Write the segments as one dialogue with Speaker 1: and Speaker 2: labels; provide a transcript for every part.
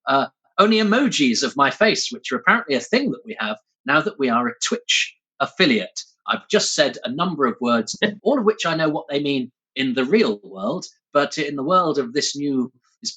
Speaker 1: only emojis of my face, which are apparently a thing that we have now that we are a Twitch affiliate. I've just said a number of words, all of which I know what they mean in the real world, but in the world of this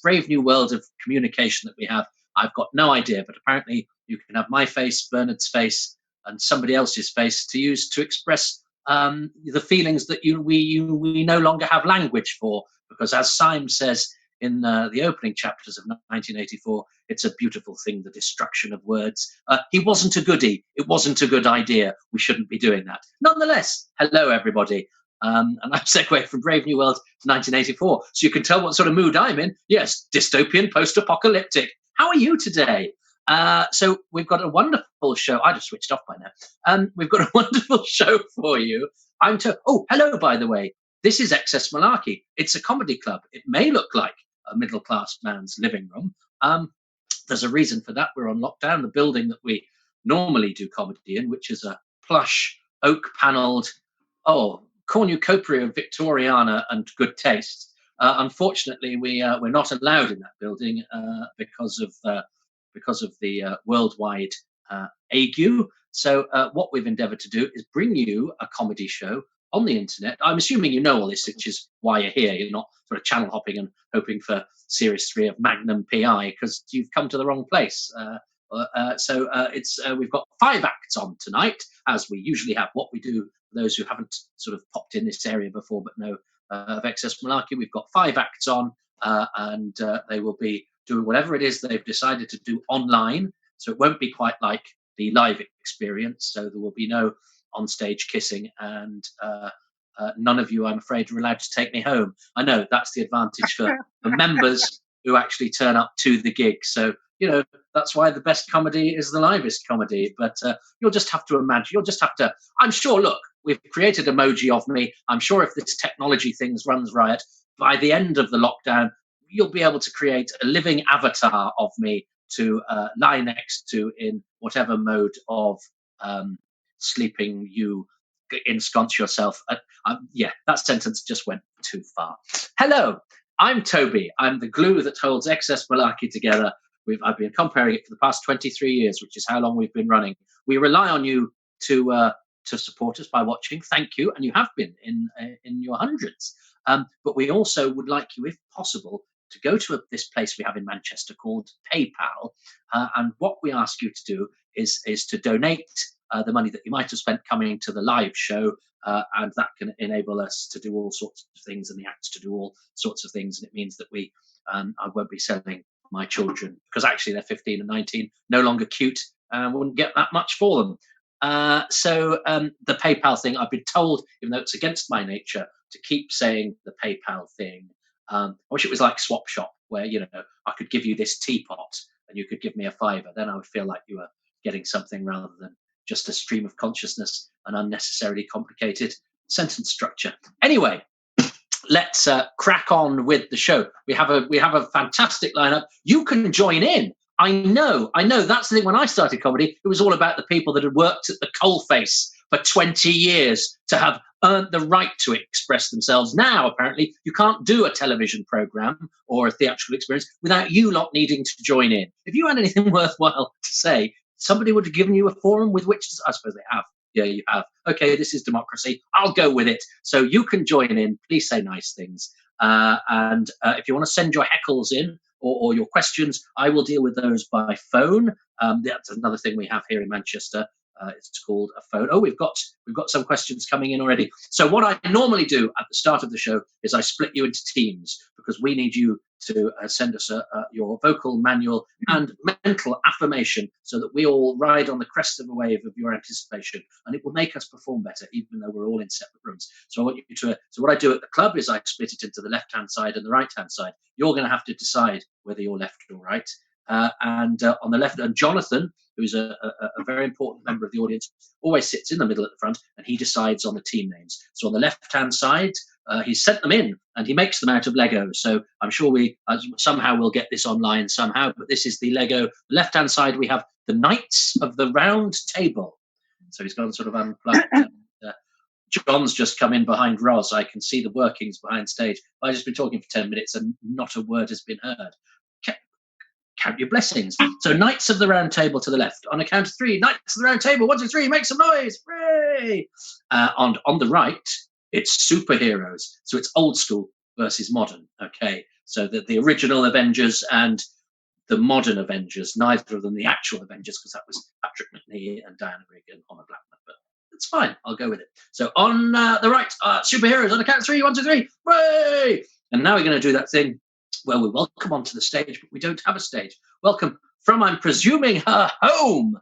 Speaker 1: brave new world of communication that we have, I've got no idea. But apparently you can have my face, Bernard's face, and somebody else's face to use to express the feelings that we no longer have language for, because as Syme says in the opening chapters of 1984, it's a beautiful thing, the destruction of words. He wasn't a goodie. It wasn't a good idea. We shouldn't be doing that. Nonetheless, hello, everybody. And I've segued from Brave New World to 1984, so you can tell what sort of mood I'm in. Yes, dystopian, post-apocalyptic. How are you today? So we've got a wonderful show. I just switched off by now. We've got a wonderful show for you. Oh, hello, by the way. This is Excess Malarkey. It's a comedy club. It may look like a middle-class man's living room. There's a reason for that. We're on lockdown. The building that we normally do comedy in, which is a plush, oak-panelled, cornucopia of Victoriana and good taste. Unfortunately, we're not allowed in that building because of the worldwide ague. So what we've endeavoured to do is bring you a comedy show on the internet. I'm assuming you know all this, which is why you're here. You're not sort of channel hopping and hoping for Series 3 of Magnum PI, because you've come to the wrong place. We've got 5 acts on tonight, as we usually have. What we do, for those who haven't sort of popped in this area before but know of Excess Malarkey, we've got 5 acts on, and they will be doing whatever it is they've decided to do online. So it won't be quite like the live experience. So there will be no on-stage kissing, and none of you, I'm afraid, are allowed to take me home. I know that's the advantage for the members who actually turn up to the gig. So, that's why the best comedy is the livest comedy. But you'll just have to imagine, I'm sure, look, we've created emoji of me. I'm sure if this technology thing runs riot, by the end of the lockdown, you'll be able to create a living avatar of me to lie next to in whatever mode of sleeping you ensconce yourself. That sentence just went too far. Hello, I'm Toby. I'm the glue that holds Excess Malarkey together. I've been comparing it for the past 23 years, which is how long we've been running. We rely on you to support us by watching. Thank you, and you have been in your hundreds. But we also would like you, if possible, to go to this place we have in Manchester called PayPal, and what we ask you to do is to donate the money that you might have spent coming to the live show, and that can enable us to do all sorts of things, and the acts to do all sorts of things. And it means that I won't be selling my children, because actually they're 15 and 19, no longer cute, and wouldn't get that much for them. So the PayPal thing, I've been told, even though it's against my nature, to keep saying the PayPal thing. I wish it was like Swap Shop, where I could give you this teapot and you could give me a £5. Then I would feel like you were getting something rather than just a stream of consciousness and unnecessarily complicated sentence structure. Anyway, let's crack on with the show. We have a fantastic lineup. You can join in. I know. That's the thing. When I started comedy, it was all about the people that had worked at the coalface for 20 years to have earned the right to express themselves. Now, apparently, you can't do a television program or a theatrical experience without you lot needing to join in. If you had anything worthwhile to say, somebody would have given you a forum with which I suppose they have. Yeah, you have. Okay, this is democracy. I'll go with it. So you can join in. Please say nice things. And if you want to send your heckles in or your questions, I will deal with those by phone. That's another thing we have here in Manchester. It's called a phone. Oh, we've got some questions coming in already. So what I normally do at the start of the show is I split you into teams, because we need you to send us your vocal manual and mental affirmation, so that we all ride on the crest of a wave of your anticipation, and it will make us perform better, even though we're all in separate rooms. So I want you to. So what I do at the club is I split it into the left-hand side and the right-hand side. You're going to have to decide whether you're left or right. And on the left, and Jonathan, who's a very important member of the audience, always sits in the middle at the front, and he decides on the team names. So on the left-hand side, he's sent them in, and he makes them out of Lego. So I'm sure somehow we'll get this online somehow, but this is the Lego. The left-hand side, we have the Knights of the Round Table. So he's gone sort of unplugged. John's just come in behind Roz. I can see the workings behind stage. I've just been talking for 10 minutes, and not a word has been heard. count your blessings. So Knights of the Round Table to the left. On a count of 3, Knights of the Round Table, 1, 2, 3, make some noise. Hooray! And on the right, it's superheroes. So it's old school versus modern. Okay, so the original Avengers and the modern Avengers, neither of them the actual Avengers, because that was Patrick McNee and Diana Rigg and Honor Blackman, but it's fine, I'll go with it. So on the right, superheroes, on a count of 3, 1, 2, 3, hooray! And now we're going to do that thing where we welcome onto the stage, but we don't have a stage. Welcome from, I'm presuming, her home,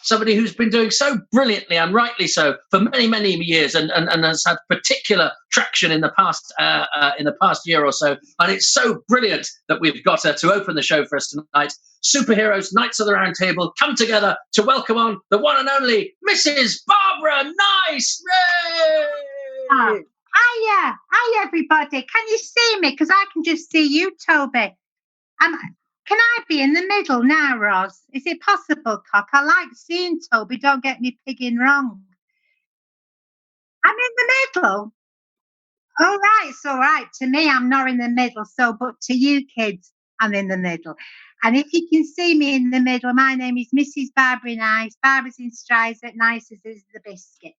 Speaker 1: somebody who's been doing so brilliantly and rightly so for many, many years, and has had particular traction in the past year or so. And it's so brilliant that we've got her to open the show for us tonight. Superheroes, Knights of the Round Table, come together to welcome on the one and only Mrs. Barbara Nice.
Speaker 2: Oh, hiya, everybody. Can you see me? Because I can just see you, Toby. Can I be in the middle now, Roz? Is it possible, Cock? I like seeing Toby. Don't get me pigging wrong. I'm in the middle. All right, it's all right. To me, I'm not in the middle. But to you kids, I'm in the middle. And if you can see me in the middle, my name is Mrs. Barbara Nice. Barbara's in Strysett, Nice is the biscuit.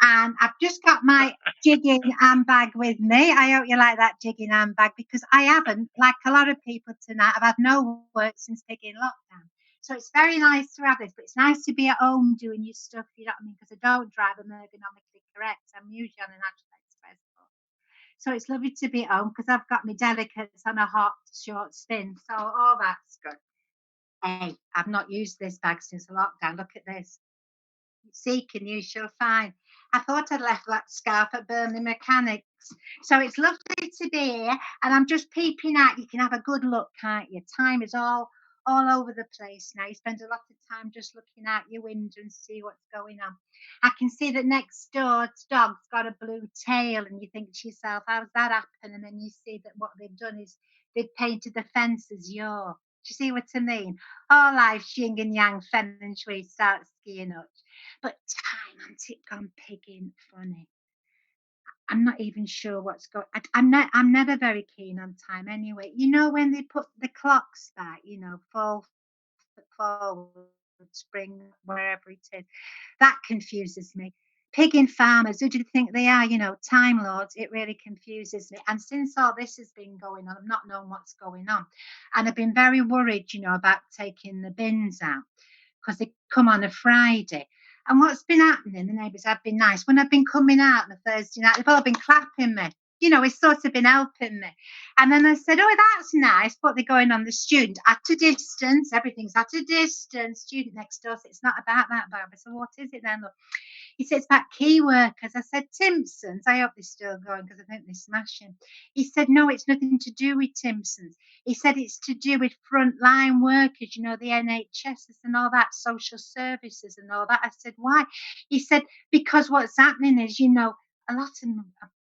Speaker 2: And I've just got my jigging handbag with me. I hope you like that jigging handbag, because I haven't, like a lot of people tonight, I've had no work since beginning lockdown. So it's very nice to have this, but it's nice to be at home doing your stuff, you know what I mean? Because I don't drive, I'm ergonomically correct. I'm usually on an National Express bus. So it's lovely to be at home because I've got my delicates on a hot, short spin. So all that's good. Hey, I've not used this bag since the lockdown. Look at this. Seek and you shall find. I thought I'd left that scarf at Burnley Mechanics. So it's lovely to be here, and I'm just peeping out. You can have a good look, can't you? Time is all over the place now. You spend a lot of time just looking out your window and see what's going on. I can see that next door's dog's got a blue tail, and you think to yourself, how's that happen? And then you see that what they've done is they've painted the fence as your. Do you see what I mean? All life's yin and yang, feng and shui, start skiing up. But time, hasn't it gone pigging funny? I'm not even sure what's going. I'm never very keen on time anyway. You know when they put the clocks back, you know, fall forward, spring, wherever it is, that confuses me. Pigging farmers, who do you think they are? You know, time lords. It really confuses me. And since all this has been going on, I've not known what's going on, and I've been very worried, you know, about taking the bins out because they come on a Friday. And what's been happening, the neighbours have been nice. When I've been coming out on a Thursday night, they've all been clapping me. You know, it's sort of been helping me. And then I said, oh, that's nice. But they're going on the student at a distance. Everything's at a distance. Student next door. So it's not about that, Barbara. So what is it then? Look, he said, it's about key workers. I said, Timpson's. I hope they're still going because I think they're smashing. He said, no, it's nothing to do with Timpson's. He said, it's to do with frontline workers, you know, the NHS and all that, social services and all that. I said, why? He said, because what's happening is, you know, a lot of them,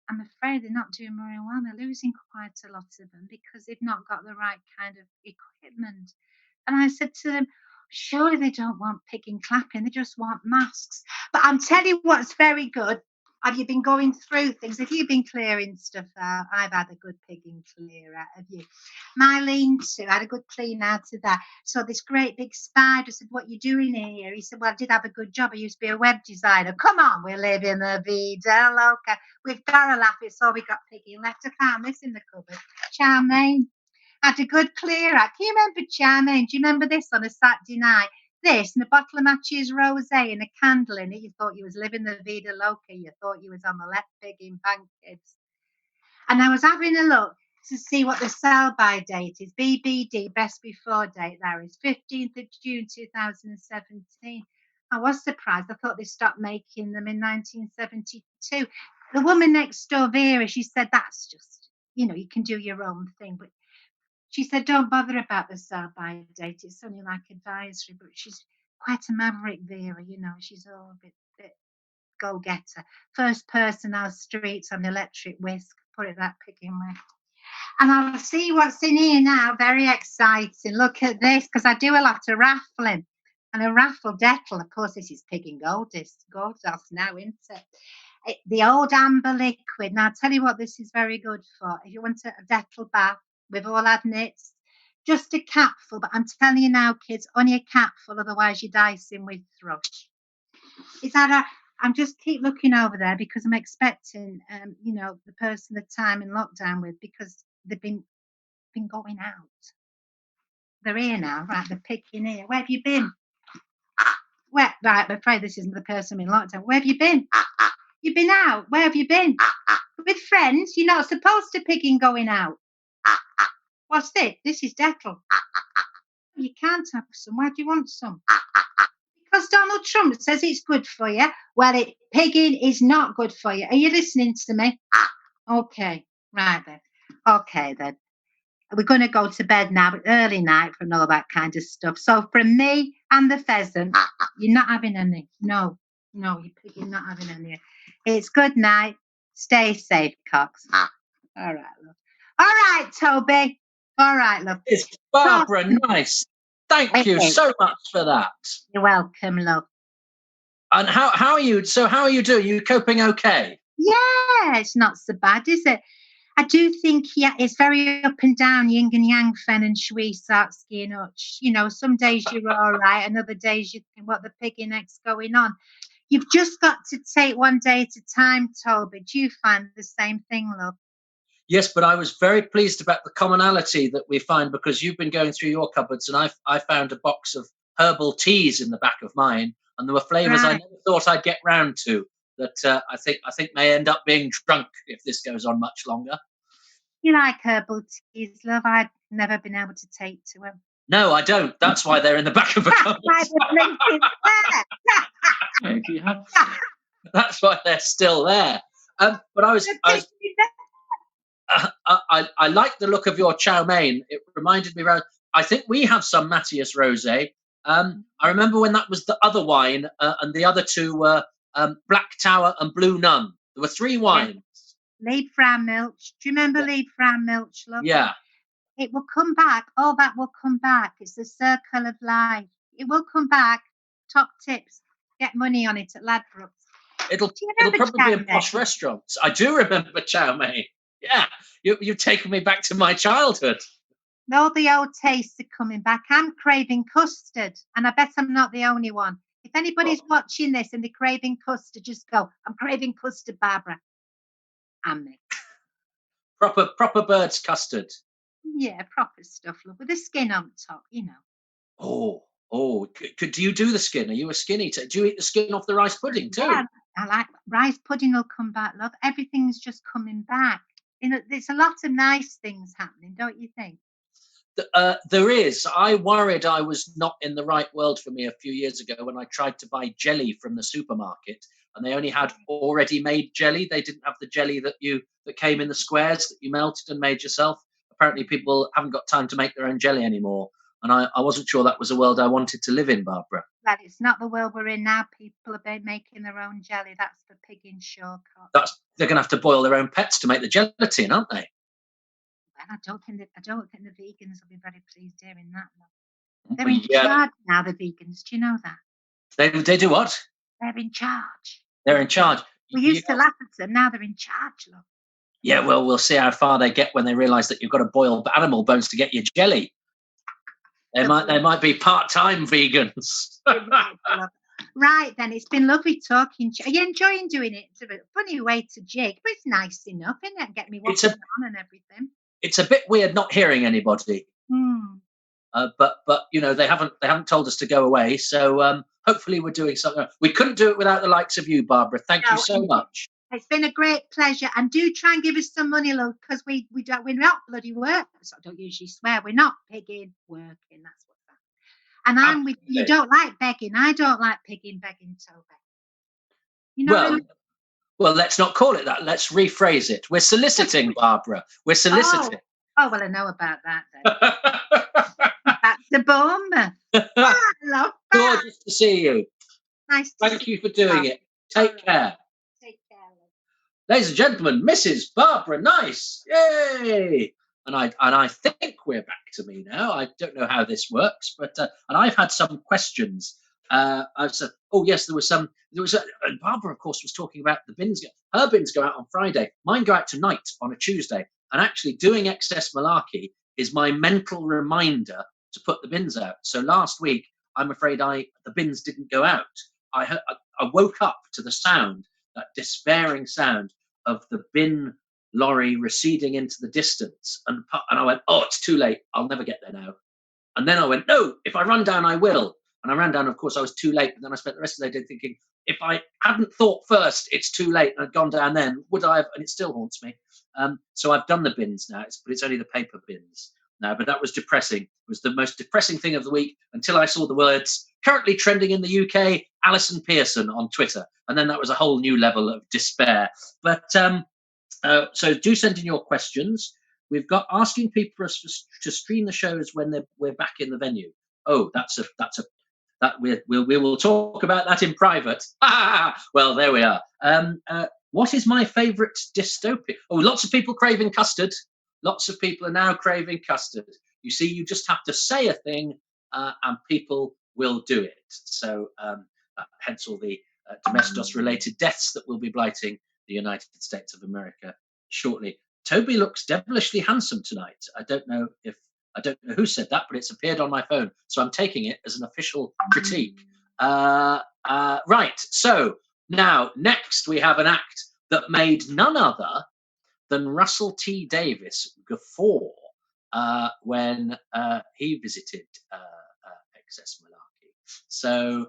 Speaker 2: I'm afraid they're not doing very well. They're losing quite a lot of them because they've not got the right kind of equipment. And I said to them, surely they don't want pigging clapping, they just want masks. But I'm telling you what's very good. Have you been going through things? Have you been clearing stuff out? I've had a good pigging clear out. Have you? My lean-to, I had a good clean out of that. So this great big spider said, what are you doing here? He said, well, I did have a good job. I used to be a web designer. Come on, we live in the vida loca. We've got to laugh. It's all we got pigging left. I found this in the cupboard. Charmaine. Had a good clear out. Can you remember Charmaine? Do you remember this on a Saturday night? This and a bottle of Matches Rosé and a candle in it. You thought you was living the vida loca. You thought you was on the left pigging bank, kids. And I was having a look to see what the sell-by date is. BBD, best before date, there is 15th of June 2017. I was surprised. I thought they stopped making them in 1972. The woman next door, Vera, she said, that's just, you know, you can do your own thing. But she said, don't bother about the sell-by date. It's only like advisory. But she's quite a maverick, Vera, you know. She's all a bit go-getter. First person on the streets on the electric whisk. Put it that picking way. And I'll see what's in here now. Very exciting. Look at this, because I do a lot of raffling. And a raffle Dettol, of course, this is Pigging Goldust now, isn't it? The old amber liquid. Now, I'll tell you what this is very good for. If you want a Dettol bath, we've all had nits. Just a capful, but I'm telling you now, kids, only a capful, otherwise you're dicing with thrush. Is that I'm just keep looking over there because I'm expecting, the person that I'm in lockdown with, because they've been going out. They're here now, right? They're picking here. Where have you been? Where? Right, I'm afraid this isn't the person in lockdown. Where have you been? You've been out. Where have you been? With friends. You're not supposed to picking going out. What's this? This is Dettol. You can't have some. Why do you want some? Because Donald Trump says it's good for you. Well, pigging is not good for you. Are you listening to me? Okay, right then. Okay then. We're going to go to bed now, but early night and all that kind of stuff. So from me and the pheasant, you're not having any. No, you're not having any. It's good night. Stay safe, Cox. All right, love. All right, Toby. All right, love.
Speaker 1: It's Barbara, nice. Thank you so much for that.
Speaker 2: You're welcome, love.
Speaker 1: And how are you? So how are you doing? You coping okay?
Speaker 2: Yeah, it's not so bad, is it? I do think it's very up and down, yin and yang, fen and shui, Satsky and Hutch. Some days you're all right, and other days you think, what the piggy neck's going on. You've just got to take one day at a time, Toby. Do you find the same thing, love?
Speaker 1: Yes, but I was very pleased about the commonality that we find, because you've been going through your cupboards, and I found a box of herbal teas in the back of mine, and there were flavours I never thought I'd get round to, that I think may end up being drunk if this goes on much longer.
Speaker 2: You like herbal teas, love? I've never been able to take to them.
Speaker 1: No, I don't. That's why they're in the back of the cupboard. That's why they're still there. But I like the look of your chow mein. It reminded me around. I think we have some Matthias Rosé. I remember when that was the other wine, and the other two were Black Tower and Blue Nun. There were three wines.
Speaker 2: Liebfrauen Milch. Do you remember Liebfrauen Milch, love?
Speaker 1: Yeah.
Speaker 2: It will come back. All that will come back. It's the circle of life. It will come back. Top tips. Get money on it at Ladbrokes.
Speaker 1: It'll probably be in posh restaurants. I do remember chow mein. Yeah, you've taken me back to my childhood.
Speaker 2: All the old tastes are coming back. I'm craving custard, and I bet I'm not the only one. If anybody's watching this and they're craving custard, just go, I'm craving custard, Barbara. And me.
Speaker 1: Proper bird's custard.
Speaker 2: Yeah, proper stuff, love, with the skin on top,
Speaker 1: Oh, do you do the skin? Are you a skin eater? Do you eat the skin off the rice pudding too?
Speaker 2: Yeah, I like rice pudding will come back, love. Everything's just coming back. There's a lot of nice things happening, don't you think?
Speaker 1: There is. I worried I was not in the right world for me a few years ago when I tried to buy jelly from the supermarket, and they only had already made jelly. They didn't have the jelly that came in the squares that you melted and made yourself. Apparently people haven't got time to make their own jelly anymore, and I wasn't sure that was a world I wanted to live in, Barbara.
Speaker 2: Well, it's not the world we're in now. People are making their own jelly. That's the pigging shortcut.
Speaker 1: They're going to have to boil their own pets to make the gelatin, aren't they?
Speaker 2: Well, I don't think the vegans will be very pleased hearing that. They're in charge now, the vegans. Do you know that?
Speaker 1: They do what?
Speaker 2: They're in charge.
Speaker 1: They're in charge.
Speaker 2: We used to laugh at them. Now they're in charge, look.
Speaker 1: Yeah, well, we'll see how far they get when they realise that you've got to boil animal bones to get your jelly. They might be part-time vegans.
Speaker 2: Right then, it's been lovely talking. Are you enjoying doing it? It's a funny way to jig, but it's nice enough, isn't it? Get me watching on and everything.
Speaker 1: It's a bit weird not hearing anybody. But they haven't told us to go away, so hopefully we're doing something. We couldn't do it without the likes of you, Barbara. Thank you so much.
Speaker 2: It's been a great pleasure, and do try and give us some money, love, because we're not bloody work. So I don't usually swear. We're not pigging, working. That's what's that. And I'm with you. Don't like begging. I don't like begging, Toby.
Speaker 1: Well, let's not call it that. Let's rephrase it. We're soliciting, Barbara. We're soliciting.
Speaker 2: Oh, well, I know about that then. That's the bomb. I love that.
Speaker 1: Gorgeous to see you.
Speaker 2: Nice.
Speaker 1: Thank you for doing it. Take care. Ladies and gentlemen, Mrs. Barbara Nice. Yay! And I think we're back to me now. I don't know how this works, but and I've had some questions. I've said, there was and Barbara, of course, was talking about the bins. Her bins go out on Friday. Mine go out tonight on a Tuesday. And actually, doing Excess Malarkey is my mental reminder to put the bins out. So last week, I'm afraid the bins didn't go out. I woke up to the sound, that despairing sound of the bin lorry receding into the distance, and I went, oh, it's too late. I'll never get there now. And then I went, no, if I run down, I will. And I ran down, of course, I was too late. And then I spent the rest of the day thinking, if I hadn't thought first, it's too late, and I'd gone down then, would I have? And it still haunts me. So I've done the bins now, but it's only the paper bins now. But that was depressing. It was the most depressing thing of the week until I saw the words, currently trending in the UK, Alison Pearson on Twitter. And then that was a whole new level of despair. But so do send in your questions. We've got asking people to stream the shows when we're back in the venue. Oh, we will talk about that in private. Well, there we are. What is my favourite dystopia? Oh, lots of people craving custard. Lots of people are now craving custard. You see, you just have to say a thing, and people will do it. So, hence all the Domestos-related deaths that will be blighting the United States of America shortly. Toby looks devilishly handsome tonight. I don't know who said that, but it's appeared on my phone, so I'm taking it as an official critique. Right, so now next we have an act that made none other than Russell T Davies guffaw when he visited XS Malarkey. So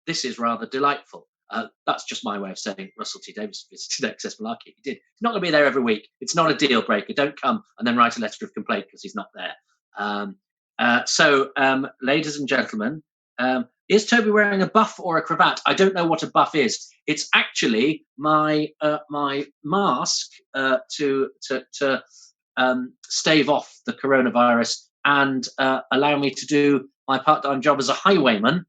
Speaker 1: this is rather delightful. That's just my way of saying Russell T Davies visited XS Malarkey. He did. He's not going to be there every week. It's not a deal breaker. Don't come and then write a letter of complaint because he's not there. So, ladies and gentlemen, is Toby wearing a buff or a cravat? I don't know what a buff is. It's actually my mask to stave off the coronavirus and allow me to do my part-time job as a highwayman,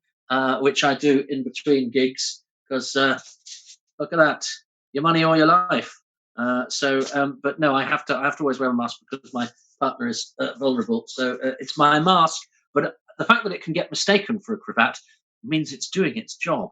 Speaker 1: which I do in between gigs. Because look at that, your money or your life. But no, I have to always wear a mask because my partner is vulnerable. So it's my mask. But the fact that it can get mistaken for a cravat means it's doing its job.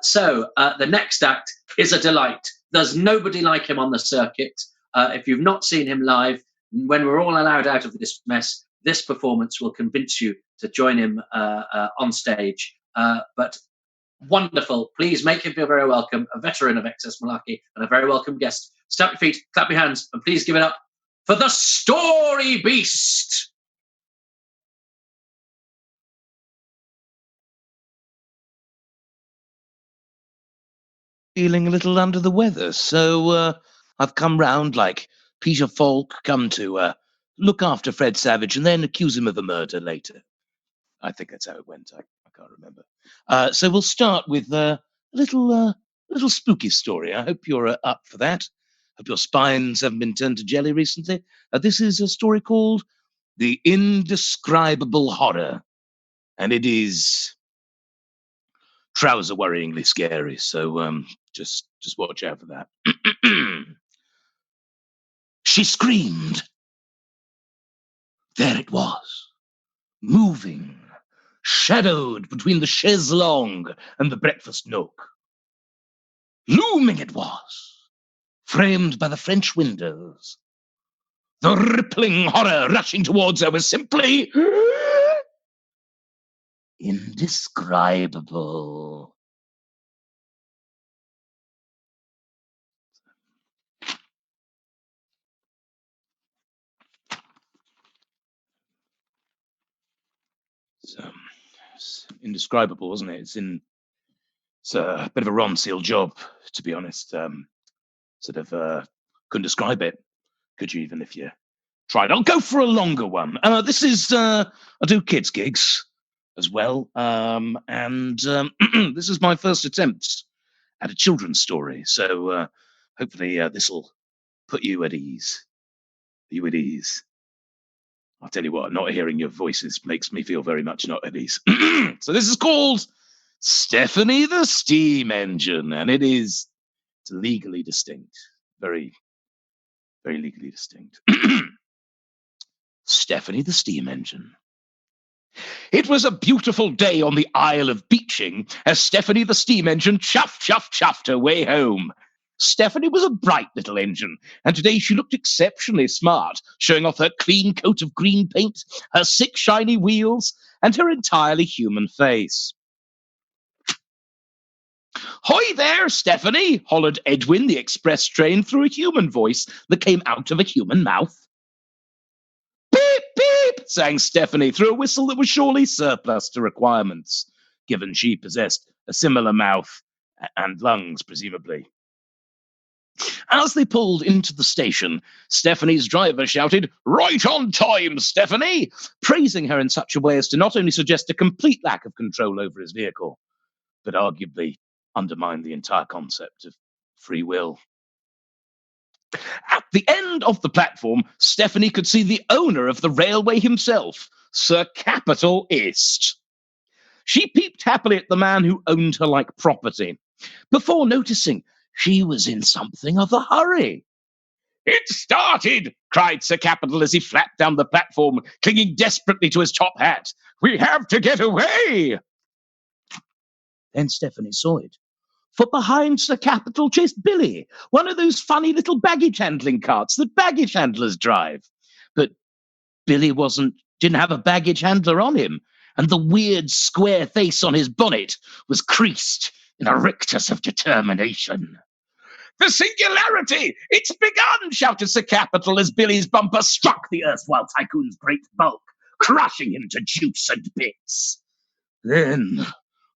Speaker 1: So the next act is a delight. There's nobody like him on the circuit. If you've not seen him live, when we're all allowed out of this mess, this performance will convince you to join him on stage. But wonderful. Please make him feel very welcome. A veteran of XS Malarkey and a very welcome guest. Stamp your feet, clap your hands, and please give it up for the Story Beast.
Speaker 3: Feeling a little under the weather, so I've come round like Peter Falk come to look after Fred Savage and then accuse him of a murder later. I think that's how it went. I can't remember. So we'll start with a little spooky story. I hope you're up for that. Hope your spines haven't been turned to jelly recently. This is a story called The Indescribable Horror, and it is trouser-worryingly scary, so just watch out for that. She screamed. There it was, moving, shadowed between the chaise longue and the breakfast nook. Looming it was, framed by the French windows. The rippling horror rushing towards her was simply indescribable. It's indescribable, wasn't it? It's a bit of a Ron Seal job, to be honest. Couldn't describe it, could you, even if you tried? I'll go for a longer one. This is, I do kids' gigs as well, and this is my first attempt at a children's story, so hopefully this will put you at ease. You at ease. I'll tell you what, not hearing your voices makes me feel very much not at ease. So this is called Stephanie the Steam Engine, and it's legally distinct. Very, very legally distinct. Stephanie the Steam Engine. It was a beautiful day on the Isle of Beaching as Stephanie the Steam Engine chuffed her way home. Stephanie was a bright little engine, and today she looked exceptionally smart, showing off her clean coat of green paint, her 6 shiny wheels, and her entirely human face. "Hoy there, Stephanie!" hollered Edwin, the express train, through a human voice that came out of a human mouth. "Beep, beep!" sang Stephanie through a whistle that was surely surplus to requirements, given she possessed a similar mouth and lungs, presumably. As they pulled into the station, Stephanie's driver shouted, "Right on time, Stephanie!" praising her in such a way as to not only suggest a complete lack of control over his vehicle, but arguably undermine the entire concept of free will. At the end of the platform, Stephanie could see the owner of the railway himself, Sir Capital Ist. She peeped happily at the man who owned her like property, before noticing she was in something of a hurry. "It started!" cried Sir Capital as he flapped down the platform, clinging desperately to his top hat. "We have to get away!" Then Stephanie saw it. For behind Sir Capital chased Billy, one of those funny little baggage handling carts that baggage handlers drive. But Billy didn't have a baggage handler on him, and the weird square face on his bonnet was creased in a rictus of determination. "The singularity! It's begun!" shouted Sir Capital as Billy's bumper struck the erstwhile tycoon's great bulk, crushing him to juice and bits. Then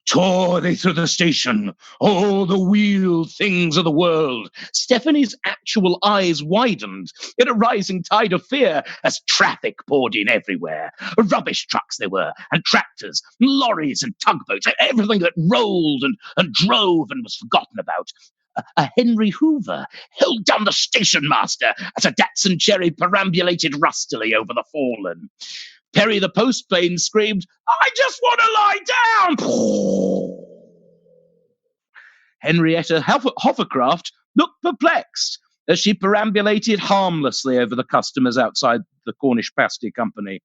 Speaker 3: tore they through the station, all the wheeled things of the world. Stephanie's actual eyes widened in a rising tide of fear as traffic poured in everywhere. Rubbish trucks they were, and tractors, and lorries and tugboats, everything that rolled and drove and was forgotten about. A Henry Hoover held down the station master as a Datsun Cherry perambulated rustily over the fallen. Perry the postplane screamed, "I just want to lie down!" Henrietta Hovercraft looked perplexed as she perambulated harmlessly over the customers outside the Cornish Pasty Company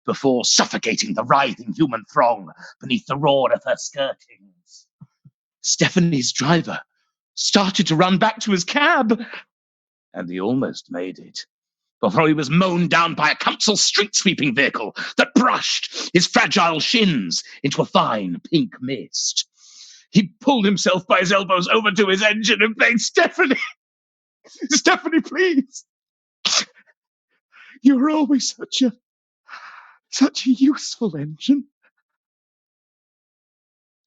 Speaker 3: before suffocating the writhing human throng beneath the roar of her skirtings. Stephanie's driver started to run back to his cab, and he almost made it before he was mown down by a council street-sweeping vehicle that brushed his fragile shins into a fine pink mist. He pulled himself by his elbows over to his engine and begged, "Stephanie, Stephanie, please. You were always such a useful engine."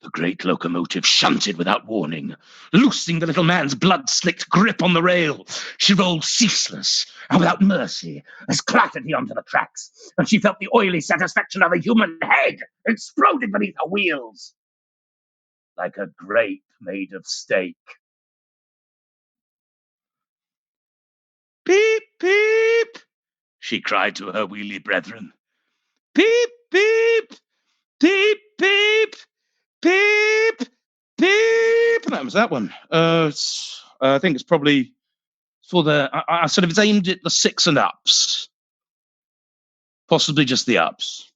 Speaker 3: The great locomotive shunted without warning, loosening the little man's blood-slicked grip on the rail. She rolled ceaseless and without mercy as clattered he onto the tracks, and she felt the oily satisfaction of a human head exploding beneath her wheels, like a grape made of steak. "Beep, beep," she cried to her wheelie brethren. "Beep, beep, beep, beep, beep, beep." That was that one. I think it's probably for the. I sort of it's aimed at the 6 and ups, possibly just the ups,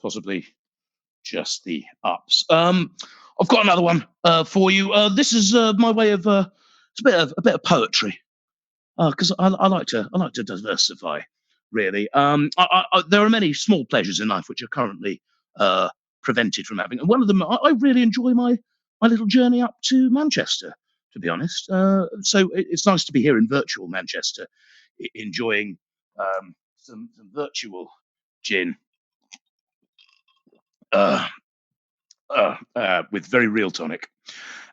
Speaker 3: I've got another one for you. This is my way of it's a bit of poetry, because I like to diversify. Really, there are many small pleasures in life which are currently prevented from having, and one of them I really enjoy my little journey up to Manchester. To be honest, so it's nice to be here in virtual Manchester, enjoying some virtual gin with very real tonic.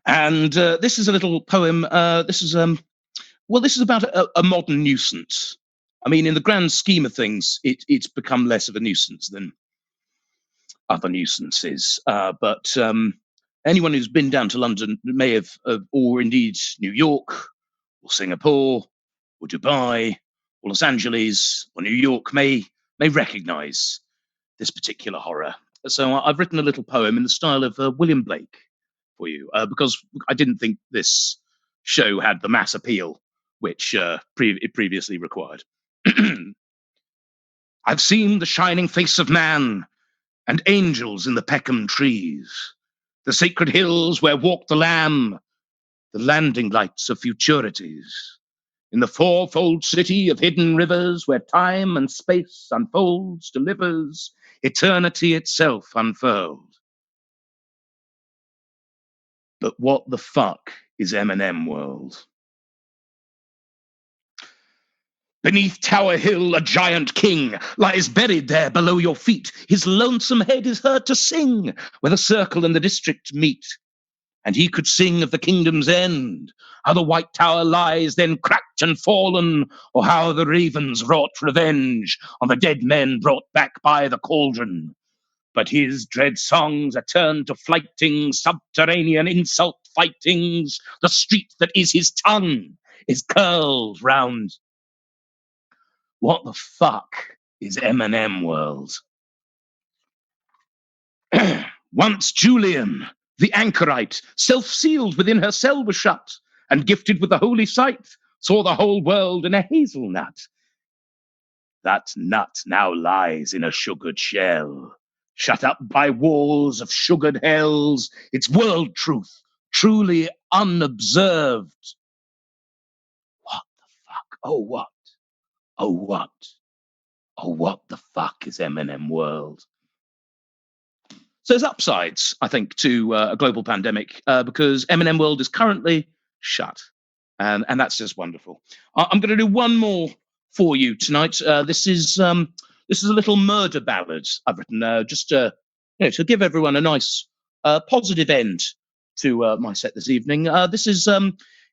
Speaker 3: And this is a little poem. This is about a modern nuisance. I mean, in the grand scheme of things, it's become less of a nuisance than other nuisances. But anyone who's been down to London may have, or indeed New York, or Singapore, or Dubai, or Los Angeles, or New York may recognise this particular horror. So I've written a little poem in the style of William Blake for you, because I didn't think this show had the mass appeal which it previously required. "I've seen the shining face of man and angels in the Peckham trees, the sacred hills where walked the Lamb, the landing lights of futurities, in the fourfold city of hidden rivers where time and space unfolds, delivers, eternity itself unfurled. But what the fuck is M&M World? Beneath Tower Hill, a giant king lies buried there below your feet. His lonesome head is heard to sing where the circle and the district meet. And he could sing of the kingdom's end, how the White Tower lies then cracked and fallen, or how the ravens wrought revenge on the dead men brought back by the cauldron. But his dread songs are turned to flighting, subterranean insult fightings. The street that is his tongue is curled round. What the fuck is M&M World? Once Julian, the anchorite, self-sealed within her cell was shut, and gifted with the holy sight, saw the whole world in a hazelnut. That nut now lies in a sugared shell, shut up by walls of sugared hells, its world truth truly unobserved. What the fuck? Oh, what? Oh, what? Oh, what the fuck is M&M World? So there's upsides, I think, to a global pandemic because M&M World is currently shut, and that's just wonderful. I'm going to do one more for you tonight. This is a little murder ballad I've written just to give everyone a nice positive end to my set this evening. This is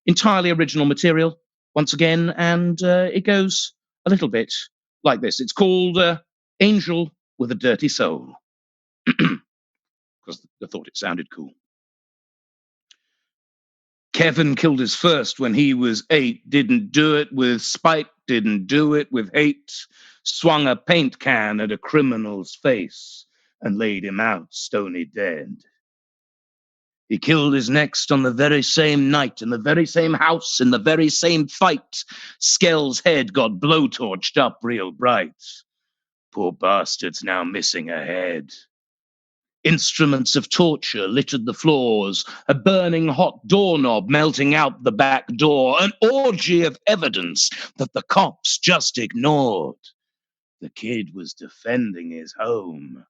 Speaker 3: entirely original material once again, and it goes a little bit like this. It's called "Angel with a Dirty Soul." Because I thought it sounded cool. Kevin killed his first when he was 8. Didn't do it with spite, didn't do it with hate. Swung a paint can at a criminal's face and laid him out stony dead. He killed his next on the very same night, in the very same house, in the very same fight. Skell's head got blowtorched up real bright. Poor bastard's now missing a head. Instruments of torture littered the floors, a burning hot doorknob melting out the back door, an orgy of evidence that the cops just ignored. The kid was defending his home.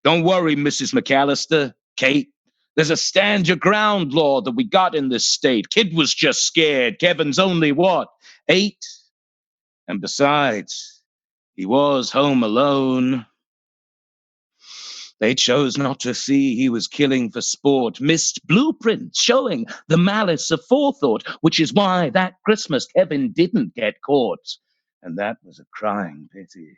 Speaker 3: Don't worry, Mrs. McAllister, Kate. There's a stand your ground law that we got in this state. Kid was just scared. Kevin's only what? 8? And besides, he was home alone. They chose not to see he was killing for sport, missed blueprints showing the malice of forethought, which is why that Christmas Kevin didn't get caught. And that was a crying pity.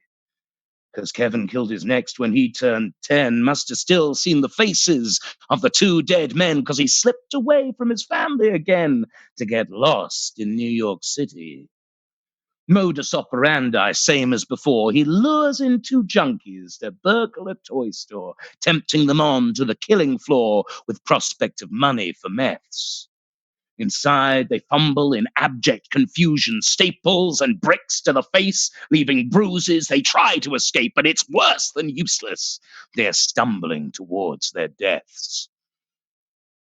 Speaker 3: Because Kevin killed his next when he turned 10, must have still seen the faces of the 2 dead men because he slipped away from his family again to get lost in New York City. Modus operandi, same as before. He lures in 2 junkies to burgle a toy store, tempting them on to the killing floor with prospect of money for meths. Inside, they fumble in abject confusion, staples and bricks to the face, leaving bruises. They try to escape, but it's worse than useless. They're stumbling towards their deaths.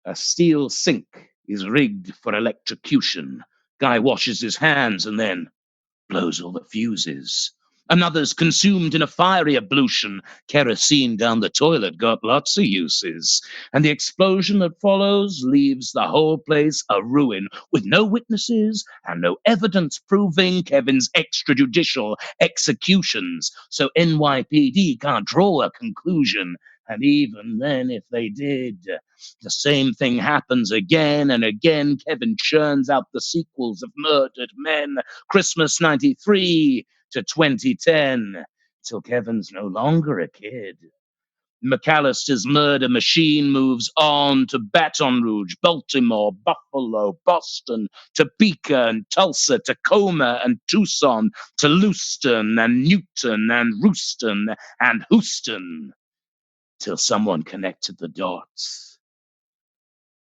Speaker 3: A steel sink is rigged for electrocution. Guy washes his hands and then blows all the fuses. Another's consumed in a fiery ablution. Kerosene down the toilet got lots of uses. And the explosion that follows leaves the whole place a ruin, with no witnesses and no evidence proving Kevin's extrajudicial executions. So NYPD can't draw a conclusion. And even then, if they did, the same thing happens again and again. Kevin churns out the sequels of Murdered Men, Christmas 93 to 2010, till Kevin's no longer a kid. McAllister's murder machine moves on to Baton Rouge, Baltimore, Buffalo, Boston, Topeka and Tulsa, Tacoma and Tucson, to Lewiston and Newton and Rooston and Houston, till someone connected the dots.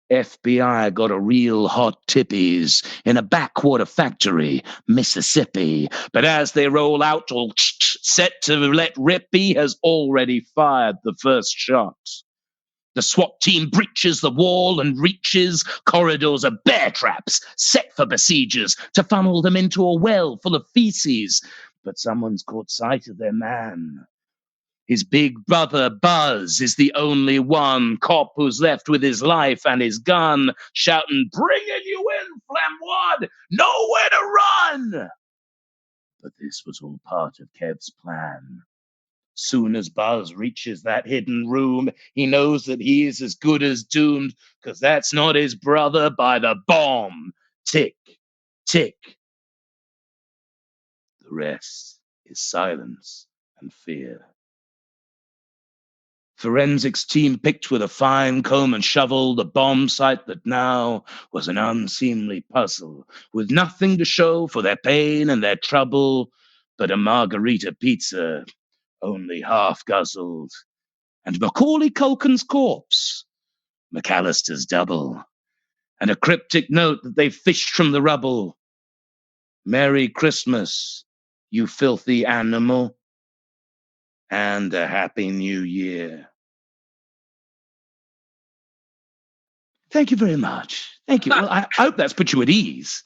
Speaker 3: FBI got a real hot tippies in a backwater factory, Mississippi. But as they roll out, all set to let rip, he has already fired the first shot. The SWAT team breaches the wall and reaches corridors of bear traps set for besiegers to funnel them into a well full of feces. But someone's caught sight of their man. His big brother, Buzz, is the only one cop who's left with his life and his gun, shouting, "Bringing you in, Flamwad! Nowhere to run!" But this was all part of Kev's plan. Soon as Buzz reaches that hidden room, he knows that he is as good as doomed, because that's not his brother by the bomb. Tick, tick. The rest is silence and fear. Forensics team picked with a fine comb and shovel the bomb site that now was an unseemly puzzle, with nothing to show for their pain and their trouble but a margarita pizza, only half guzzled, and Macaulay Culkin's corpse, McAllister's double, and a cryptic note that they fished from the rubble. "Merry Christmas, you filthy animal, and a Happy New Year." Thank you very much. Thank you. Well, I hope that's put you at ease.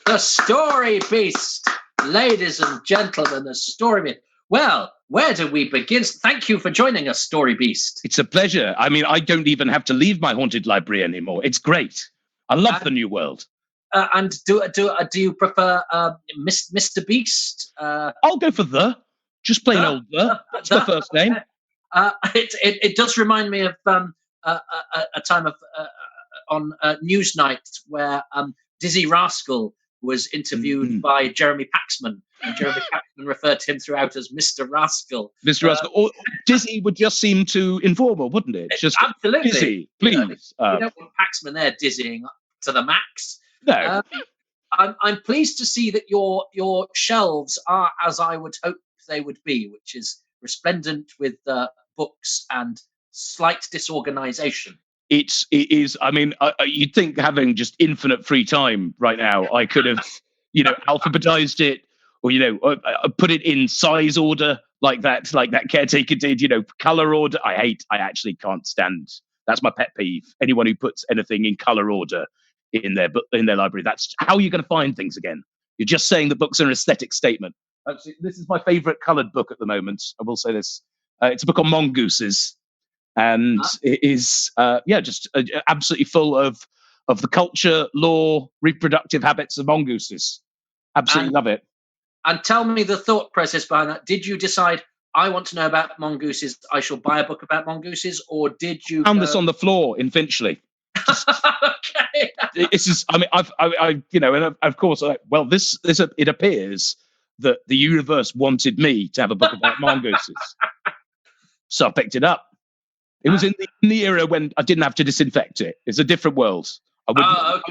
Speaker 1: The Story Beast, ladies and gentlemen, the Story Beast. Well, where do we begin? Thank you for joining us, Story Beast.
Speaker 3: It's a pleasure. I mean, I don't even have to leave my haunted library anymore. It's great. I love the new world.
Speaker 1: And do you prefer Mr. Beast?
Speaker 3: I'll go for just plain old the. That's my first name.
Speaker 1: It does remind me of a time of on Newsnight where Dizzy Rascal was interviewed by Jeremy Paxman, and Jeremy Paxman referred to him throughout as Mr. Rascal.
Speaker 3: Mr. Rascal. Or Dizzy would just seem too informal, wouldn't it? Just
Speaker 1: absolutely.
Speaker 3: Dizzy, please.
Speaker 1: You don't want Paxman there dizzying to the max.
Speaker 3: No.
Speaker 1: I'm pleased to see that your shelves are as I would hope they would be, which is resplendent with books and slight disorganization.
Speaker 3: It is. I mean, you'd think having just infinite free time right now, I could have, alphabetized it, or put it in size order like that caretaker did. Color order. I actually can't stand. That's my pet peeve. Anyone who puts anything in color order in their library. That's how you're going to find things again. You're just saying that books are an aesthetic statement. Actually, this is my favorite colored book at the moment. I will say this. It's a book on mongooses. And it is, just absolutely full of the culture, law, reproductive habits of mongooses. Absolutely love it.
Speaker 1: And tell me the thought process behind that. Did you decide, I want to know about mongooses, I shall buy a book about mongooses, or did you
Speaker 3: found this on the floor in Finchley?
Speaker 1: Okay.
Speaker 3: This is. I mean, and of course, it appears that the universe wanted me to have a book about mongooses, so I picked it up. It was in the era when I didn't have to disinfect it. It's a different world. I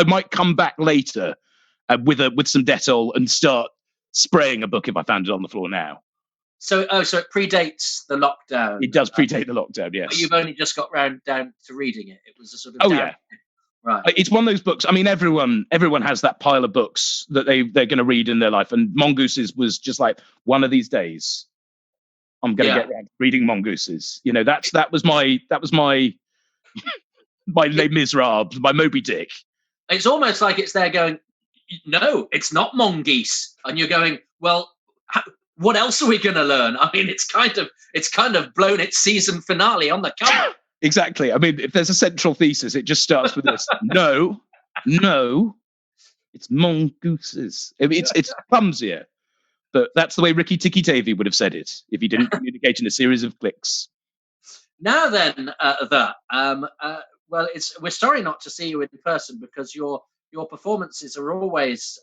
Speaker 3: might come back later with some Dettol and start spraying a book if I found it on the floor now.
Speaker 1: So it predates the lockdown.
Speaker 3: It does predate the lockdown, yes.
Speaker 1: But you've only just got down to reading it. It was a sort of right.
Speaker 3: It's one of those books. I mean, everyone has that pile of books that they're going to read in their life, and Mongooses was just like one of these days. I'm going to get around to reading mongooses. That was my my Les Miserables, my Moby Dick.
Speaker 1: It's almost like it's there going, no, it's not mongoose, and you're going, well, what else are we going to learn? I mean, it's kind of blown its season finale on the cover.
Speaker 3: Exactly. I mean, if there's a central thesis, it just starts with this. No, it's mongooses. It's clumsier. But that's the way Ricky Tikki Tavi would have said it if he didn't communicate in a series of clicks.
Speaker 1: Now then, we're sorry not to see you in person because your performances are always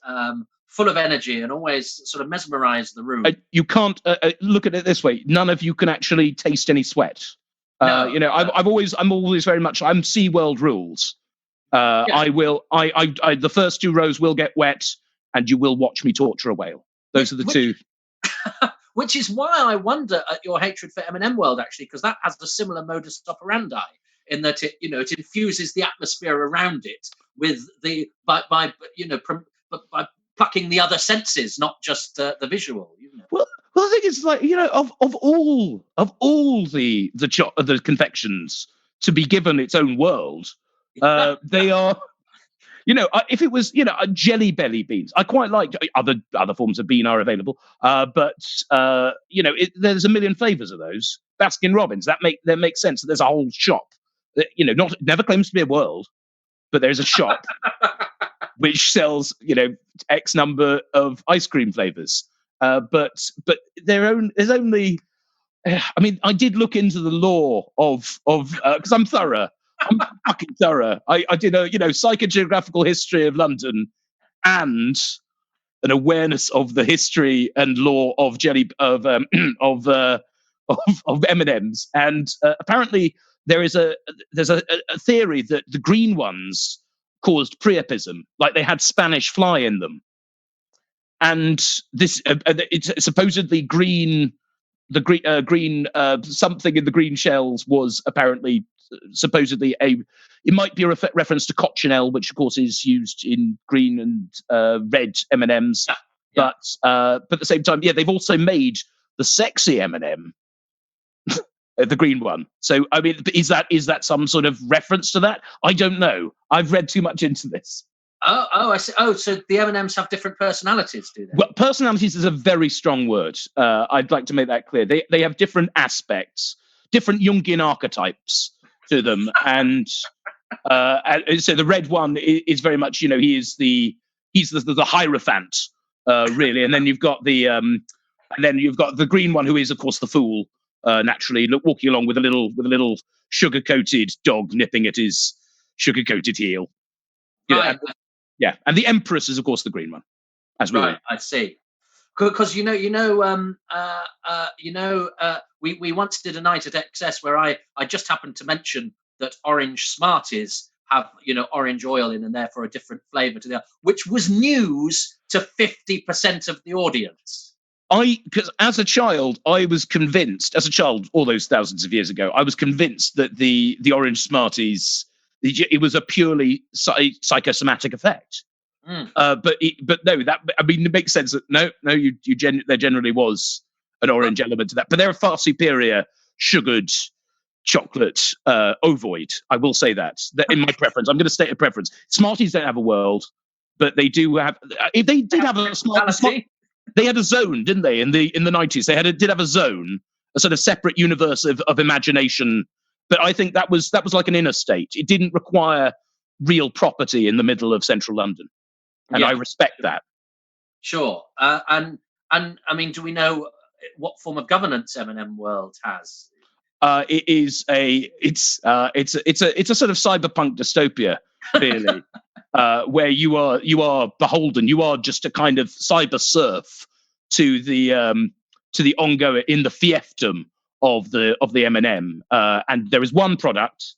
Speaker 1: full of energy and always sort of mesmerize the room.
Speaker 3: You can't look at it this way. None of you can actually taste any sweat.
Speaker 1: No.
Speaker 3: I'm always very much. I'm SeaWorld rules. The first 2 rows will get wet, and you will watch me torture a whale. Those are the two.
Speaker 1: Which is why I wonder at your hatred for M&M World, actually, because that has a similar modus operandi in that it infuses the atmosphere around it with by plucking the other senses, not just the visual.
Speaker 3: Well, Well, the thing is, like, of all the confections to be given its own world, they are. If it was, jelly belly beans, I quite like other forms of bean are available, but there's a million flavors of those. Baskin Robbins, that makes sense. That there's a whole shop that never claims to be a world, but there's a shop which sells X number of ice cream flavors. But there's only. I mean, I did look into the law of because I'm thorough. I'm fucking thorough. I did a psychogeographical history of London and an awareness of the history and law of jelly of of M&Ms, and apparently there's a theory that the green ones caused priapism, like they had Spanish fly in them, and this it's supposedly green. The green something in the green shells was apparently supposedly it might be a reference to cochineal, which of course is used in green and red M&Ms.
Speaker 1: Yeah.
Speaker 3: But at the same time, they've also made the sexy M&M, the green one. So I mean, is that some sort of reference to that? I don't know. I've read too much into this.
Speaker 1: Oh, I see. Oh, so the M&Ms have different personalities, do they?
Speaker 3: Well, personalities is a very strong word. I'd like to make that clear. They have different aspects, different Jungian archetypes to them, and so the red one is very much, he's the Hierophant, really, and then you've got the green one, who is of course the fool, naturally, walking along with a little sugar-coated dog nipping at his sugar-coated heel.
Speaker 1: Right.
Speaker 3: Yeah, and the Empress is of course the green one. As we
Speaker 1: Right, I see. Because we once did a night at XS where I just happened to mention that orange Smarties have orange oil in and therefore a different flavour to the other, which was news to 50% of the audience.
Speaker 3: Because as a child, I was convinced, all those thousands of years ago, I was convinced that the orange Smarties, it was a purely psychosomatic effect. But no, it makes sense that there generally was an orange element to that. But they're a far superior sugared chocolate ovoid. I will say that in my preference. I'm going to state a preference. Smarties don't have a world, but they do have. If they did have a Smartie, they had a zone, didn't they? In the 90s, they did have a zone, a sort of separate universe of imagination. But I think that was like an inner state. It didn't require real property in the middle of central London. And I respect that.
Speaker 1: Sure. And I mean, do we know what form of governance M&M World has?
Speaker 3: It's a sort of cyberpunk dystopia, really, where you are beholden. You are just a kind of cyber serf to the ongoing in the fiefdom of the M&M, and there is one product.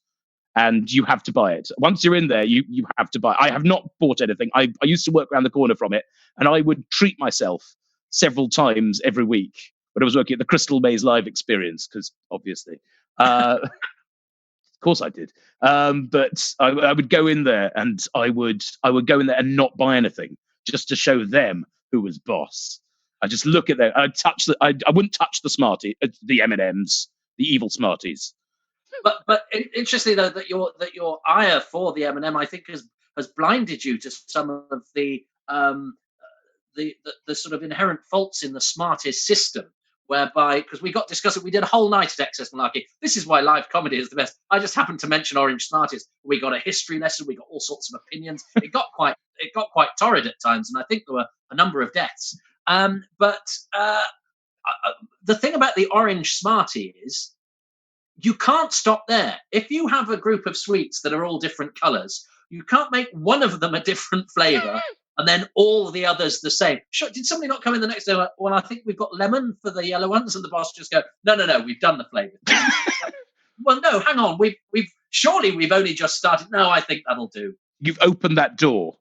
Speaker 3: And you have to buy it. Once you're in there, you have to buy it. I have not bought anything. I used to work around the corner from it, and I would treat myself several times every week when I was working at the Crystal Maze Live experience, because obviously, of course I did. But I would go in there, and I would go in there and not buy anything, just to show them who was boss. I just look at them. I wouldn't touch the Smartie, the M&Ms, the evil Smarties.
Speaker 1: But interestingly, though, that your ire for the M&M, I think, has blinded you to some of the sort of inherent faults in the Smarties system, whereby, because we got discussing, we did a whole night at XS Malarkey. This is why live comedy is the best. I just happened to mention orange Smarties. We got a history lesson. We got all sorts of opinions. It got quite torrid at times, and I think there were a number of deaths. But the thing about the orange Smartie is, you can't stop there. If you have a group of sweets that are all different colours, you can't make one of them a different flavour and then all the others the same. Sure, did somebody not come in the next day? Well, I think we've got lemon for the yellow ones, and the boss just go, no, we've done the flavour. Well, no, hang on, we've only just started. No, I think that'll do.
Speaker 3: You've opened that door,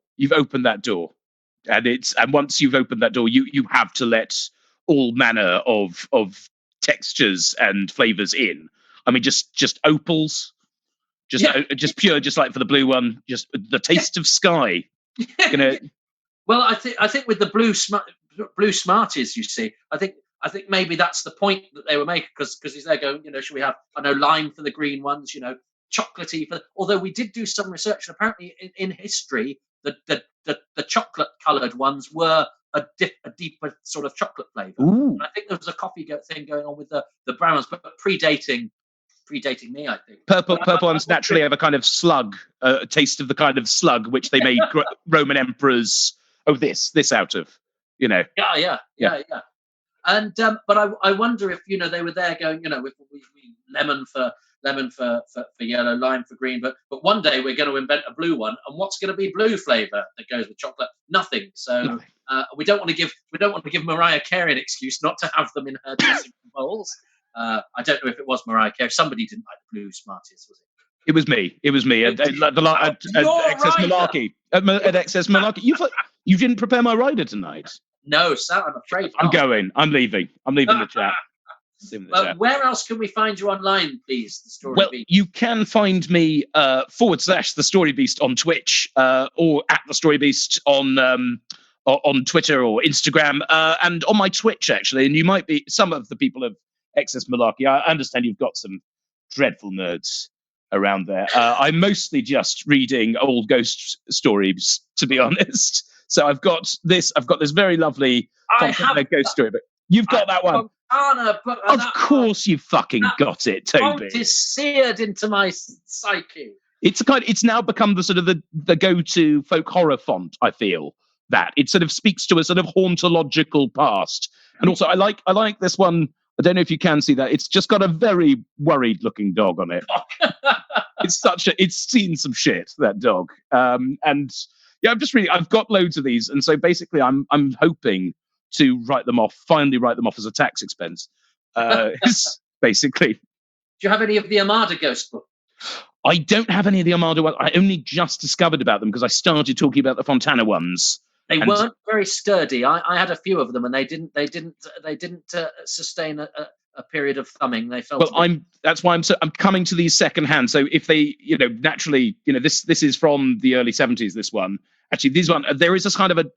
Speaker 3: and once you've opened that door, you have to let all manner of textures and flavours in. I mean, just opals, just pure, just like for the blue one, just the taste of sky.
Speaker 1: Well, I think with the blue Smarties, you see, I think I think maybe that's the point that they were making, because he's there going, should we have, lime for the green ones, chocolatey for. Although we did do some research, and apparently in history, the chocolate coloured ones were a deeper sort of chocolate flavour.
Speaker 3: Ooh.
Speaker 1: I think there was a coffee thing going on with the brown ones, but predating me, I think.
Speaker 3: Purple ones naturally have a kind of slug, a taste of the kind of slug which they made Roman emperors. This out of,
Speaker 1: Yeah. And but I wonder if they were there going, we lemon for yellow, lime for green, but one day we're going to invent a blue one, and what's going to be blue flavour that goes with chocolate? Nothing. So we don't want to give Mariah Carey an excuse not to have them in her dressing bowls. I don't know if it was Mariah Carey. Somebody didn't like the blue Smarties, was it?
Speaker 3: It was me. At Excess Malarkey. At Excess Malarkey. You didn't prepare my rider tonight.
Speaker 1: No, Sal, I'm afraid
Speaker 3: I'm
Speaker 1: not.
Speaker 3: going. I'm leaving. I'm leaving the chat.
Speaker 1: Where else can we find you online, please? The Story Beast.
Speaker 3: You can find me / the Story Beast on Twitch, or at the Story Beast on Twitter or Instagram, and on my Twitch actually. And you might be some of the people of Excess Malarkey. I understand you've got some dreadful nerds around there. I'm mostly just reading old ghost stories, to be honest. So I've got this very lovely ghost story, but you've got that one. Of course you fucking got it, Toby.
Speaker 1: It is seared into my psyche.
Speaker 3: It's now become the sort of the go-to folk horror font, I feel. That it sort of speaks to a sort of hauntological past. And also I like this one. I don't know if you can see that. It's just got a very worried looking dog on it. It's seen some shit, that dog. And yeah, I've got loads of these, and so basically I'm hoping to finally write them off as a tax expense. Basically.
Speaker 1: Do you have any of the Armada Ghost book?
Speaker 3: I don't have any of the Armada ones. I only just discovered about them because I started talking about the Fontana ones.
Speaker 1: They weren't very sturdy. I had a few of them, and they didn't sustain a period of thumbing. They felt.
Speaker 3: Well, that's why I'm coming to these secondhand. So if they, naturally, this is from the early 70s. This one, actually, these one there is a kind of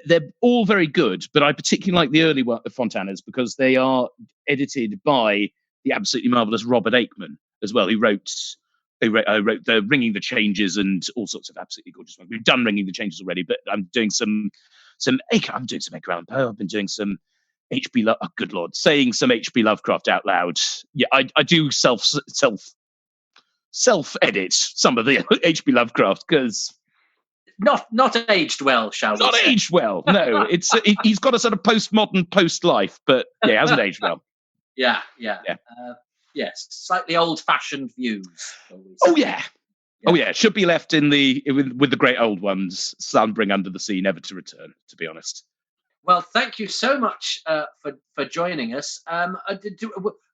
Speaker 3: they're all very good, but I particularly like the early Fontanas because they are edited by the absolutely marvelous Robert Aikman as well. He wrote the Ringing the Changes and all sorts of absolutely gorgeous ones. We've done Ringing the Changes already, but I'm doing some Edgar Allan Poe. I've been doing some H.P. Oh, good Lord, saying some H.P. Lovecraft out loud. Yeah, I do self edit some of the H.P. Lovecraft because
Speaker 1: not aged well, shall we?
Speaker 3: Not
Speaker 1: say.
Speaker 3: aged well. No, he's got a sort of postmodern post life, but yeah, it hasn't aged well.
Speaker 1: Yeah. Yes, slightly old-fashioned views.
Speaker 3: Oh yeah, should be left with the great old ones, slumbering under the sea, never to return. To be honest.
Speaker 1: Well, thank you so much for joining us.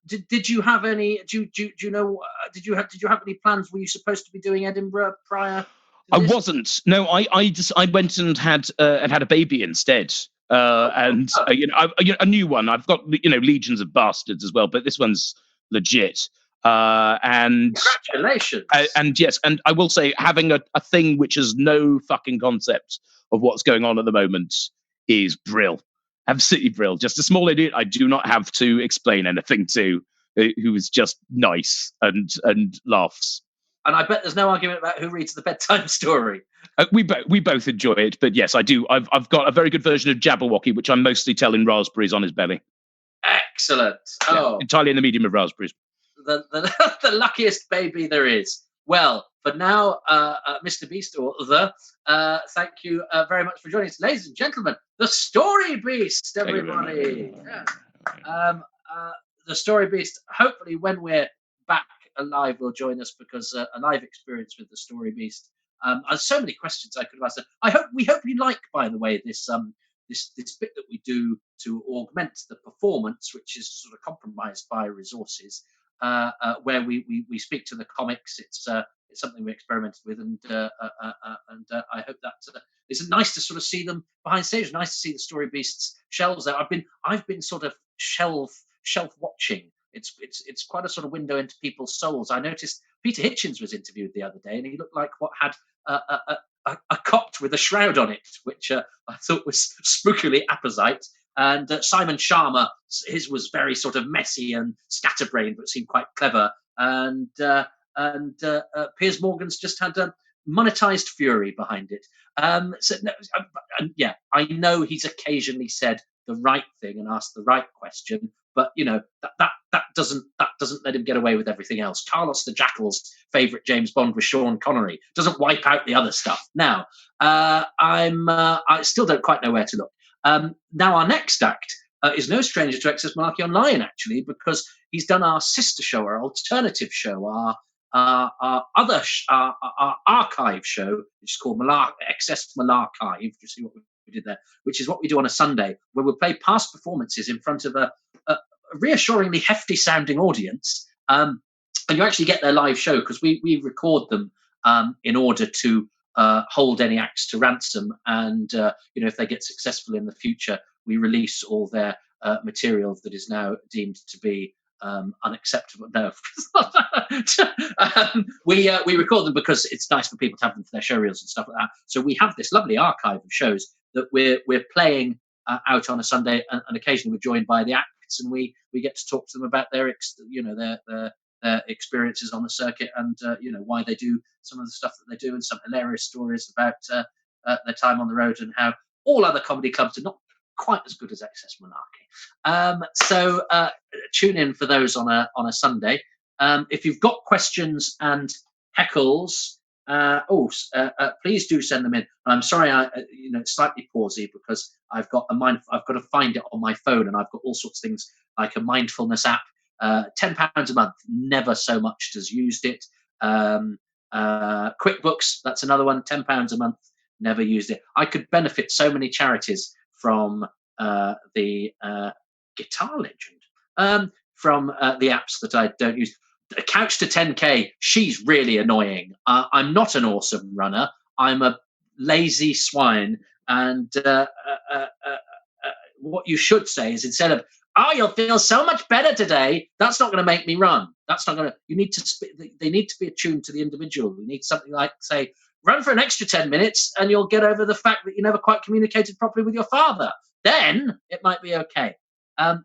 Speaker 1: Did you have any? Do you know? Did you have any plans? Were you supposed to be doing Edinburgh prior?
Speaker 3: I wasn't. No, I went and had a baby instead. A new one. I've got legions of bastards as well, but this one's legit. And
Speaker 1: congratulations.
Speaker 3: And yes, and I will say having a thing which has no fucking concept of what's going on at the moment is brill. Absolutely brill. Just a small idiot I do not have to explain anything to, who is just nice and laughs.
Speaker 1: And I bet there's no argument about who reads the bedtime story.
Speaker 3: We both enjoy it, but yes, I do. I've got a very good version of Jabberwocky, which I'm mostly telling raspberries on his belly.
Speaker 1: Excellent.
Speaker 3: Entirely in the medium of raspberries.
Speaker 1: The luckiest baby there is. Well, for now, Mr. Beast, thank you very much for joining us. Ladies and gentlemen, the Story Beast, everybody. The Story Beast, hopefully when we're back alive will join us, because a live experience with the Story Beast. There's so many questions I could have asked. We hope you like, by the way, this bit that we do to augment the performance, which is sort of compromised by resources, where we speak to the comics. It's something we experimented with, and I hope that it's nice to sort of see them behind stage. Nice to see the Story Beast's shelves there. I've been sort of shelf watching. It's quite a sort of window into people's souls. I noticed Peter Hitchens was interviewed the other day, and he looked like what had a cot with a shroud on it, which I thought was spookily apposite. And Simon Sharma, his was very sort of messy and scatterbrained, but seemed quite clever. And Piers Morgan's just had a monetized fury behind it. Yeah, I know he's occasionally said the right thing and asked the right question, but that doesn't let him get away with everything else. Carlos the Jackal's favourite James Bond was Sean Connery. Doesn't wipe out the other stuff. Now, I still don't quite know where to look. Now, our next act is no stranger to Access Malarkey Online, actually, because he's done our sister show, our alternative show, our archive show, which is called Access Malarchive. You see what we did there, which is what we do on a Sunday, where we'll play past performances in front of a reassuringly hefty sounding audience. And you actually get their live show because we record them in order to hold any acts to ransom. And if they get successful in the future, we release all their material that is now deemed to be unacceptable. No, we record them because it's nice for people to have them for their show reels and stuff like that. So we have this lovely archive of shows that we're playing out on a Sunday, and occasionally we're joined by the acts, and we get to talk to them about their experiences on the circuit, and why they do some of the stuff that they do, and some hilarious stories about their time on the road, and how all other comedy clubs are not quite as good as Excess Malarkey. So tune in for those on a Sunday. If you've got questions and heckles, please do send them in. I'm sorry, it's slightly pausey because I've got to find it on my phone, and I've got all sorts of things like a mindfulness app. £10 a month, never so much as used it. QuickBooks, that's another one, £10 a month, never used it. I could benefit so many charities from the Guitar Legend, from the apps that I don't use. Couch to 10k, she's really annoying. I'm not an awesome runner. I'm a lazy swine. And what you should say is, instead of, you'll feel so much better today, that's not going to make me run. That's not going to. You need to. They need to be attuned to the individual. You need something like, say, run for an extra 10 minutes, and you'll get over the fact that you never quite communicated properly with your father. Then it might be okay.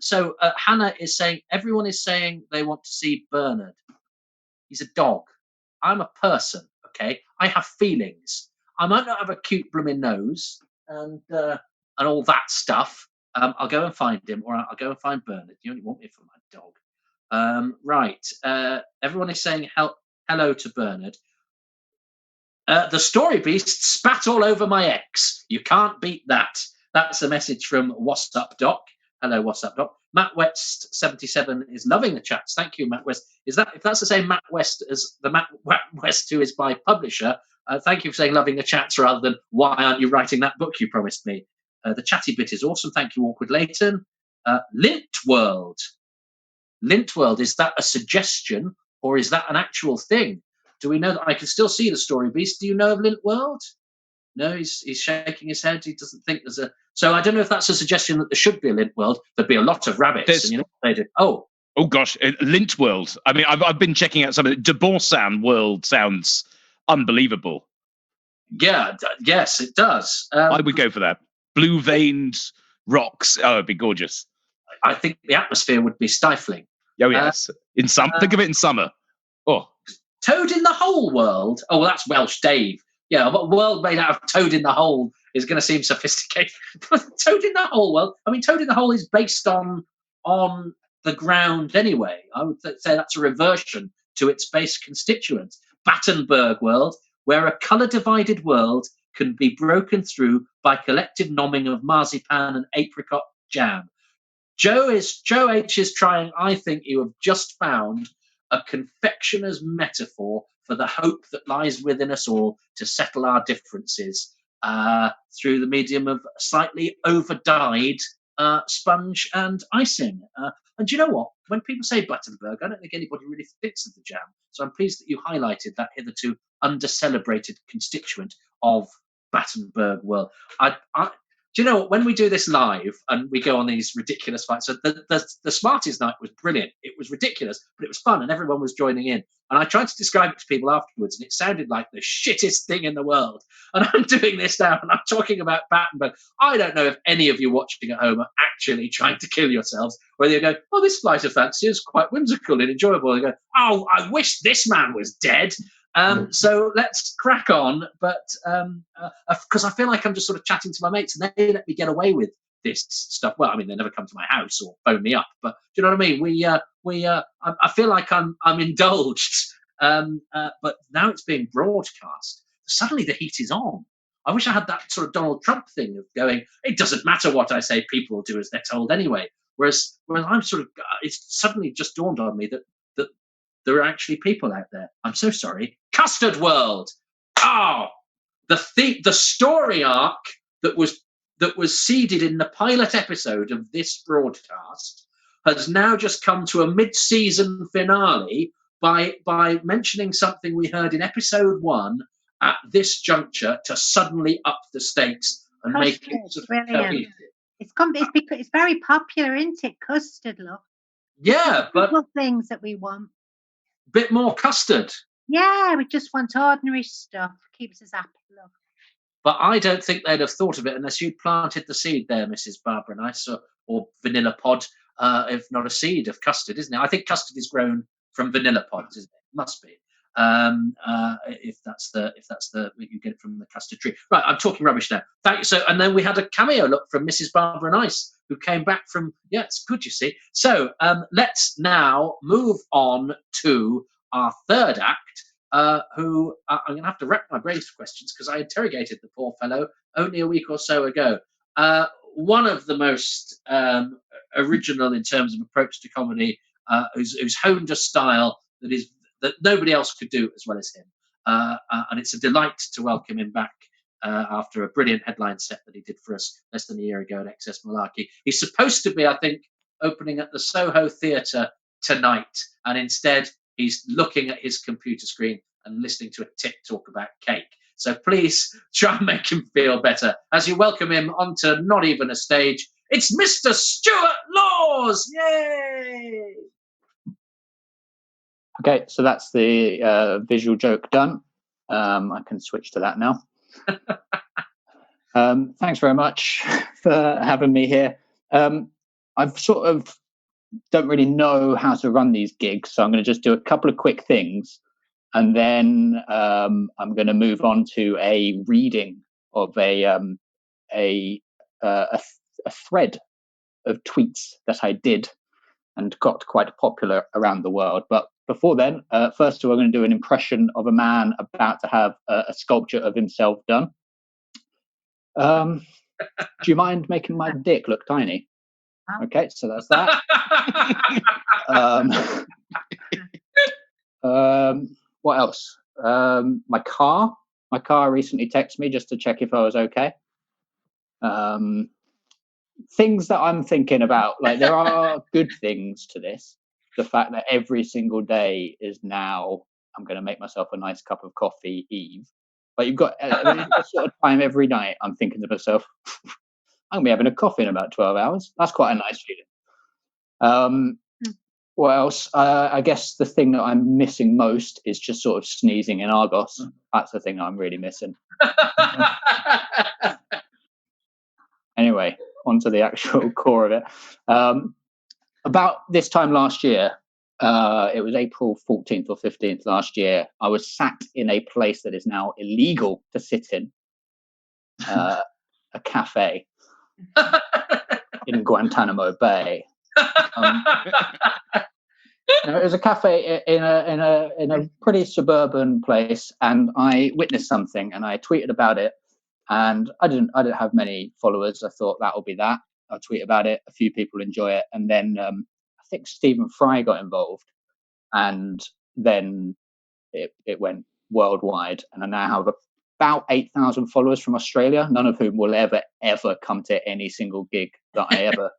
Speaker 1: So Hannah is saying, everyone is saying they want to see Bernard. He's a dog. I'm a person. Okay, I have feelings. I might not have a cute blooming nose and all that stuff. I'll go and find him, or I'll go and find Bernard. You only want me for my dog. Right. Everyone is saying hello to Bernard. The story beast spat all over my ex. You can't beat that. That's a message from What's Up Doc. Hello, What's Up Doc. Matt West 77 is loving the chats. Thank you, Matt West. If that's the same Matt West as the Matt West who is my publisher, thank you for saying loving the chats rather than why aren't you writing that book you promised me. The chatty bit is awesome. Thank you, Awkward Leighton. Lint World. Lint World, is that a suggestion or is that an actual thing? Do we know that I can still see the story beast? Do you know of Lint World? No, he's shaking his head. He doesn't think there's a. So I don't know if that's a suggestion that there should be a Lint World. There'd be a lot of rabbits, and you know what they do. Oh
Speaker 3: gosh, Lint World. I mean, I've been checking out some of it. De Borsan World sounds unbelievable.
Speaker 1: Yeah, yes, it does.
Speaker 3: I would go for that. Blue veined rocks. Oh, it'd be gorgeous.
Speaker 1: I think the atmosphere would be stifling.
Speaker 3: Oh yes, think of it in summer. Oh,
Speaker 1: Toad in the Hole World. Oh, well, that's Welsh Dave. Yeah, a world made out of Toad in the Hole is going to seem sophisticated. Toad in the Hole World. I mean, Toad in the Hole is based on the ground anyway. I would say that's a reversion to its base constituents. Battenberg World, where a colour-divided world can be broken through by collective nomming of marzipan and apricot jam. Joe H is trying. I think you have just found a confectioner's metaphor for the hope that lies within us all to settle our differences through the medium of slightly over-dyed sponge and icing. And do you know what? When people say Battenberg, I don't think anybody really thinks of the jam. So I'm pleased that you highlighted that hitherto under-celebrated constituent of Battenberg World. do you know what? When we do this live and we go on these ridiculous fights, so the Smarties night was brilliant. It was ridiculous, but it was fun, and everyone was joining in. And I tried to describe it to people afterwards, and it sounded like the shittest thing in the world. And I'm doing this now, and I'm talking about Battenberg. I don't know if any of you watching at home are actually trying to kill yourselves, whether you go, oh, this flight of fancy is quite whimsical and enjoyable. You go, oh, I wish this man was dead. So let's crack on, but because I feel like I'm just sort of chatting to my mates, and they let me get away with this stuff. Well, I mean, they never come to my house or phone me up, but do you know what I mean? I feel like I'm indulged, but now it's being broadcast. Suddenly the heat is on. I wish I had that sort of Donald Trump thing of going, it doesn't matter what I say, people will do as they're told anyway. Whereas I'm sort of, it's suddenly just dawned on me that there are actually people out there. I'm so sorry. Custard World. Oh, the story arc that was seeded in the pilot episode of this broadcast has now just come to a mid-season finale by mentioning something we heard in episode 1 at this juncture to suddenly up the stakes and make it sort of
Speaker 2: brilliant. It's very popular, isn't it? Custard, look.
Speaker 1: Yeah, but
Speaker 2: things that we want.
Speaker 1: Bit more custard.
Speaker 2: Yeah, we just want ordinary stuff. Keeps us happy, look.
Speaker 1: But I don't think they'd have thought of it unless you'd planted the seed there, Mrs. Barbara Nice, or Vanilla Pod, if not a seed of custard, isn't it? I think custard is grown from vanilla pods, isn't it? Must be. If that's you get it from the custard tree. Right, I'm talking rubbish now. Thank you. So, and then we had a cameo look from Mrs. Barbara Nice, who came back from. Yeah, it's good, you see. So let's now move on to our third act. Who I'm going to have to rack my brains for questions because I interrogated the poor fellow only a week or so ago. One of the most original in terms of approach to comedy, who's honed a style that nobody else could do as well as him. And it's a delight to welcome him back after a brilliant headline set that he did for us less than a year ago at Excess Malarkey. He's supposed to be, I think, opening at the Soho Theatre tonight, and instead he's looking at his computer screen and listening to a tit talk about cake. So please try and make him feel better as you welcome him onto not even a stage. It's Mr. Stuart Laws! Yay!
Speaker 4: Okay, so that's the visual joke done. I can switch to that now. Thanks very much for having me here. I've sort of don't really know how to run these gigs, so I'm going to just do a couple of quick things, and then I'm going to move on to a reading of a thread of tweets that I did and got quite popular around the world. But before then, first of all, I'm going to do an impression of a man about to have a sculpture of himself done. Do you mind making my dick look tiny? Okay, so that's that. What else? My car recently texted me just to check if I was okay. Things that I'm thinking about, like there are good things to this. The fact that every single day is now, I'm going to make myself a nice cup of coffee, Eve. But you've got a sort of time every night. I'm thinking to myself, I'm going to be having a coffee in about 12 hours. That's quite a nice feeling. What else? I guess the thing that I'm missing most is just sort of sneezing in Argos. That's the thing I'm really missing. Anyway, on to the actual core of it. About this time last year, it was April 14th or 15th last year, I was sat in a place that is now illegal to sit in, a cafe in Guantanamo Bay. It was a cafe in a pretty suburban place, and I witnessed something, and I tweeted about it. And I didn't have many followers. I thought that'll be that. I'll tweet about it. A few people enjoy it, and then I think Stephen Fry got involved, and then it went worldwide. And I now have about 8,000 followers from Australia, none of whom will ever come to any single gig that I ever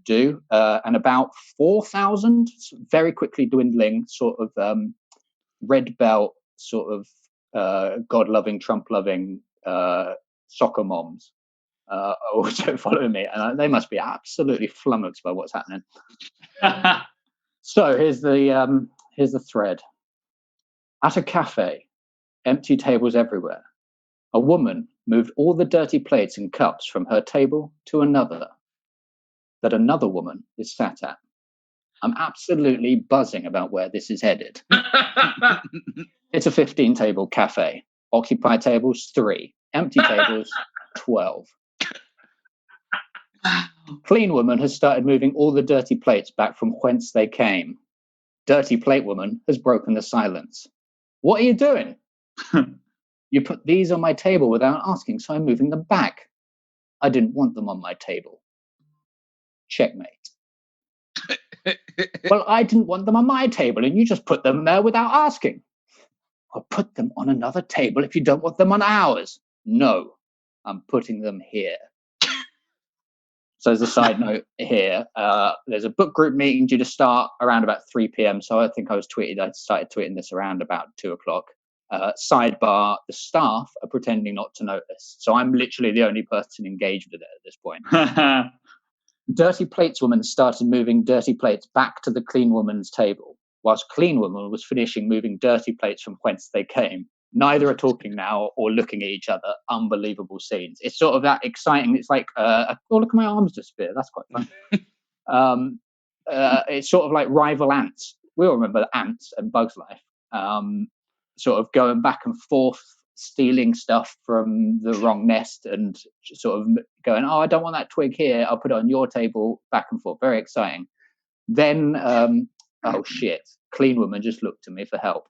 Speaker 4: do, and about 4,000, very quickly dwindling, sort of red belt, sort of God-loving, Trump-loving soccer moms also following me, and they must be absolutely flummoxed by what's happening. So here's the thread. At a cafe, empty tables everywhere. A woman moved all the dirty plates and cups from her table to another that another woman is sat at. I'm absolutely buzzing about where this is headed. It's a 15-table cafe. Occupied tables, 3. Empty tables, 12. Clean woman has started moving all the dirty plates back from whence they came. Dirty plate woman has broken the silence. What are you doing? You put these on my table without asking, so I'm moving them back. I didn't want them on my table. Checkmate. Well, I didn't want them on my table, and you just put them there without asking. I'll put them on another table if you don't want them on ours. No, I'm putting them here. So as a side note here, there's a book group meeting due to start around about 3 p.m. So I think I started tweeting this around about 2 o'clock. Sidebar, the staff are pretending not to notice. So I'm literally the only person engaged with it at this point. Dirty plates woman started moving dirty plates back to the clean woman's table, whilst clean woman was finishing moving dirty plates from whence they came. Neither are talking now or looking at each other. Unbelievable scenes. It's sort of that exciting. It's like, oh, look at my arms disappear. That's quite fun. It's sort of like rival ants. We all remember ants and Bugs Life. Sort of going back and forth, stealing stuff from the wrong nest and sort of going, oh, I don't want that twig here. I'll put it on your table, back and forth. Very exciting. Then, oh, shit. Clean woman just looked to me for help.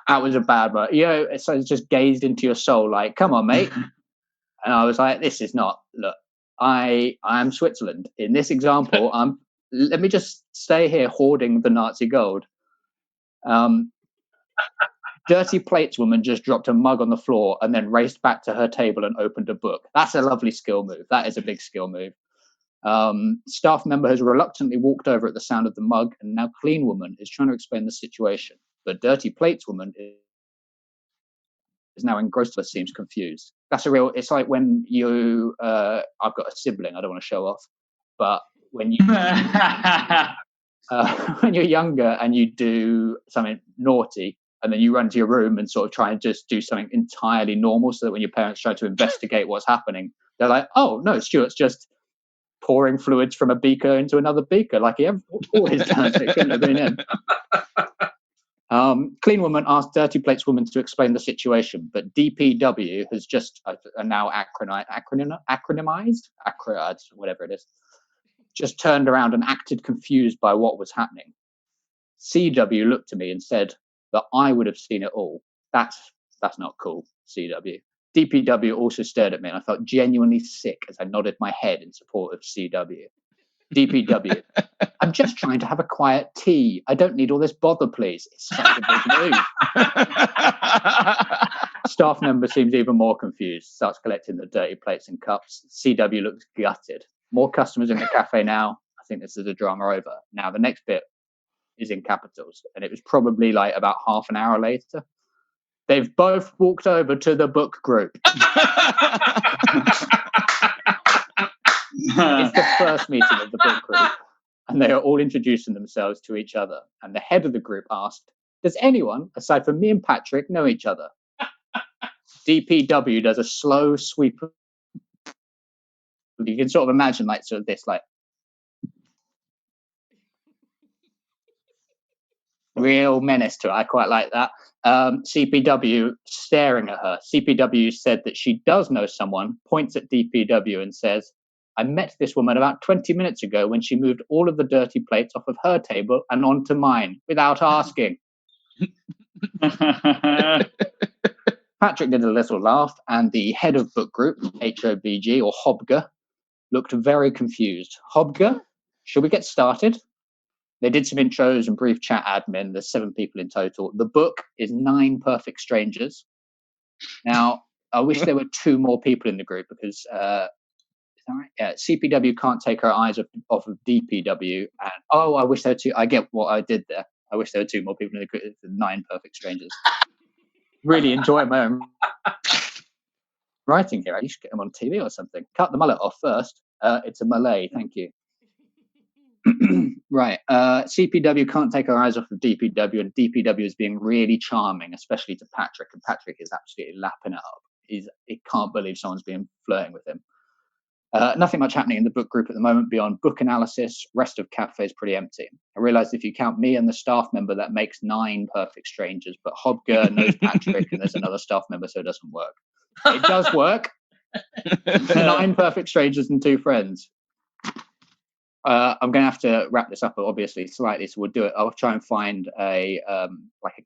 Speaker 4: That was a bad one. You know, so it's just gazed into your soul like, come on, mate. And I was like, this is not, look, I am Switzerland. In this example, let me just stay here hoarding the Nazi gold. Dirty plates woman just dropped a mug on the floor and then raced back to her table and opened a book. That's a lovely skill move. That is a big skill move. Staff member has reluctantly walked over at the sound of the mug, and now clean woman is trying to explain the situation. But dirty plates woman is now engrossed, but seems confused. That's a real. It's like when you. I've got a sibling. I don't want to show off, but when you. When you're younger and you do something naughty, and then you run to your room and sort of try and just do something entirely normal, so that when your parents try to investigate what's happening, they're like, "Oh no, Stuart's just pouring fluids from a beaker into another beaker, like he always does." It couldn't have been him. Clean woman asked dirty plates woman to explain the situation, but DPW has just now acronymized, whatever it is, just turned around and acted confused by what was happening. CW looked at me and said that I would have seen it all. That's not cool, CW. DPW also stared at me, and I felt genuinely sick as I nodded my head in support of CW. DPW, I'm just trying to have a quiet tea. I don't need all this bother, please. It's such a big move. Staff member seems even more confused, starts collecting the dirty plates and cups. CW looks gutted. More customers in the cafe now. I think this is the drama over. Now, the next bit is in capitals, and it was probably like about half an hour later. They've both walked over to the book group. It's the first meeting of the book group, and they are all introducing themselves to each other. And the head of the group asked, does anyone, aside from me and Patrick, know each other? DPW does a slow sweep. You can sort of imagine like sort of this, like, real menace to it. I quite like that. CPW staring at her. CPW said that she does know someone, points at DPW and says, I met this woman about 20 minutes ago when she moved all of the dirty plates off of her table and onto mine without asking. Patrick did a little laugh, and the head of book group, HOBG or Hobga, looked very confused. Hobga, shall we get started? They did some intros and brief chat admin. There's 7 people in total. The book is 9 Perfect Strangers. Now, I wish there were 2 more people in the group because CPW can't take her eyes off of DPW. And I wish there were 2. I get what I did there. I wish there were 2 more people in the group. 9 Perfect Strangers. Really enjoyed my own. writing here. You should get him on TV or something. Cut the mullet off first. It's a Malay. Thank you. Right. CPW can't take our eyes off of DPW, and DPW is being really charming, especially to Patrick. And Patrick is absolutely lapping it up. He can't believe someone's been flirting with him. Nothing much happening in the book group at the moment beyond book analysis. Rest of cafe is pretty empty. I realised if you count me and the staff member, that makes 9 perfect strangers. But Hobger knows Patrick, and there's another staff member, so it doesn't work. It does work. 9 perfect strangers and 2 friends. I'm going to have to wrap this up, obviously, slightly. So we'll do it. I'll try and find a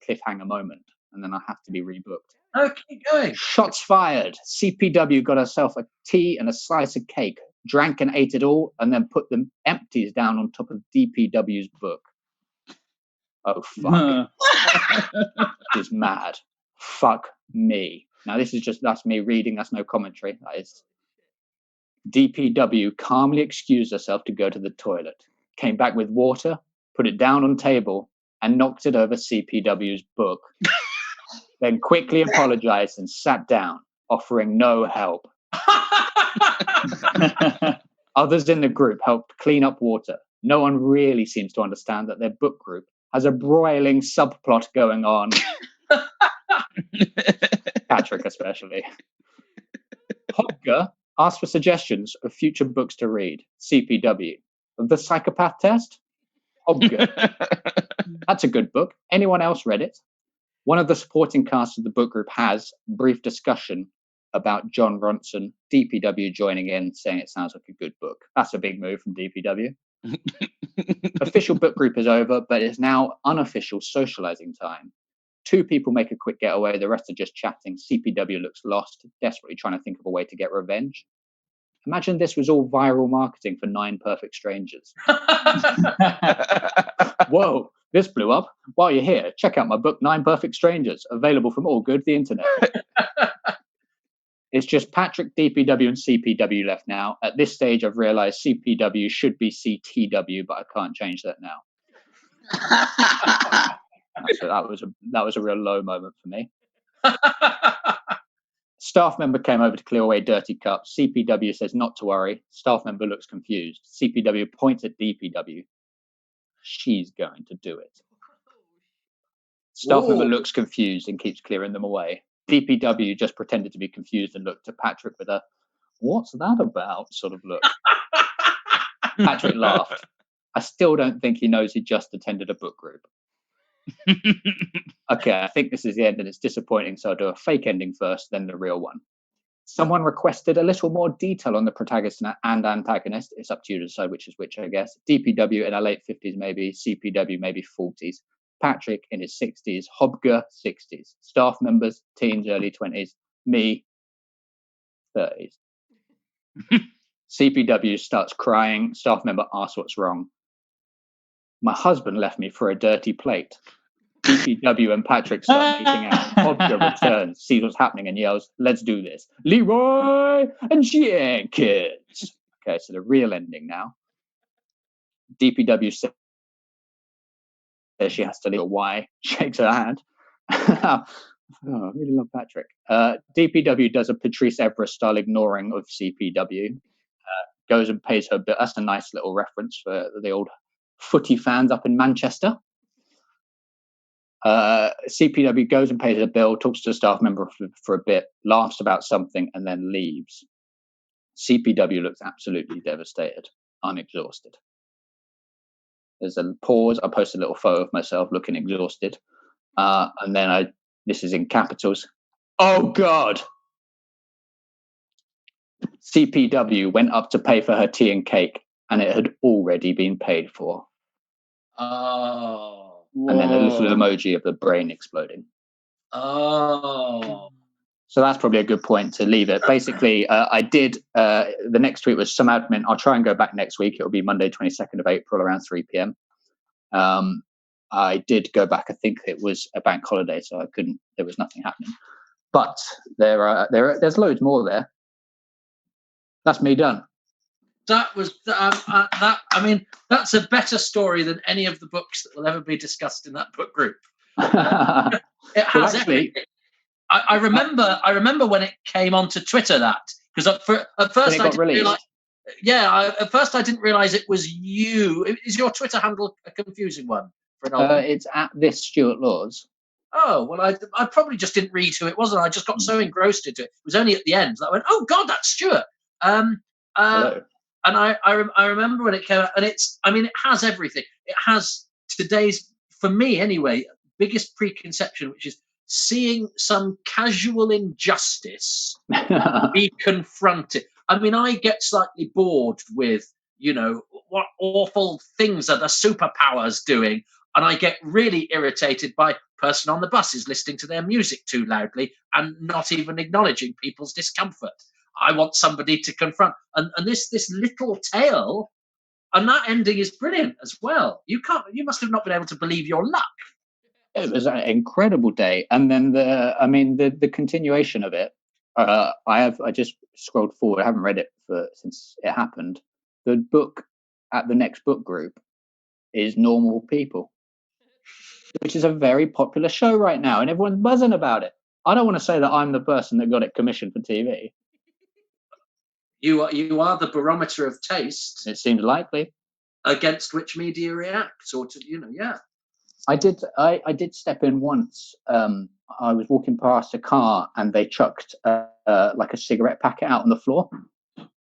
Speaker 4: cliffhanger moment, and then I'll have to be rebooked.
Speaker 1: Oh, keep going.
Speaker 4: Shots fired. CPW got herself a tea and a slice of cake, drank and ate it all, and then put the empties down on top of DPW's book. Oh, fuck. She's mad. Fuck me. Now, that's me reading. That's no commentary. That is. DPW calmly excused herself to go to the toilet, came back with water, put it down on table, and knocked it over CPW's book. Then quickly apologized and sat down, offering no help. Others in the group helped clean up water. No one really seems to understand that their book group has a broiling subplot going on. Patrick especially. Hobger asked for suggestions of future books to read. CPW. The Psychopath Test? Hobger. That's a good book. Anyone else read it? One of the supporting cast of the book group has brief discussion about John Ronson, DPW joining in, saying it sounds like a good book. That's a big move from DPW. Official book group is over, but it's now unofficial socializing time. 2 people make a quick getaway, the rest are just chatting. CPW looks lost, desperately trying to think of a way to get revenge. Imagine this was all viral marketing for 9 perfect strangers. Whoa, this blew up. While you're here, check out my book, 9 Perfect Strangers, available from all good the internet. It's just Patrick, DPW, and CPW left now. At this stage, I've realised CPW should be CTW, but I can't change that now. That was a real low moment for me. Staff member came over to clear away dirty cups. CPW says not to worry. Staff member looks confused. CPW points at DPW. She's going to do it. Staff member looks confused and keeps clearing them away. DPW just pretended to be confused and looked at Patrick with a "what's that about?" sort of look. Patrick laughed. I still don't think he knows he just attended a book group. Okay, I think this is the end and it's disappointing, so I'll do a fake ending first, then the real one. Someone requested a little more detail on the protagonist and antagonist. It's up to you to decide which is which, I guess. DPW in her late 50s, maybe. CPW, maybe 40s. Patrick in his 60s. Hobger, 60s. Staff members, teens, early 20s. Me, 30s. CPW starts crying. Staff member asks what's wrong. My husband left me for a dirty plate. DPW and Patrick start making out. Hobger returns, sees what's happening, and yells, "Let's do this. Leroy and Jenkins." Okay, so the real ending now. DPW says she has to leave. Why? Shakes her hand. I really love Patrick. DPW does a Patrice Everest style ignoring of CPW. Goes and pays her bill. That's a nice little reference for the old footy fans up in Manchester. CPW goes and pays her bill, talks to a staff member for a bit, laughs about something, and then leaves. CPW looks absolutely devastated, unexhausted. There's a pause. I post a little photo of myself looking exhausted. And then this is in capitals. Oh, God. CPW went up to pay for her tea and cake, and it had already been paid for.
Speaker 1: Oh.
Speaker 4: And then a little emoji of the brain exploding.
Speaker 1: Oh.
Speaker 4: So that's probably a good point to leave it. Basically, I did, the next tweet was some admin. I'll try and go back next week. It'll be Monday, 22nd of April around 3 p.m. I did go back. I think it was a bank holiday, so there was nothing happening. But there's loads more there. That's me done.
Speaker 1: That was that. I mean, that's a better story than any of the books that will ever be discussed in that book group. It has
Speaker 4: actually,
Speaker 1: I remember when it came onto Twitter because at first I didn't realize. Yeah, at first I didn't realize it was you. Is your Twitter handle a confusing one for an old one?
Speaker 4: It's at this Stuart Laws.
Speaker 1: Oh, well, I probably just didn't read who it was, and I just got so engrossed into it. It was only at the end that I went, oh, God, that's Stuart.
Speaker 4: Hello.
Speaker 1: And I remember when it came out, and it has everything. It has today's, for me anyway, biggest preconception, which is seeing some casual injustice be confronted. I mean, I get slightly bored with, what awful things are the superpowers doing? And I get really irritated by person on the buses listening to their music too loudly and not even acknowledging people's discomfort. I want somebody to confront. And this little tale, and that ending is brilliant as well. You must have not been able to believe your luck.
Speaker 4: It was an incredible day. And then the continuation of it, I just scrolled forward. I haven't read it since it happened. The book at the next book group is Normal People, which is a very popular show right now, and everyone's buzzing about it. I don't want to say that I'm the person that got it commissioned for TV.
Speaker 1: You are the barometer of taste.
Speaker 4: It seems likely.
Speaker 1: Against which media reacts, or to yeah.
Speaker 4: I did step in once. I was walking past a car and they chucked like a cigarette packet out on the floor,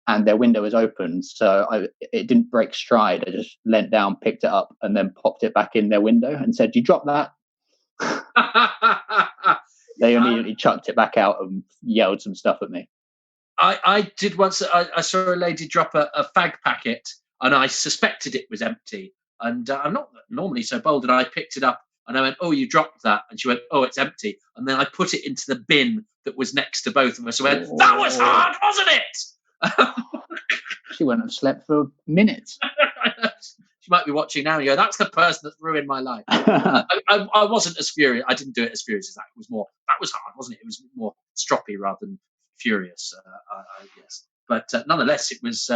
Speaker 4: and their window was open, so it didn't break stride. I just leant down, picked it up, and then popped it back in their window and said, "You dropped that." They immediately chucked it back out and yelled some stuff at me.
Speaker 1: I did once. I saw a lady drop a fag packet, and I suspected it was empty. And I'm not normally so bold, and I picked it up and I went, "Oh, you dropped that?" And she went, "Oh, it's empty." And then I put it into the bin that was next to both of us. And went, "That was hard, wasn't it?"
Speaker 4: She went and slept for minutes.
Speaker 1: She might be watching now. And that's the person that's ruined my life. I wasn't as furious. I didn't do it as furious as that. It was more. That was hard, wasn't it? It was more stroppy rather than furious. Yes, but nonetheless, it was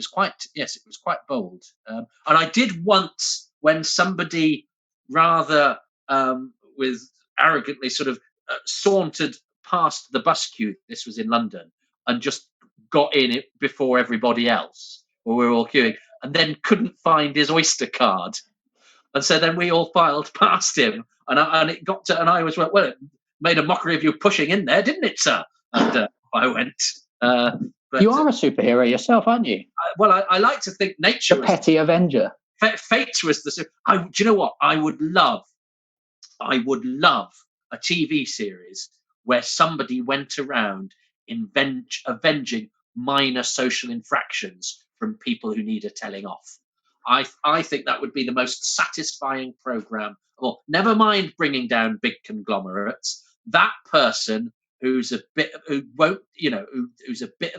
Speaker 1: quite bold. And I did once when somebody rather with arrogantly sort of sauntered past the bus queue. This was in London, and just got in it before everybody else, where we were all queuing, and then couldn't find his Oyster card, and so then we all filed past him, and I was well, it made a mockery of you pushing in there, didn't it, sir? And I went. But,
Speaker 4: you are a superhero yourself, aren't you?
Speaker 1: I like to think nature.
Speaker 4: The petty avenger.
Speaker 1: Fate was the. Do you know what? I would love a TV series where somebody went around avenging minor social infractions from people who need a telling off. I think that would be the most satisfying program. Well, never mind bringing down big conglomerates. That person who's a bit of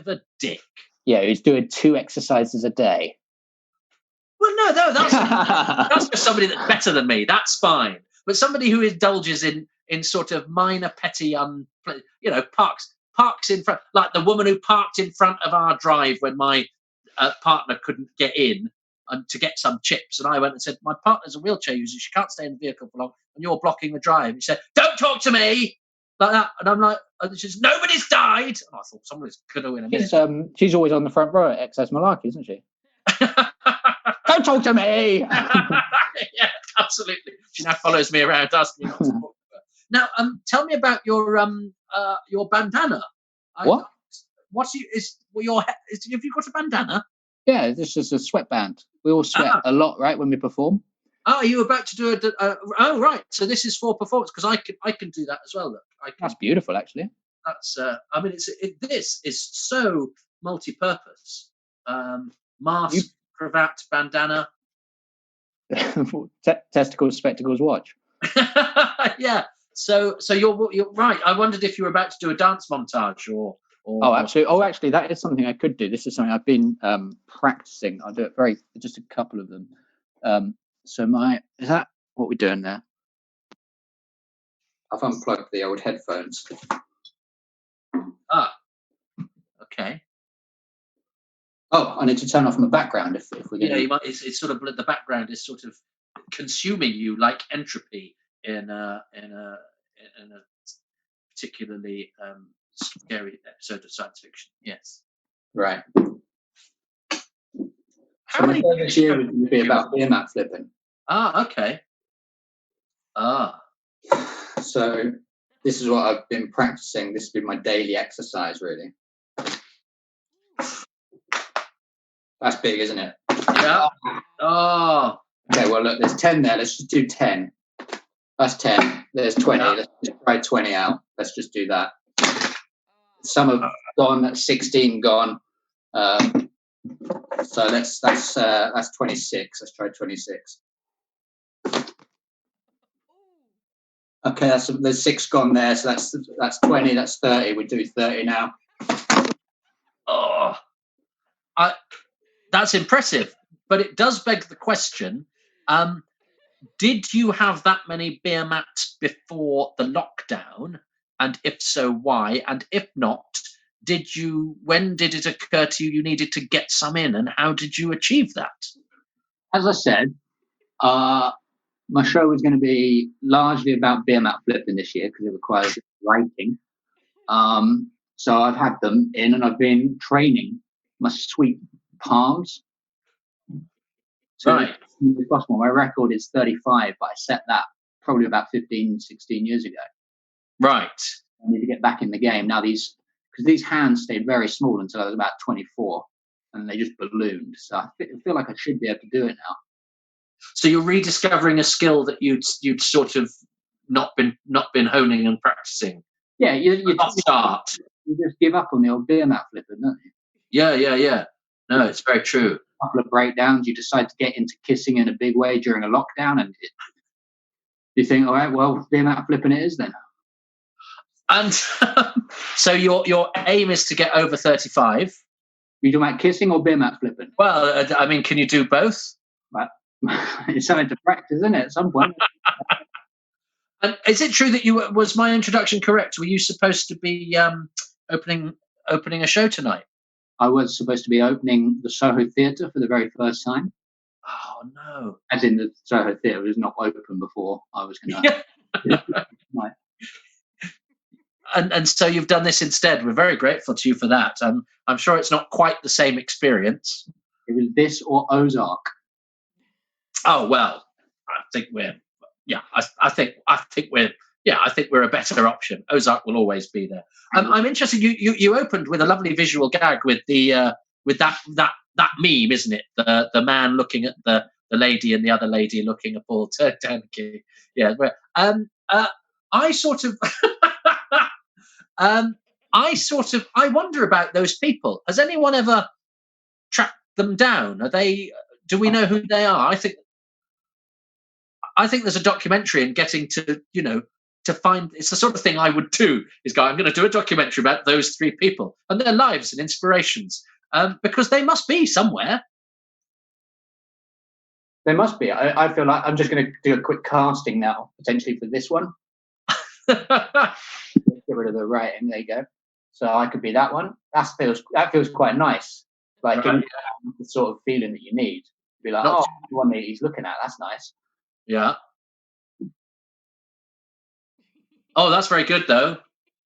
Speaker 1: a dick.
Speaker 4: Yeah, who's doing 2 exercises a day.
Speaker 1: Well, no, that's just somebody that's better than me. That's fine. But somebody who indulges in sort of minor petty, parks in front, like the woman who parked in front of our drive when my partner couldn't get in and to get some chips, and I went and said, "My partner's a wheelchair user; she can't stay in the vehicle for long, and you're blocking the drive." And she said, "Don't talk to me." Like that, and I'm like, she says, "Nobody's died." And I thought somebody's gonna win a minute.
Speaker 4: She's always on the front row at XS Malarkey, isn't she? Don't talk to me.
Speaker 1: Yeah, absolutely. She now follows me around asking me not to talk to her. Now, tell me about your bandana.
Speaker 4: What?
Speaker 1: Have you got a bandana?
Speaker 4: Yeah, this is a sweatband. We all sweat a lot, right, when we perform.
Speaker 1: Oh, are you about to do oh, right. So this is for performance, because I can do that as well. Look,
Speaker 4: that's beautiful, actually.
Speaker 1: That's this is so multi-purpose. Mask, cravat, bandana.
Speaker 4: Testicles, spectacles, watch.
Speaker 1: Yeah. So you're right. I wondered if you were about to do a dance montage or.
Speaker 4: Oh, absolutely. Oh, actually, that is something I could do. This is something I've been practicing. I'll do it just a couple of them. Is that what we're doing there? I've unplugged the old headphones.
Speaker 1: Okay.
Speaker 4: Oh, I need to turn off my background if we're going.
Speaker 1: Yeah, you might. It's sort of the background is sort of consuming you like entropy in a particularly scary episode of science fiction. Yes.
Speaker 4: Right.
Speaker 1: How
Speaker 4: So my
Speaker 1: many?
Speaker 4: show this year would be about beer mat flipping.
Speaker 1: Okay.
Speaker 4: So this is what I've been practicing. This has been my daily exercise, really. That's big, isn't it?
Speaker 1: Yeah. Oh.
Speaker 4: Okay, well, look, there's 10 there. Let's just do 10. That's 10. There's 20.
Speaker 1: Yeah.
Speaker 4: Let's just try 20 out. Let's just do that. Some have gone. That's 16 gone. So that's 26. Let's try 26. Okay, there's 6 gone there. So that's 20. That's 30. We do 30 now.
Speaker 1: Oh. That's impressive, but it does beg the question: did you have that many beer mats before the lockdown? And if so, why? And if not, when did it occur to you needed to get some in, and how did you achieve that?
Speaker 4: As I said, my show was going to be largely about beer mat flipping this year because it requires writing. So I've had them in, and I've been training my sweet palms.
Speaker 1: Right.
Speaker 4: If possible. My record is 35, but I set that probably about 15, 16 years ago.
Speaker 1: Right.
Speaker 4: I need to get back in the game now. Because these hands stayed very small until I was about 24, and they just ballooned. So I feel like I should be able to do it now.
Speaker 1: So you're rediscovering a skill that you'd sort of not been honing and practicing.
Speaker 4: Yeah, you
Speaker 1: start.
Speaker 4: You just give up on the old beer mat flipping, don't you?
Speaker 1: Yeah. No, it's very true.
Speaker 4: A couple of breakdowns, you decide to get into kissing in a big way during a lockdown, and you think, all right, well, beer mat flipping it is then.
Speaker 1: And so your aim is to get over 35.
Speaker 4: You talking about kissing or beer mat flipping?
Speaker 1: Well, I mean, can you do both?
Speaker 4: Right. It's something to practice, isn't it? At some point.
Speaker 1: And is it true that was my introduction correct? Were you supposed to be opening a show tonight?
Speaker 4: I was supposed to be opening the Soho Theatre for the very first time.
Speaker 1: Oh no!
Speaker 4: As in the Soho Theatre was not open before I was going to. Right.
Speaker 1: And so you've done this instead. We're very grateful to you for that. I'm sure it's not quite the same experience.
Speaker 4: It was this or Ozark.
Speaker 1: Oh well, I think I think we're a better option. Ozark will always be there. I'm interested. You opened with a lovely visual gag with that meme, isn't it? The man looking at the lady and the other lady looking at Paul Turkey. Yeah. I wonder about those people. Has anyone ever tracked them down? Do we know who they are? I think there's a documentary and getting to find. It's the sort of thing I would do. Is go, I'm going to do a documentary about those 3 people and their lives and inspirations, because they must be somewhere.
Speaker 4: They must be. I feel like I'm just going to do a quick casting now, potentially for this one. Get rid of the writing. There you go. So I could be that one. That feels quite nice. Like right. The sort of feeling that you need. Be like, the one that he's looking at. That's nice.
Speaker 1: Yeah. Oh, that's very good, though.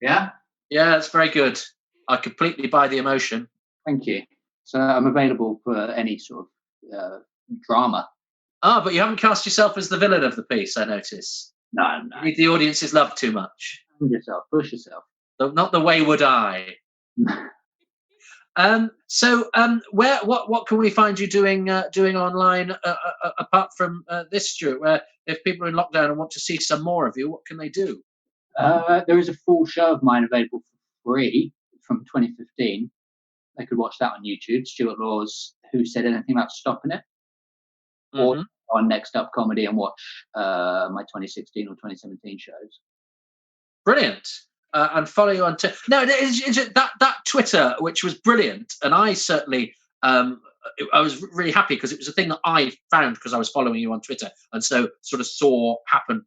Speaker 4: Yeah?
Speaker 1: Yeah, that's very good. I completely buy the emotion.
Speaker 4: Thank you. So I'm available for any sort of drama.
Speaker 1: But you haven't cast yourself as the villain of the piece, I notice.
Speaker 4: No.
Speaker 1: You need the audience's love too much.
Speaker 4: Push yourself.
Speaker 1: Not the wayward eye. What can we find you doing online apart from this, Stuart? Where if people are in lockdown and want to see some more of you, what can they do?
Speaker 4: There is a full show of mine available for free from 2015. They could watch that on YouTube. Stuart Laws, Who Said Anything About Stopping It? Or on Next Up Comedy and watch my 2016 or 2017 shows.
Speaker 1: Brilliant. And follow you on now. Is it that Twitter, which was brilliant, and I certainly I was really happy because it was a thing that I found because I was following you on Twitter, and so sort of saw happen,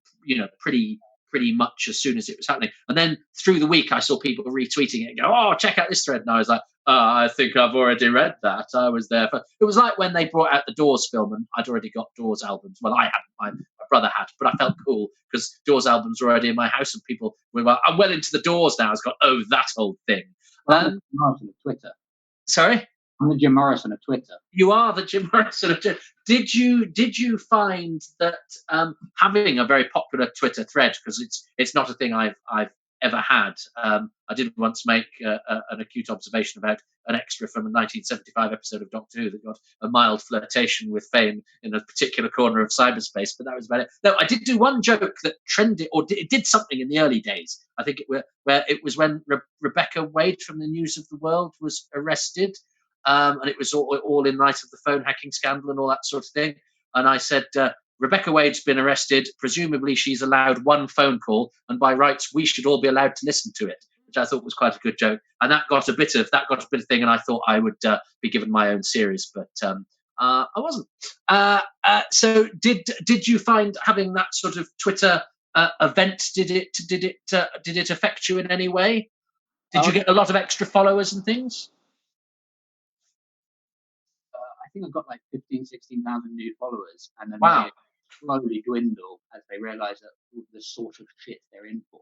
Speaker 1: pretty much as soon as it was happening. And then through the week, I saw people retweeting it and go, "Oh, check out this thread!" And I was like, "I think I've already read that." I was there for. It was like when they brought out the Doors film, and I'd already got Doors albums. Well, I hadn't. My brother had, but I felt cool because Doors albums were already in my house, and people were well, I'm well into the Doors now. I was got, oh, that old thing.
Speaker 4: I'm the Jim Morrison of Twitter.
Speaker 1: Sorry?
Speaker 4: I'm the Jim Morrison of Twitter.
Speaker 1: You are the Jim Morrison of Twitter. Did you find that having a very popular Twitter thread, because it's not a thing I've ever had. I did once make an acute observation about an extra from a 1975 episode of Doctor Who that got a mild flirtation with fame in a particular corner of cyberspace, but that was about it. No, I did do one joke that trended, or it did something in the early days. I think it was when Rebecca Wade from the News of the World was arrested, and it was all in light of the phone hacking scandal and all that sort of thing. And I said, Rebecca Wade's been arrested. Presumably she's allowed one phone call, and by rights we should all be allowed to listen to it, which I thought was quite a good joke. And that got a bit of thing. And I thought I would be given my own series, but I wasn't. So did you find having that sort of Twitter event, did it affect you in any way? Did you get a lot of extra followers and things?
Speaker 4: I think I've got like 16,000 new followers, and then
Speaker 1: Wow.
Speaker 4: they slowly dwindle as they realise that the sort of shit they're in for.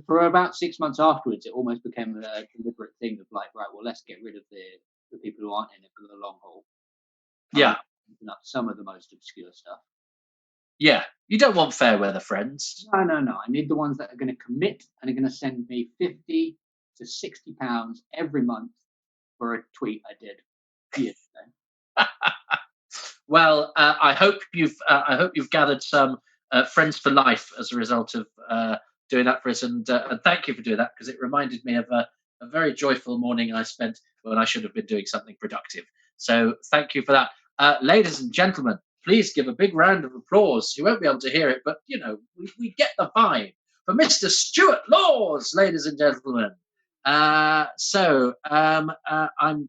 Speaker 4: For about 6 months afterwards, it almost became a deliberate thing of like, right, well, let's get rid of the people who aren't in it for the long haul.
Speaker 1: Yeah.
Speaker 4: Up some of the most obscure stuff.
Speaker 1: Yeah, you don't want fair weather friends.
Speaker 4: No. I need the ones that are going to commit and are going to send me £50 to £60 every month for a tweet I did years ago.
Speaker 1: Well, I hope you've gathered some friends for life as a result of doing that for us, and thank you for doing that, because it reminded me of a very joyful morning I spent when I should have been doing something productive. So thank you for that. Ladies and gentlemen, please give a big round of applause. You won't be able to hear it, but we get the vibe for Mr. Stuart Laws, ladies and gentlemen. I'm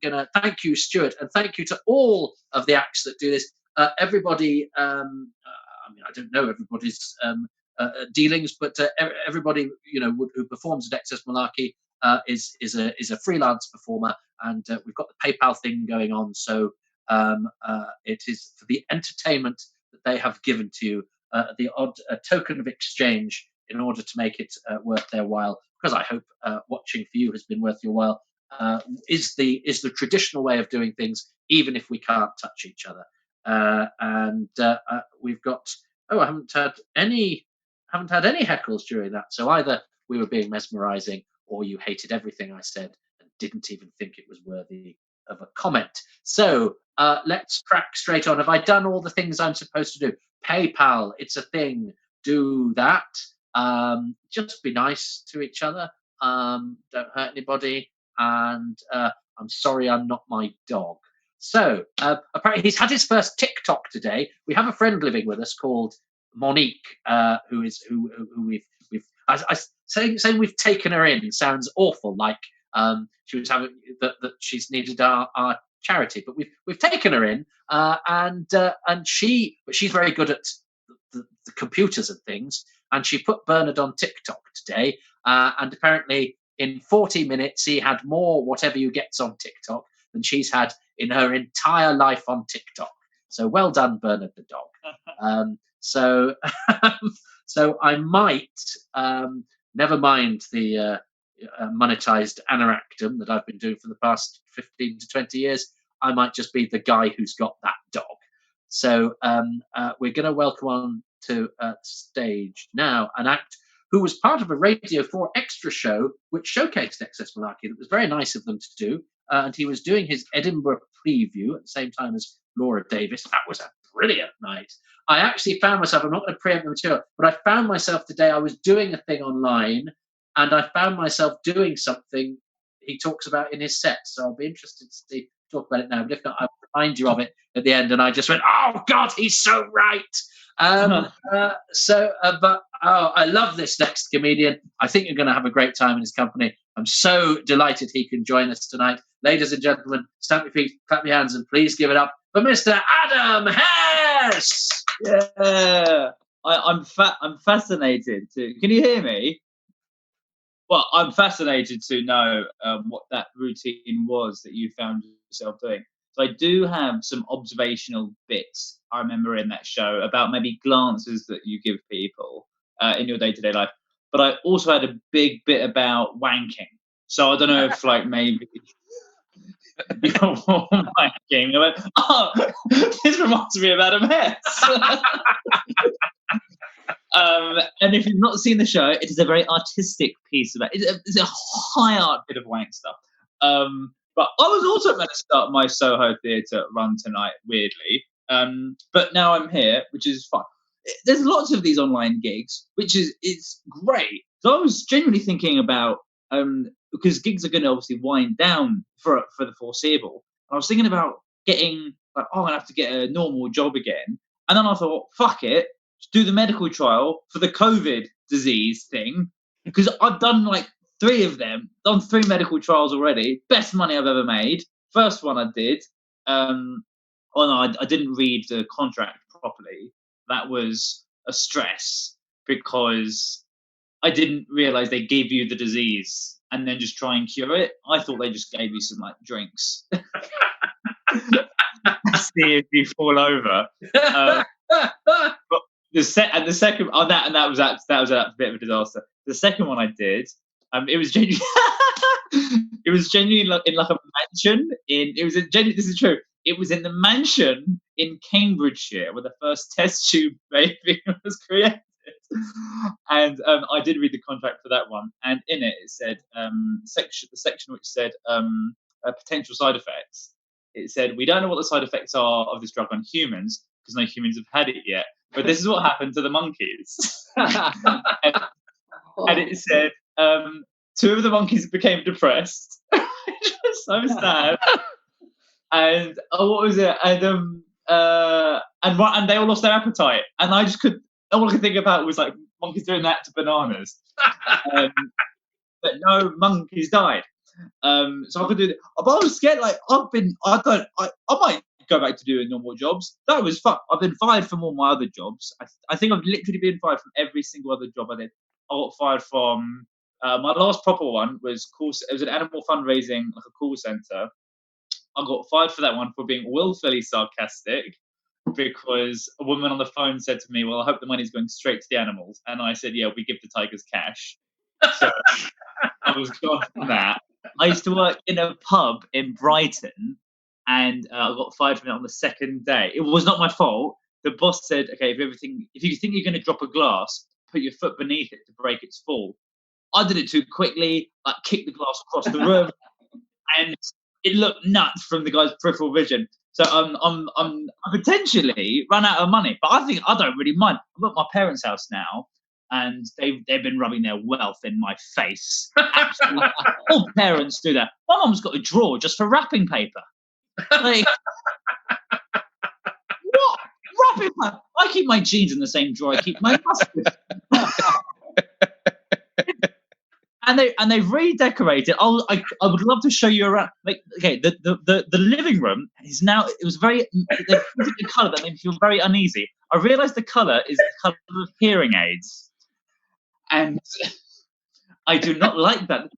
Speaker 1: going to thank you, Stuart, and thank you to all of the acts that do this. Everybody, I don't know everybody's dealings, but everybody who performs at Excess Malarkey is a freelance performer, and we've got the PayPal thing going on. So it is for the entertainment that they have given to you, the odd token of exchange in order to make it worth their while. Because I hope watching for you has been worth your while. Is the traditional way of doing things, even if we can't touch each other. And we've got. I haven't had any heckles during that. So either we were being mesmerising, or you hated everything I said and didn't even think it was worthy of a comment. So let's crack straight on. Have I done all the things I'm supposed to do? PayPal, it's a thing. Do that. Just be nice to each other. Don't hurt anybody. And I'm sorry I'm not my dog. So apparently he's had his first TikTok today. We have a friend living with us called Monique, who we've saying we've taken her in sounds awful, like she was having that she's needed our charity, but we've taken her in, and she's very good at the computers and things, and she put Bernard on TikTok today, and apparently in 40 minutes he had more whatever you gets on TikTok than she's had in her entire life on TikTok. So well done, Bernard the dog. So I might, never mind the monetized anoractum that I've been doing for the past 15 to 20 years, I might just be the guy who's got that dog. So we're going to welcome on to stage now an act who was part of a Radio 4 extra show which showcased Excess Malarkey. That was very nice of them to do. And he was doing his Edinburgh preview at the same time as Laura Davis. That was a brilliant night. I actually found myself, I'm not going to preempt the material, but I found myself today, I was doing a thing online, and I found myself doing something he talks about in his set. So I'll be interested to talk about it now. But if not, I'll remind you of it at the end. And I just went, oh, God, he's so right. I love this next comedian. I think you're going to have a great time in his company. I'm so delighted he can join us tonight. Ladies and gentlemen, stamp your feet, clap your hands, and please give it up for Mr. Adam Hess.
Speaker 5: Yeah, I'm fascinated to. Can you hear me? Well, I'm fascinated to know what that routine was that you found yourself doing. So I do have some observational bits I remember in that show about maybe glances that you give people in your day-to-day life. But I also had a big bit about wanking. So I don't know if like maybe you're wanking. I went, oh, this reminds me of Adam Hess. And if you've not seen the show, it is a very artistic piece of it. It's a high art bit of wank stuff. But I was also meant to start my Soho Theatre run tonight, weirdly. But now I'm here, which is fun. There's lots of these online gigs, which is it's great. So I was genuinely thinking about because gigs are going to obviously wind down for the foreseeable. And I was thinking about getting like, oh, I'm gonna have to get a normal job again. And then I thought, fuck it, just do the medical trial for the COVID disease thing because I've done like 3 of them, done 3 medical trials already. Best money I've ever made. First one I did. Oh no, I didn't read the contract properly. That was a stress because I didn't realize they gave you the disease and then just try and cure it. I thought they just gave you some like drinks. See if you fall over. But the second on that, and that was a bit of a disaster. The second one I did, it was genuinely it was genuinely in like a mansion this is true. It was in the mansion in Cambridgeshire where the first test tube baby was created. And I did read the contract for that one, and in it said the section which said potential side effects. It said we don't know what the side effects are of this drug on humans because no humans have had it yet, but this is what happened to the monkeys. and it said 2 of the monkeys became depressed, which was so sad. And what was it? And they all lost their appetite, and I just could. All I could think about was like monkeys doing that to bananas. But no monkeys died. So I could do that. But I was scared. Like I might go back to doing normal jobs. That was fun. I've been fired from all my other jobs. I think I've literally been fired from every single other job I did. I got fired from my last proper one was it was an animal fundraising, like a call center. I got fired for that one for being willfully sarcastic because a woman on the phone said to me, well, I hope the money's going straight to the animals. And I said, yeah, we give the tigers cash. So I was gone from that. I used to work in a pub in Brighton and I got fired from it on the second day. It was not my fault. The boss said, okay, if you think you're going to drop a glass, put your foot beneath it to break its fall. I did it too quickly. I kicked the glass across the room and it looked nuts from the guy's peripheral vision. So I'm potentially run out of money, but I think I don't really mind. I'm at my parents' house now, and they've been rubbing their wealth in my face. All parents do that. My mum's got a drawer just for wrapping paper. Like, what wrapping paper? I keep my jeans in the same drawer I keep my mustard. And they've redecorated. I would love to show you around. Like, okay, the living room is now. It was very. They put a colour that made me feel very uneasy. I realised the colour is the colour of hearing aids, and I do not like that.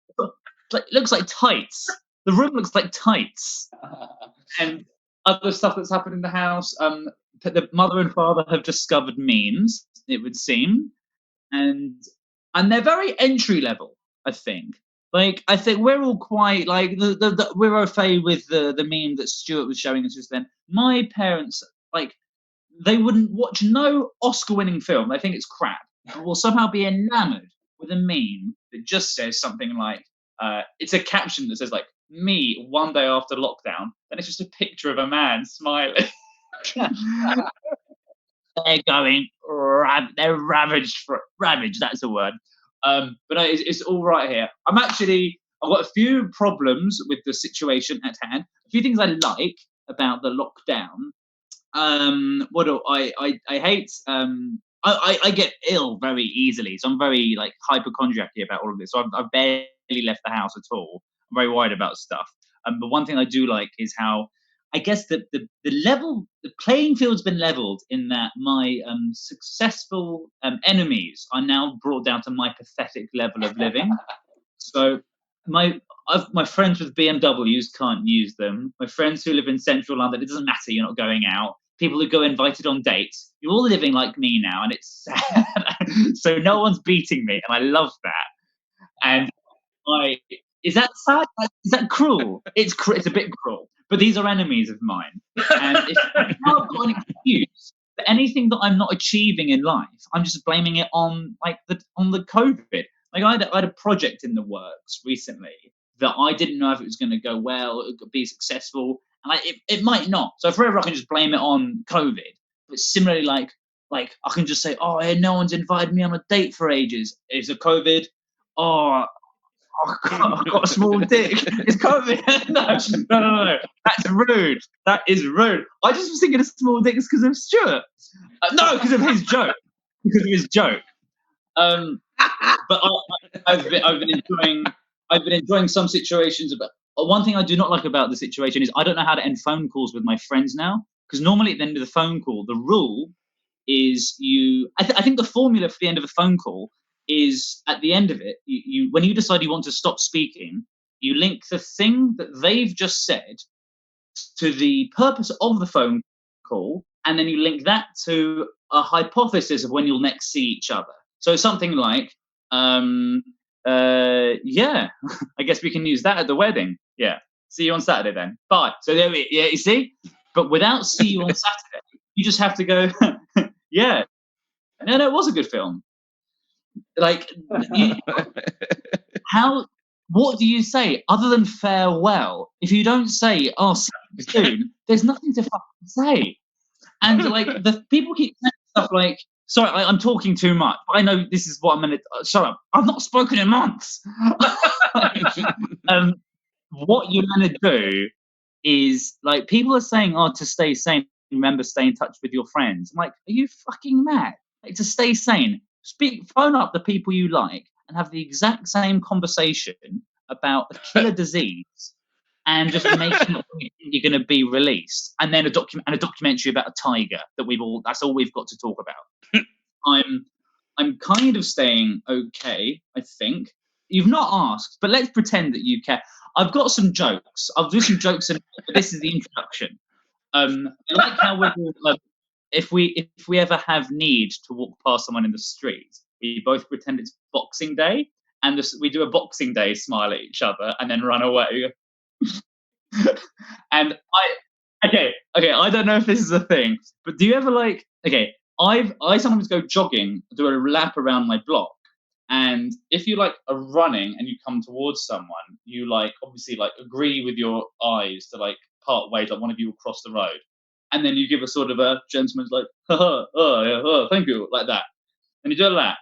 Speaker 5: It looks like tights. The room looks like tights, and other stuff that's happened in the house. The mother and father have discovered memes. It would seem, and they're very entry level. I think we're all quite like we're okay with the meme that Stuart was showing us just then. My parents they wouldn't watch no Oscar-winning film. They think it's crap. But will somehow be enamored with a meme that just says something like it's a caption that says like me one day after lockdown. Then it's just a picture of a man smiling. They're going they're ravaged. That's a word. But it's all right here. I've got a few problems with the situation at hand. A few things I like about the lockdown. I hate? I get ill very easily, so I'm very like hypochondriac about all of this. So I've barely left the house at all. I'm very worried about stuff. But one thing I do like is how I guess the playing field's been leveled in that my successful enemies are now brought down to my pathetic level of living. So my friends with BMWs can't use them. My friends who live in central London, it doesn't matter, you're not going out. People who go invited on dates, you're all living like me now, and it's sad. So no one's beating me, and I love that. And is that sad? Is that cruel? It's a bit cruel. But these are enemies of mine, and if I've got an excuse for anything that I'm not achieving in life, I'm just blaming it on the COVID. Like I had a project in the works recently that I didn't know if it was going to go well, it could be successful, and it might not. So forever I can just blame it on COVID. But similarly, like I can just say, oh, hey, no one's invited me on a date for ages. Is it COVID? Oh, I've got a small dick. It's COVID. No. That's rude. That is rude. I just was thinking of small dicks because of Stuart. No, because of his joke. But I've been enjoying some situations. But one thing I do not like about the situation is I don't know how to end phone calls with my friends now. Because normally at the end of the phone call, the rule is I think the formula for the end of a phone call is at the end of it, you when you decide you want to stop speaking, you link the thing that they've just said to the purpose of the phone call, and then you link that to a hypothesis of when you'll next see each other. So something like, yeah, I guess we can use that at the wedding. Yeah, see you on Saturday then. Bye. So there we, yeah, you see, but without see you on Saturday, you just have to go, yeah. No, it was a good film. Like, what do you say other than farewell? If you don't say, oh, see you soon, there's nothing to fucking say. And like, the people keep saying stuff like, sorry, I'm talking too much, but I know this is what I'm going to, shut up. I've not spoken in months. What you're going to do is, like, people are saying, oh, to stay sane, remember, stay in touch with your friends. I'm like, are you fucking mad? Like, to stay sane, phone up the people you like and have the exact same conversation about a killer disease, and just make sure you're going to be released, and then a documentary about a tiger that's all we've got to talk about. I'm kind of staying okay, I think. You've not asked, but let's pretend that you care. I've got some jokes. I'll do some jokes, and this is the introduction. I like how if we ever have need to walk past someone in the street, we both pretend it's Boxing Day, and we do a Boxing Day smile at each other, and then run away. And I don't know if this is a thing, but do you ever I sometimes go jogging, do a lap around my block, and if you are running and you come towards someone, you obviously agree with your eyes to part ways, like one of you will cross the road, and then you give a sort of a gentleman's thank you, like that, and you do a lap,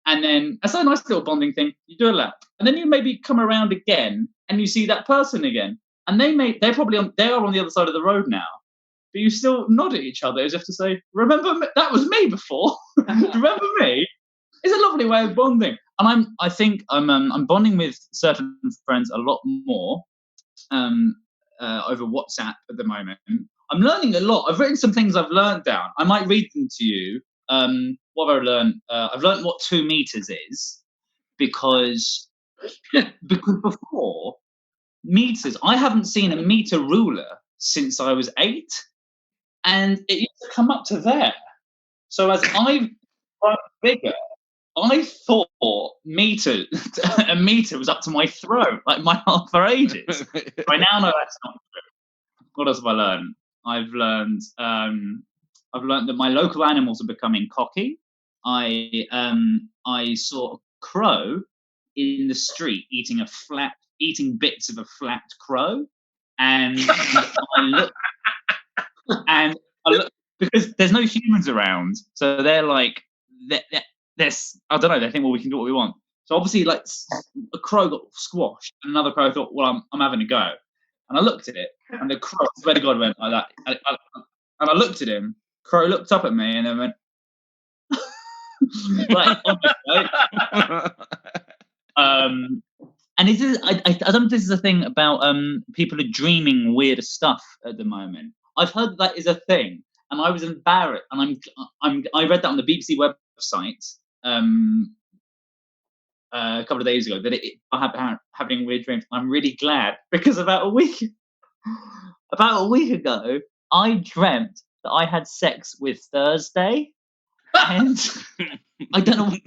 Speaker 5: and then that's a nice little bonding thing. You do a lap, and then you maybe come around again, and you see that person again, and they are on the other side of the road now, but you still nod at each other as if to say, "Remember me? That was me before. Remember me?" It's a lovely way of bonding, and I think I'm bonding with certain friends a lot more over WhatsApp at the moment. I'm learning a lot. I've written some things I've learned down. I might read them to you. What have I learned? I've learned what 2 meters is, because before meters, I haven't seen a meter ruler since I was 8, and it used to come up to there. So as I've grown bigger, I thought a meter was up to my throat, for ages. I now know that's not true. What else have I learned? I've learned that my local animals are becoming cocky. I saw a crow in the street eating bits of a flat crow, and I looked because there's no humans around, so they're I don't know. They think, well, we can do what we want. So obviously, a crow got squashed, and another crow thought, well, I'm having a go. And I looked at it, and the crow, I swear to God, went like that. And I looked at him. Crow looked up at me, and then went and I don't know if this is a thing about people are dreaming weirder stuff at the moment. I've heard that is a thing, and I was embarrassed. And I read that on the BBC website. a couple of days ago that I'm having weird dreams. I'm really glad, because about a week ago, I dreamt that I had sex with Thursday, and I don't know.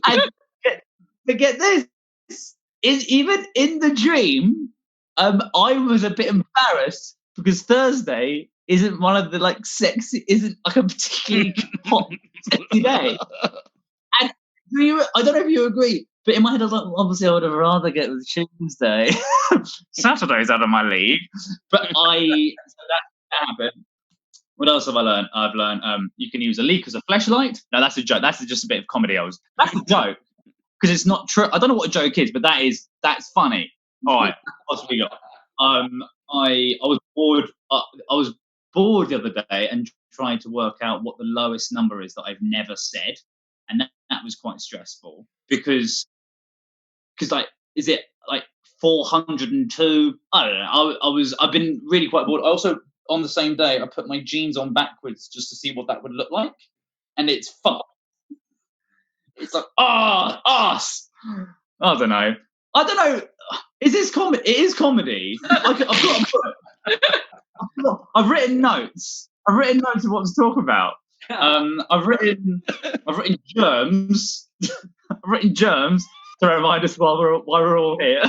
Speaker 5: And forget this. Even in the dream, I was a bit embarrassed because Thursday isn't one of the isn't like a particularly hot sexy day. And I don't know if you agree, but in my head I was like, obviously I would have rather get with Tuesday. Saturday's out of my league. But so that happened. What else have I learned? I've learned you can use a leak as a flashlight. No, that's a joke. That's just a bit of comedy. That's a joke because it's not true. I don't know what a joke is, but that's funny. All right, what's we got? I was bored. I was bored the other day and trying to work out what the lowest number is that I've never said, and that was quite stressful because like, is it like 402? I don't know. I've been really quite bored. I also, on the same day, I put my jeans on backwards just to see what that would look like, and it's fucked. It's like ass. I don't know. Is this comedy? It is comedy. I've got a book. I've written notes. I've written notes of what to talk about. I've written germs. I've written germs to remind us why we're all here.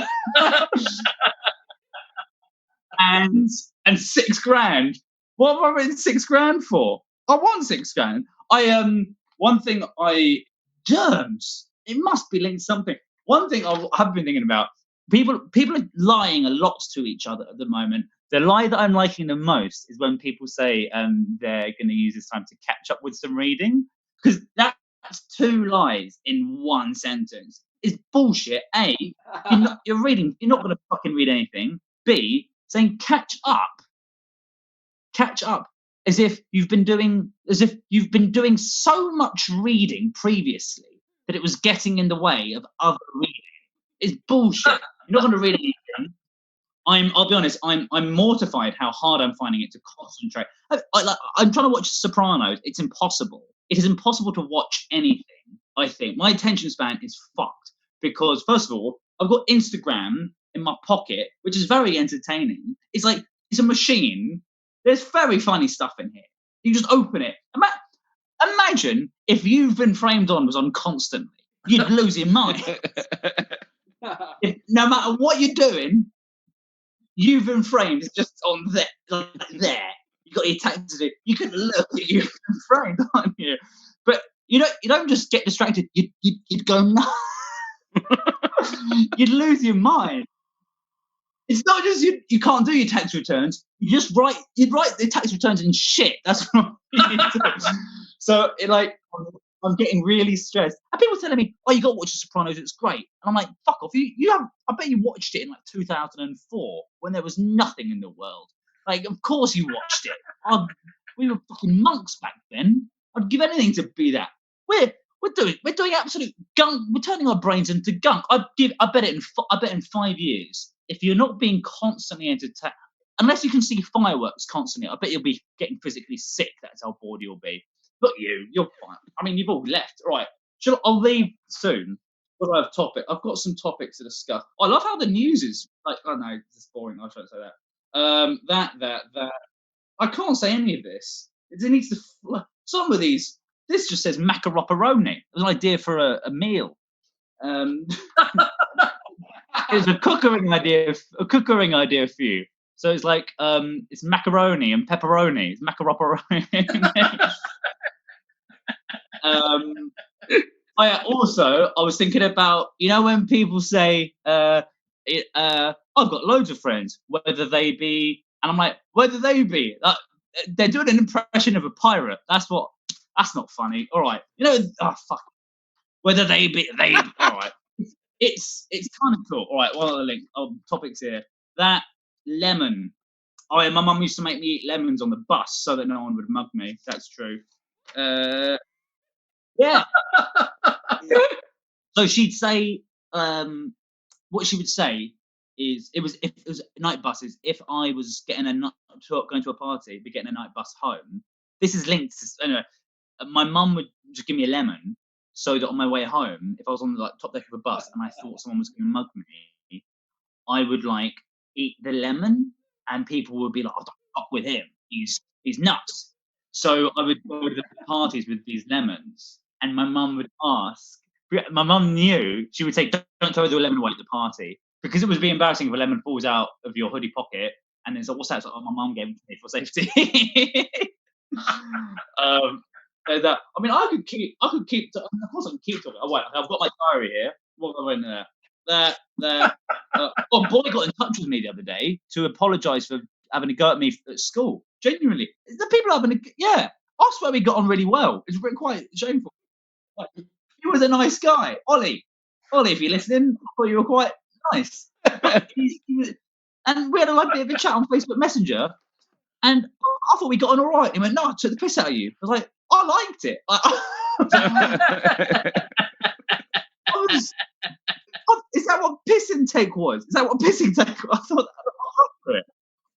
Speaker 5: and £6,000. What have I written £6,000 for? I want £6,000. Germs. It must be linked to something. One thing I've been thinking about. People are lying a lot to each other at the moment. The lie that I'm liking the most is when people say they're going to use this time to catch up with some reading, because that's 2 lies in one sentence. It's bullshit. A, you're reading. You're not going to fucking read anything. B, saying catch up, as if you've been doing so much reading previously that it was getting in the way of other reading. It's bullshit. You're not going to read anything. I'll be honest. I'm mortified how hard I'm finding it to concentrate. I'm trying to watch Sopranos. It's impossible. It is impossible to watch anything. I think my attention span is fucked because, first of all, I've got Instagram in my pocket, which is very entertaining. It's like it's a machine. There's very funny stuff in here. You just open it. Imagine if You've Been Framed On was on constantly. You'd lose your mind. No matter what you're doing, You've Been Framed is just on there. There. You got your taxes to do. You can look at You've Been Framed, aren't you? But you don't just get distracted. You'd go nuts. You'd lose your mind. It's not just you can't do your tax returns. You'd write the tax returns in shit. That's what you do. So I'm getting really stressed. And people telling me, "Oh, you got to watch The Sopranos. It's great." And I'm like, "Fuck off! I bet you watched it in 2004 when there was nothing in the world. Like, of course you watched it. We were fucking monks back then. I'd give anything to be that. We're doing absolute gunk. We're turning our brains into gunk. I bet in 5 years, if you're not being constantly entertained, unless you can see fireworks constantly, I bet you'll be getting physically sick. That's how bored you'll be. Not you. You're fine. I mean, you've all left. All right. I'll leave soon. What do I have topic? I've got some topics to discuss. I love how the news is like. Oh no, it's boring. I shouldn't say that. That. I can't say any of this. It needs to. Some of these. This just says macaroperoni. It was an idea for a meal. It's a cookering idea for you. So it's like it's macaroni and pepperoni. It's macaroperoni. I was thinking about, when people say I've got loads of friends, whether they be, and I'm like, whether they be, they're doing an impression of a pirate. That's not funny. All right, fuck. Whether they be, all right. It's kind of cool. All right, what are the links? Topics here. That lemon. My mum used to make me eat lemons on the bus so that no one would mug me. That's true. Yeah. So she'd say, what she would say is, if it was night buses, if I was going to a party, be getting a night bus home. This is linked to, anyway, my mum would just give me a lemon, so that on my way home, if I was on the like top deck of a bus and I thought someone was going to mug me, I would like eat the lemon, and people would be like, "Oh, don't fuck with him. He's nuts." So I would go to the parties with these lemons, and my mum would ask. My mum knew, she would say, "Don't throw the lemon away at the party," because it would be embarrassing if a lemon falls out of your hoodie pocket. And then so what's that? It's like, "Oh, my mum gave it to me for safety." That, I mean, I could keep. Of course, I can keep talking. Oh wait, I've got my diary here. What have I written there? Oh, boy got in touch with me the other day to apologise for having a go at me at school. Genuinely, the people having I swear we got on really well. It's quite shameful. Like, he was a nice guy, Ollie, if you're listening, I thought you were quite nice. And we had a bit of a chat on Facebook Messenger, and I thought we got on all right. He went, "No, I took the piss out of you." I was like, "I liked it." Is that what piss and take was? Is that what pissing take was? I thought it.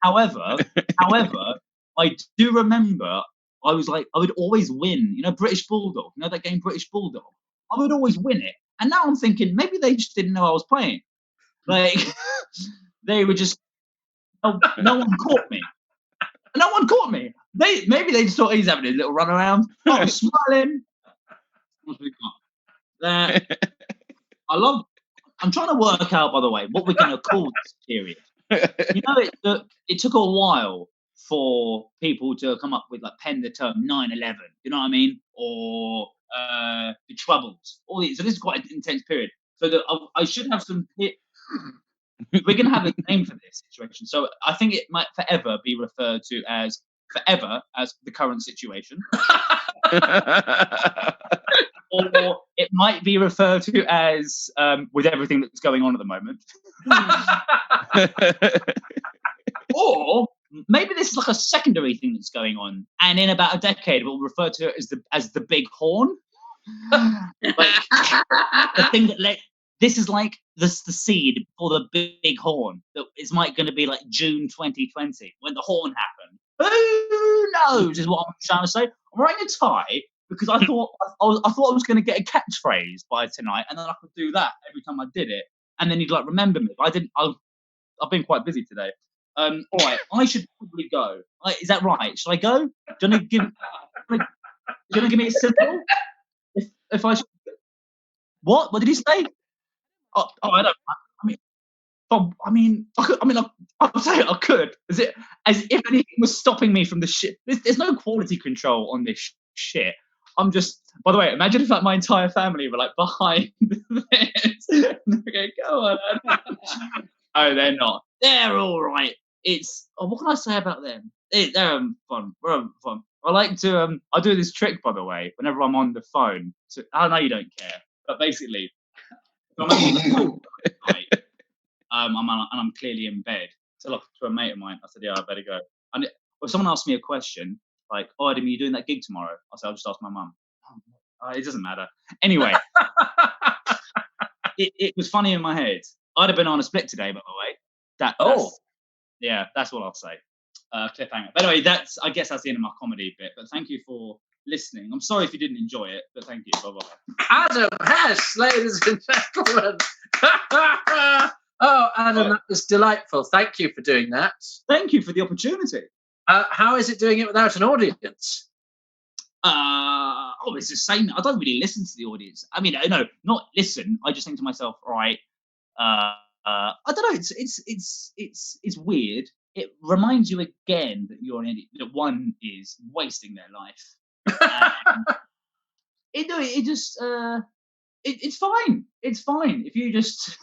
Speaker 5: However, I do remember I would always win. You know, British Bulldog. You know that game, British Bulldog. I would always win it. And now I'm thinking maybe they just didn't know I was playing. Like they were just no one caught me. No one caught me. Maybe they just thought he's having a little run around. I was smiling. I'm trying to work out, by the way, what we're going to call this period. You know, it took a while for people to come up with pen the term 9/11. You know what I mean? Or the Troubles. All these. So this is quite an intense period. So I should have some. We're going to have a name for this situation. So I think it might forever be referred to as the current situation. Or it might be referred to as with everything that's going on at the moment. Or maybe this is like a secondary thing that's going on, and in about a decade we'll refer to it as the big horn. The thing that this is like the seed for the big horn that is going to be like June 2020 when the horn happened. Who knows is what I'm trying to say. I'm wearing a tie because I thought I was going to get a catchphrase by tonight, and then I could do that every time I did it, and then you'd remember me. But I didn't. I've been quite busy today. All right, I should probably go. Is that right? Should I go? Do you want to give me a symbol? If I should... What did he say? Oh, I don't. I'll say it. I could. As if anything was stopping me from the shit. There's no quality control on this shit. I'm just. By the way, imagine if my entire family were behind this. Okay, go on. Oh, they're not. They're all right. It's. What can I say about them? They're having fun. We're having fun. I like to. I do this trick, by the way, whenever I'm on the phone. I know you don't care, but basically. I'm clearly in bed. So to a mate of mine, I said, "Yeah, I better go." And if someone asked me a question like, "Oh, Adam, are you doing that gig tomorrow?" I said, "I'll just ask my mum." It doesn't matter. Anyway, it was funny in my head. I'd have been on a split today, by the way. That's what I'll say. Cliffhanger. By the way, I guess that's the end of my comedy bit. But thank you for listening. I'm sorry if you didn't enjoy it, but thank you. Bye-bye.
Speaker 1: Adam Hess, ladies and gentlemen. Oh, Adam, that was delightful. Thank you for doing that.
Speaker 5: Thank you for the opportunity.
Speaker 1: How is it doing it without an audience?
Speaker 5: It's the same. I don't really listen to the audience. I mean, no, not listen. I just think to myself, right. I don't know. It's weird. It reminds you again that you're an idiot. That one is wasting their life. It's fine. It's fine if you just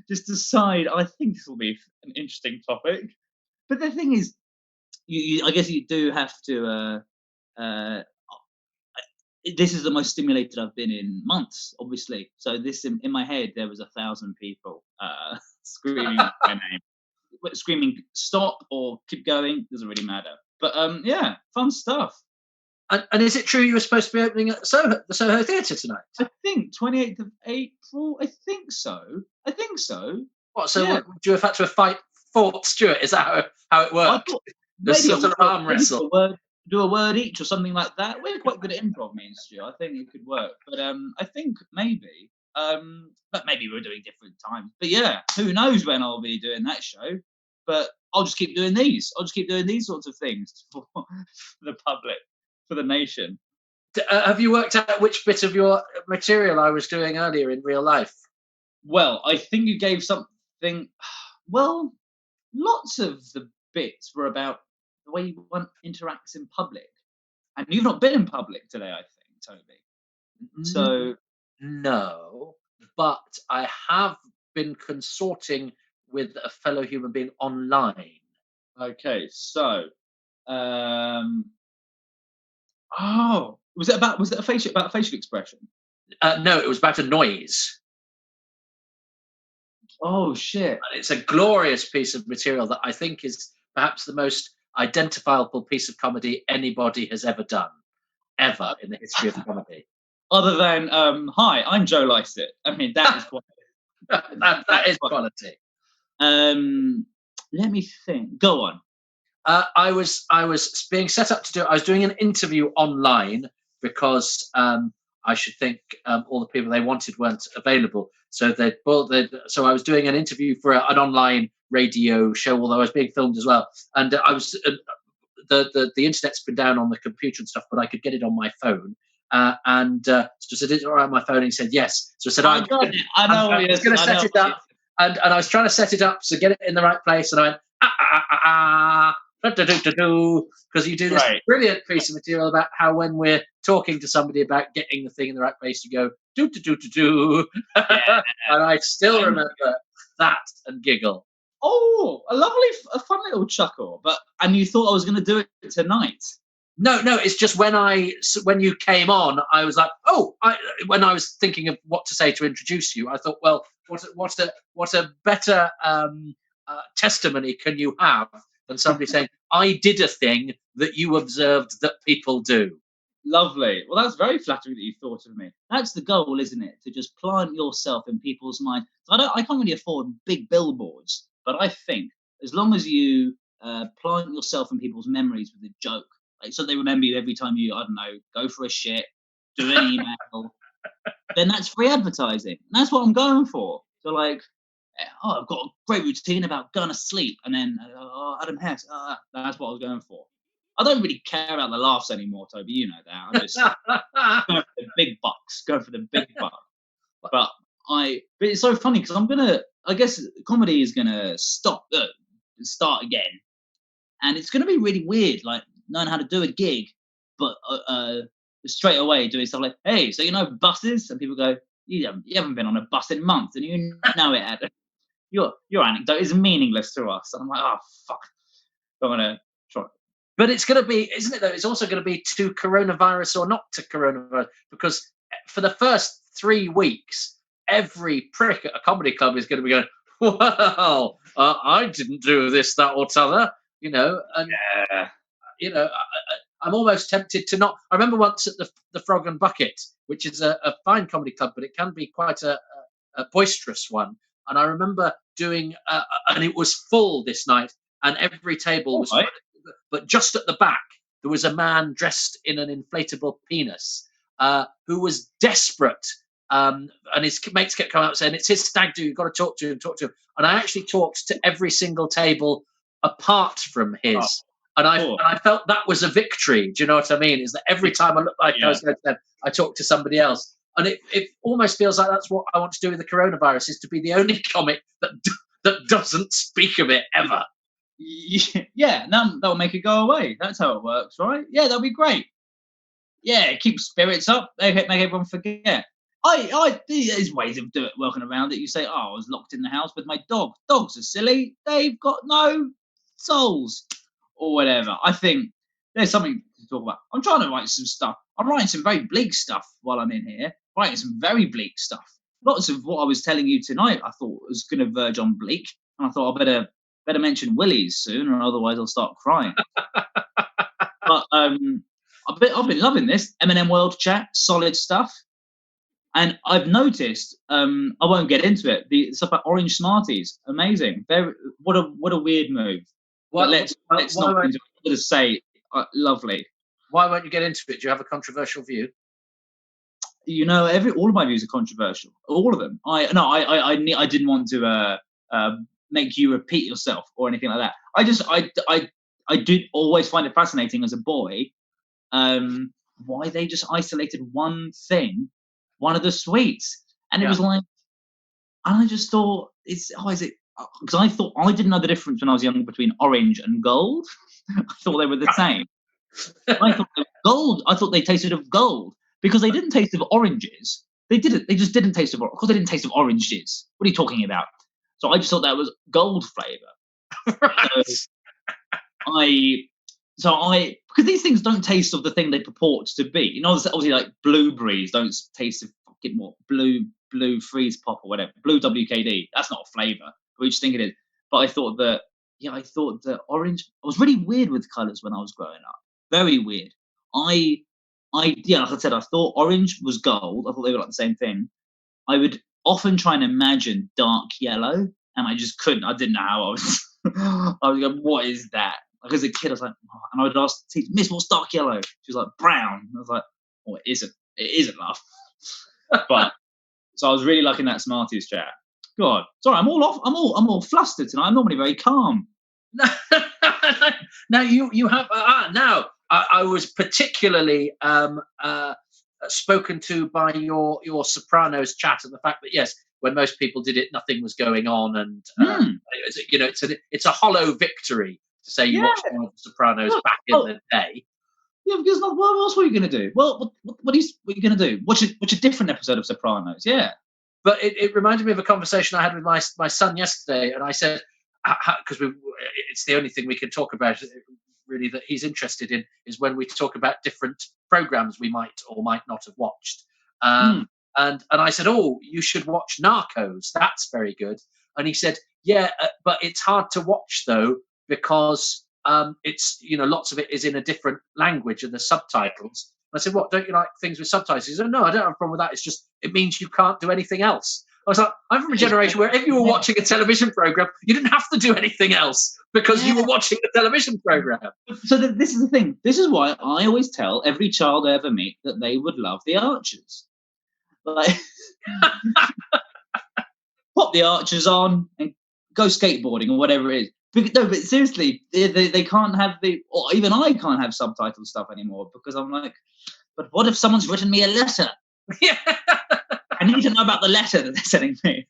Speaker 5: decide. I think this will be an interesting topic. But the thing is, I guess you do have to. This is the most stimulated I've been in months, obviously. So this in my head, there was 1,000 people screaming my name, screaming "stop" or "keep going." Doesn't really matter. But fun stuff.
Speaker 1: And is it true you were supposed to be opening at the Soho Theatre tonight?
Speaker 5: I think 28th of April. I think so.
Speaker 1: What? So would you have had to fight Fort Stuart? Is that how it worked?
Speaker 5: Maybe
Speaker 1: sort of arm wrestle.
Speaker 5: do a word each or something like that. We're quite good at improv, me and Stu. I think it could work. But I think maybe, but maybe we're doing different times. But yeah, who knows when I'll be doing that show? But I'll just keep doing these. I'll just keep doing these sorts of things for the public, for the nation.
Speaker 1: Have you worked out which bit of your material I was doing earlier in real life?
Speaker 5: Well, I think you gave something. Well, lots of the bits were about the way one interacts in public, and you've not been in public today, I think, Toby. So
Speaker 1: No, but I have been consorting with a fellow human being online.
Speaker 5: okay, so was it about facial expression?
Speaker 1: No, it was about a noise.
Speaker 5: Oh shit!
Speaker 1: And it's a glorious piece of material that I think is perhaps the most identifiable piece of comedy anybody has ever done, ever in the history of comedy.
Speaker 5: Other than hi, I'm Joe Lysett. I mean, that is quite.
Speaker 1: that is quality.
Speaker 5: Let me think. Go on.
Speaker 1: I was being set up to do. I was doing an interview online because I should think all the people they wanted weren't available. So so I was doing an interview for an online radio show, although I was being filmed as well. And I was the internet's been down on the computer and stuff, but I could get it on my phone. So I said, "Is it all right on my phone?" And he said, "Yes." So I said, "I'm going to set it up." And I was trying to set it up to get it in the right place, and I went because you do this brilliant piece of material about how when we're talking to somebody about getting the thing in the right place, you go do. And I still remember that and giggle.
Speaker 5: Oh, a fun little chuckle. And you thought I was going to do it tonight?
Speaker 1: No, it's just when you came on, I was like, when I was thinking of what to say to introduce you, I thought, well, what a better testimony can you have than somebody saying, I did a thing that you observed that people do.
Speaker 5: Lovely. Well, that's very flattering that you thought of me. That's the goal, isn't it? To just plant yourself in people's minds. I can't really afford big billboards, but I think as long as you plant yourself in people's memories with a joke, like so they remember you every time you, I don't know, go for a shit, do an email, then that's free advertising. And that's what I'm going for. So like, I've got a great routine about going to sleep, and then Adam Hess, that's what I was going for. I don't really care about the laughs anymore, Toby. You know that. I'm just going for the big bucks. Going for the big bucks. But it's so funny because I guess comedy is gonna start again, and it's gonna be really weird, like knowing how to do a gig, but straight away doing stuff like, hey, so you know buses, and people go, you haven't been on a bus in months, and you know it, Adam. Your anecdote is meaningless to us. And I'm like, oh fuck, I'm gonna try.
Speaker 1: But it's going to be, isn't it, though? It's also going to be to coronavirus or not to coronavirus, because for the first 3 weeks, every prick at a comedy club is going to be going, well, I didn't do this, that, or t'other, you know. And, you know, I'm almost tempted to not. I remember once at the Frog and Bucket, which is a fine comedy club, but it can be quite a boisterous one. And I remember doing, and it was full this night, and every table was.
Speaker 5: Right.
Speaker 1: But just at the back, there was a man dressed in an inflatable penis who was desperate. And his mates kept coming up saying, it's his stag do, you've got to talk to him. And I actually talked to every single table apart from his. And I felt that was a victory. Do you know what I mean? Is that every time I looked like I was going to them, I talked to somebody else. And it almost feels like that's what I want to do with the coronavirus, is to be the only comic that doesn't speak of it ever.
Speaker 5: Yeah, that'll make it go away. That's how it works, right? Yeah, that'll be great. Yeah, keep spirits up, make everyone forget. There's ways of working around it. You say, I was locked in the house with my dog. Dogs are silly. They've got no souls. Or whatever. I think there's something to talk about. I'm trying to write some stuff. I'm writing some very bleak stuff while I'm in here. Writing some very bleak stuff. Lots of what I was telling you tonight I thought was going to verge on bleak. And I thought I better mention Willies soon, or otherwise I'll start crying. But I've been loving this M&M World Chat, solid stuff. And I've noticed, I won't get into it, the stuff about Orange Smarties, amazing. What a weird move. But let's not say lovely.
Speaker 1: Why won't you get into it? Do you have a controversial view?
Speaker 5: You know, all of my views are controversial. All of them. I didn't want to make you repeat yourself or anything like that. I did always find it fascinating as a boy, why they just isolated one thing, one of the sweets, and it was like, and I just thought, is it? Because I thought I didn't know the difference when I was young between orange and gold. I thought they were the same. I thought they were gold. I thought they tasted of gold because they didn't taste of oranges. They didn't. They just didn't taste of. Of course, they didn't taste of oranges. What are you talking about? So I just thought that was gold flavour.
Speaker 1: Right.
Speaker 5: Because these things don't taste of the thing they purport to be. You know, obviously like blueberries don't taste of fucking what blue freeze pop or whatever. Blue WKD. That's not a flavour. We just think it is. But I thought that orange. I was really weird with colours when I was growing up. Very weird. Like I said, I thought orange was gold. I thought they were like the same thing. I would often try and imagine dark yellow, and I just couldn't. I didn't know how I was. I was like, what is that? Like as a kid, I was like, oh, and I would ask the teacher, Miss, what's dark yellow? She was like, brown. And I was like, oh, it isn't. It isn't, love. But so I was really liking that Smarties chat. God, sorry, I'm all flustered tonight. I'm normally very calm.
Speaker 1: Now you have now. I was particularly spoken to by your Sopranos chat and the fact that yes, when most people did it, nothing was going on, and it's a hollow victory to say you watched one of the Sopranos back in the day.
Speaker 5: Yeah, because what else were you going to do? Well, what are you going to do? Watch a different episode of Sopranos? Yeah.
Speaker 1: But it reminded me of a conversation I had with my son yesterday, and I said, because it's the only thing we can talk about really that he's interested in is when we talk about different programs we might or might not have watched. And I said, oh, you should watch Narcos. That's very good. And he said, yeah, but it's hard to watch though because it's lots of it is in a different language and the subtitles. I said, what, don't you like things with subtitles? He said, no, I don't have a problem with that. It's just, it means you can't do anything else. I was like, I'm from a generation where if you were watching a television program, you didn't have to do anything else because you were watching the television program.
Speaker 5: So this is the thing. This is why I always tell every child I ever meet that they would love The Archers. Like, pop The Archers on and go skateboarding or whatever it is. But seriously, they can't have or even I can't have subtitle stuff anymore because I'm like, but what if someone's written me a letter?
Speaker 1: Yeah.
Speaker 5: I need to know about the letter that they're sending me.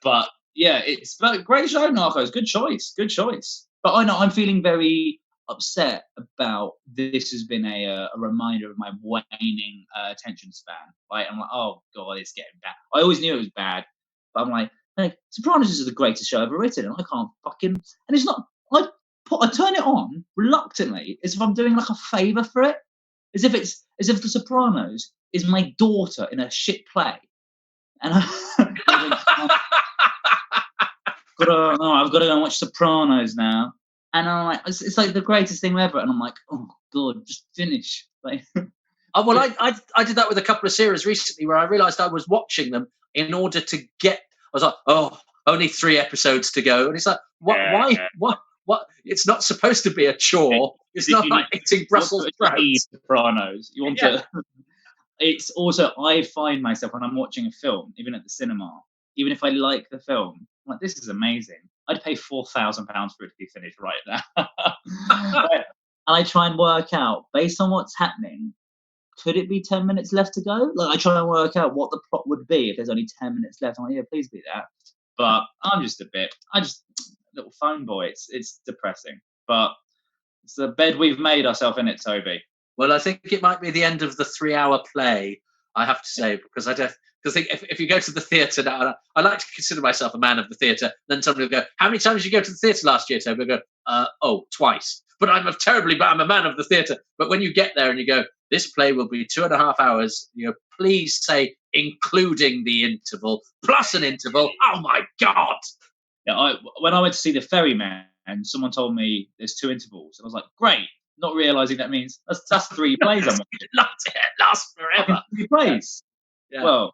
Speaker 5: But yeah, but great show, Narcos. Good choice. But I know I'm feeling very upset about this. Has been a reminder of my waning attention span. Like I'm like, oh god, it's getting bad. I always knew it was bad, but I'm like Sopranos is the greatest show ever written, and I can't fucking. And it's not. I turn it on reluctantly, as if I'm doing like a favour for it, as if the Sopranos is my daughter in a shit play, and I've got to go and watch Sopranos now, and I'm like, it's like the greatest thing ever, and I'm like, oh god, just finish. Like,
Speaker 1: well, I did that with a couple of series recently where I realised I was watching them in order to get. I was like, oh, only 3 episodes to go, and it's like, what? It's not supposed to be a chore. It's not like eating Brussels sprouts.
Speaker 5: Sopranos. You want to. It's also, I find myself when I'm watching a film, even at the cinema, even if I like the film, I'm like, this is amazing. I'd pay £4,000 for it to be finished right now. And I try and work out, based on what's happening, could it be 10 minutes left to go? Like, I try and work out what the plot would be if there's only 10 minutes left. I'm like, yeah, please be that. But I'm just little phone boy. It's depressing. But it's the bed we've made ourselves in it, Toby.
Speaker 1: Well, I think it might be the end of the 3-hour play, I have to say, because if you go to the theatre now, I like to consider myself a man of the theatre, then somebody will go, how many times did you go to the theatre last year, Toby? I'll go, twice. But I'm a man of the theatre. But when you get there and you go, this play will be 2.5 hours, please say including the interval, plus an interval. Oh, my God.
Speaker 5: Yeah, when I went to see The Ferryman, someone told me there's 2 intervals. And I was like, great. Not realising that means that's 3 plays I'm watching.
Speaker 1: It lasts forever.
Speaker 5: 3 plays. Yeah. Well,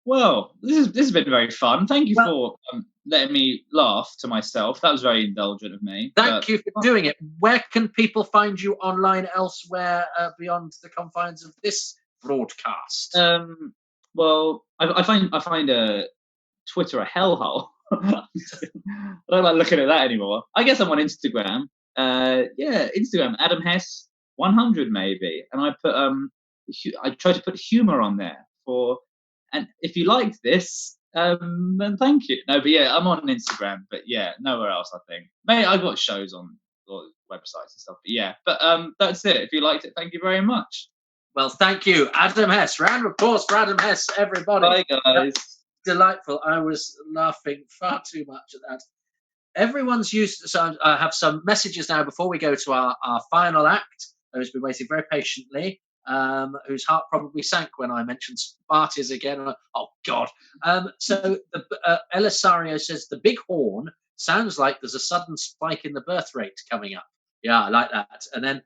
Speaker 5: Well, this has been very fun. Thank you for letting me laugh to myself. That was very indulgent of me.
Speaker 1: Thank you for doing it. Where can people find you online elsewhere beyond the confines of this broadcast?
Speaker 5: Well, I find Twitter a hellhole. I don't like looking at that anymore. I guess I'm on Instagram. Instagram, Adam Hess 100 maybe, and I put I try to put humour on there and if you liked this, then thank you. No, but yeah, I'm on Instagram, but yeah, nowhere else. I think maybe I've got shows on websites and stuff, but yeah, that's it. If you liked it, thank you very much.
Speaker 1: Well, thank you, Adam Hess. Round of applause for Adam Hess, everybody.
Speaker 5: Bye, guys.
Speaker 1: Delightful. I was laughing far too much at that. Everyone's used, so I have some messages now before we go to our final act, who's been waiting very patiently, whose heart probably sank when I mentioned Sparties again. Oh, God. So Elisario says, the big horn sounds like there's a sudden spike in the birth rate coming up. Yeah, I like that. And then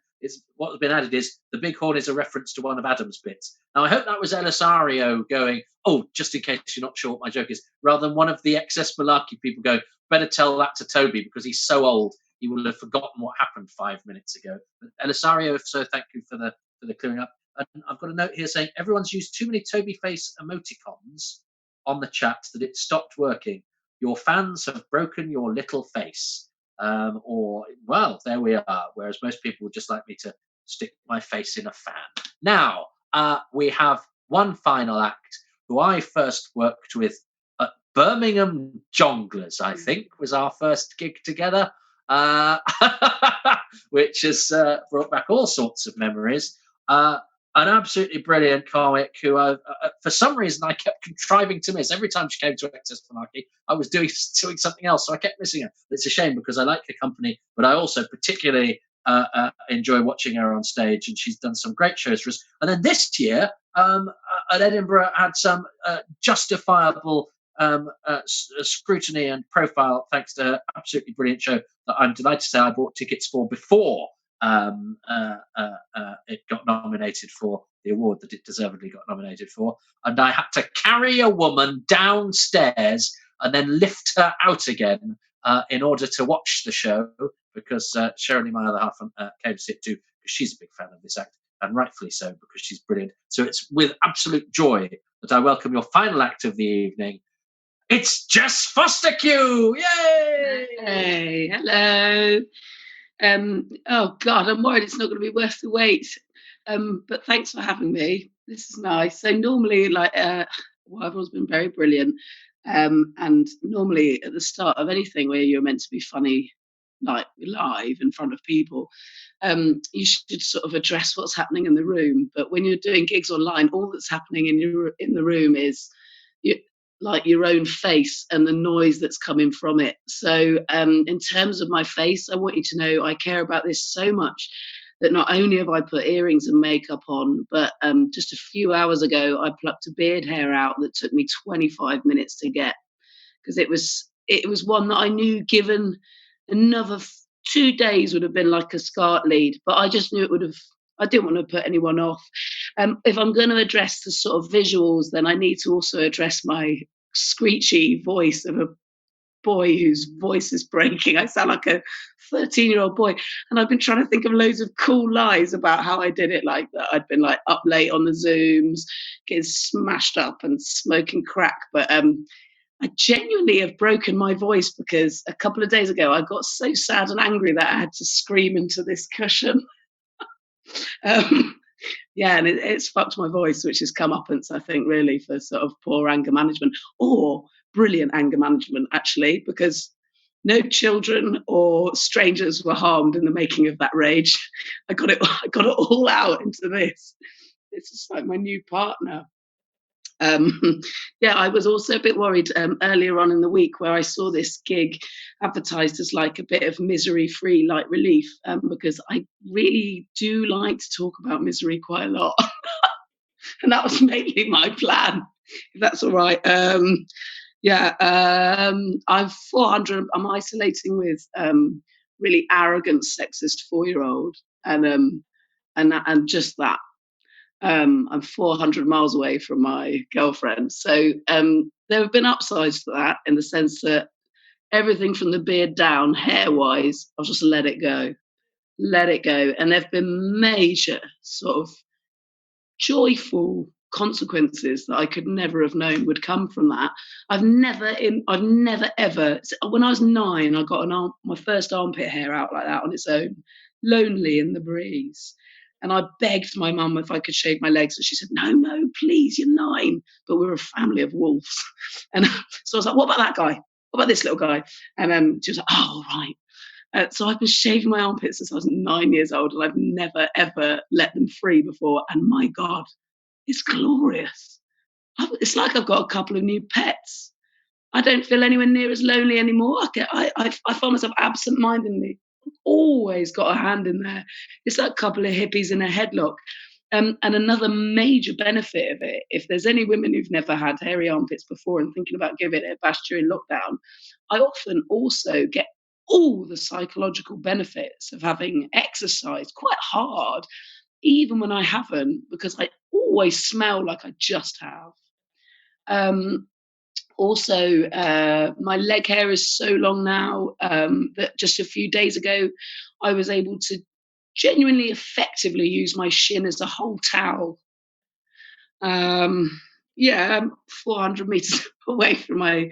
Speaker 1: what has been added is the big horn is a reference to one of Adam's bits. Now, I hope that was Elisario going, oh, just in case you're not sure what my joke is, rather than one of the excess Malarkey people going, better tell that to Toby because he's so old he will have forgotten what happened 5 minutes ago. But Elisario, if so, thank you for the clearing up. And I've got a note here saying everyone's used too many Toby face emoticons on the chat that it stopped working. Your fans have broken your little face. Well, there we are. Whereas most people would just like me to stick my face in a fan. Now, we have one final act who I first worked with at Birmingham Jongleurs, I think, was our first gig together, which has brought back all sorts of memories. An absolutely brilliant comic who, for some reason, I kept contriving to miss. Every time she came to Excess Malarkey, I was doing something else, so I kept missing her. It's a shame because I like her company, but I also particularly enjoy watching her on stage, and she's done some great shows for us. And then this year, at Edinburgh, had some justifiable scrutiny and profile thanks to her absolutely brilliant show that I'm delighted to say I bought tickets for before it got nominated for the award that it deservedly got nominated for, and I had to carry a woman downstairs and then lift her out again in order to watch the show because Shirley, my other half, came to see it too because she's a big fan of this act, and rightfully so because she's brilliant. So it's with absolute joy that I welcome your final act of the evening. It's Jess Fostekew! Yay!
Speaker 6: Hey, hello. Oh God, I'm worried it's not going to be worth the wait. But thanks for having me. This is nice. So normally, everyone's been very brilliant. And normally at the start of anything where you're meant to be funny, like live in front of people, you should sort of address what's happening in the room. But when you're doing gigs online, all that's happening in the room is like your own face and the noise that's coming from it. So in terms of my face, I want you to know I care about this so much that not only have I put earrings and makeup on, but just a few hours ago, I plucked a beard hair out that took me 25 minutes to get, because it was one that I knew given another 2 days would have been like a SCART lead, but I just knew it would have, I didn't want to put anyone off. If I'm going to address the sort of visuals, then I need to also address my screechy voice of a boy whose voice is breaking. I sound like a 13-year-old boy. And I've been trying to think of loads of cool lies about how I did it, like that I'd been like up late on the Zooms, getting smashed up and smoking crack. But I genuinely have broken my voice because a couple of days ago I got so sad and angry that I had to scream into this cushion. Yeah, and it's fucked my voice, which is comeuppance, I think, really, for sort of poor anger management or brilliant anger management, actually, because no children or strangers were harmed in the making of that rage. I got it all out into this. It's just like my new partner. Yeah, I was also a bit worried earlier on in the week where I saw this gig advertised as like a bit of misery-free light relief, because I really do like to talk about misery quite a lot. And that was mainly my plan, if that's all right. I'm 400. I'm isolating with really arrogant, sexist 4-year-old, and just that. I'm 400 miles away from my girlfriend. So there have been upsides to that, in the sense that everything from the beard down, hair-wise, I'll just let it go. And there have been major sort of joyful consequences that I could never have known would come from that. I've never ever, when I was 9, I got my first armpit hair out like that on its own, lonely in the breeze. And I begged my mum if I could shave my legs, and she said, no, please, you're 9. But we're a family of wolves. And so I was like, what about that guy? What about this little guy? And then she was like, oh, right. So I've been shaving my armpits since I was 9 years old, and I've never, ever let them free before. And my God, it's glorious. It's like I've got a couple of new pets. I don't feel anywhere near as lonely anymore. I find myself absent-mindedly always got a hand in there. It's like a couple of hippies in a headlock. And another major benefit of it, if there's any women who've never had hairy armpits before and thinking about giving it a bash during lockdown, I often also get all the psychological benefits of having exercised quite hard, even when I haven't, because I always smell like I just have. Also, my leg hair is so long now that just a few days ago, I was able to genuinely effectively use my shin as a whole towel. I'm 400 meters away from my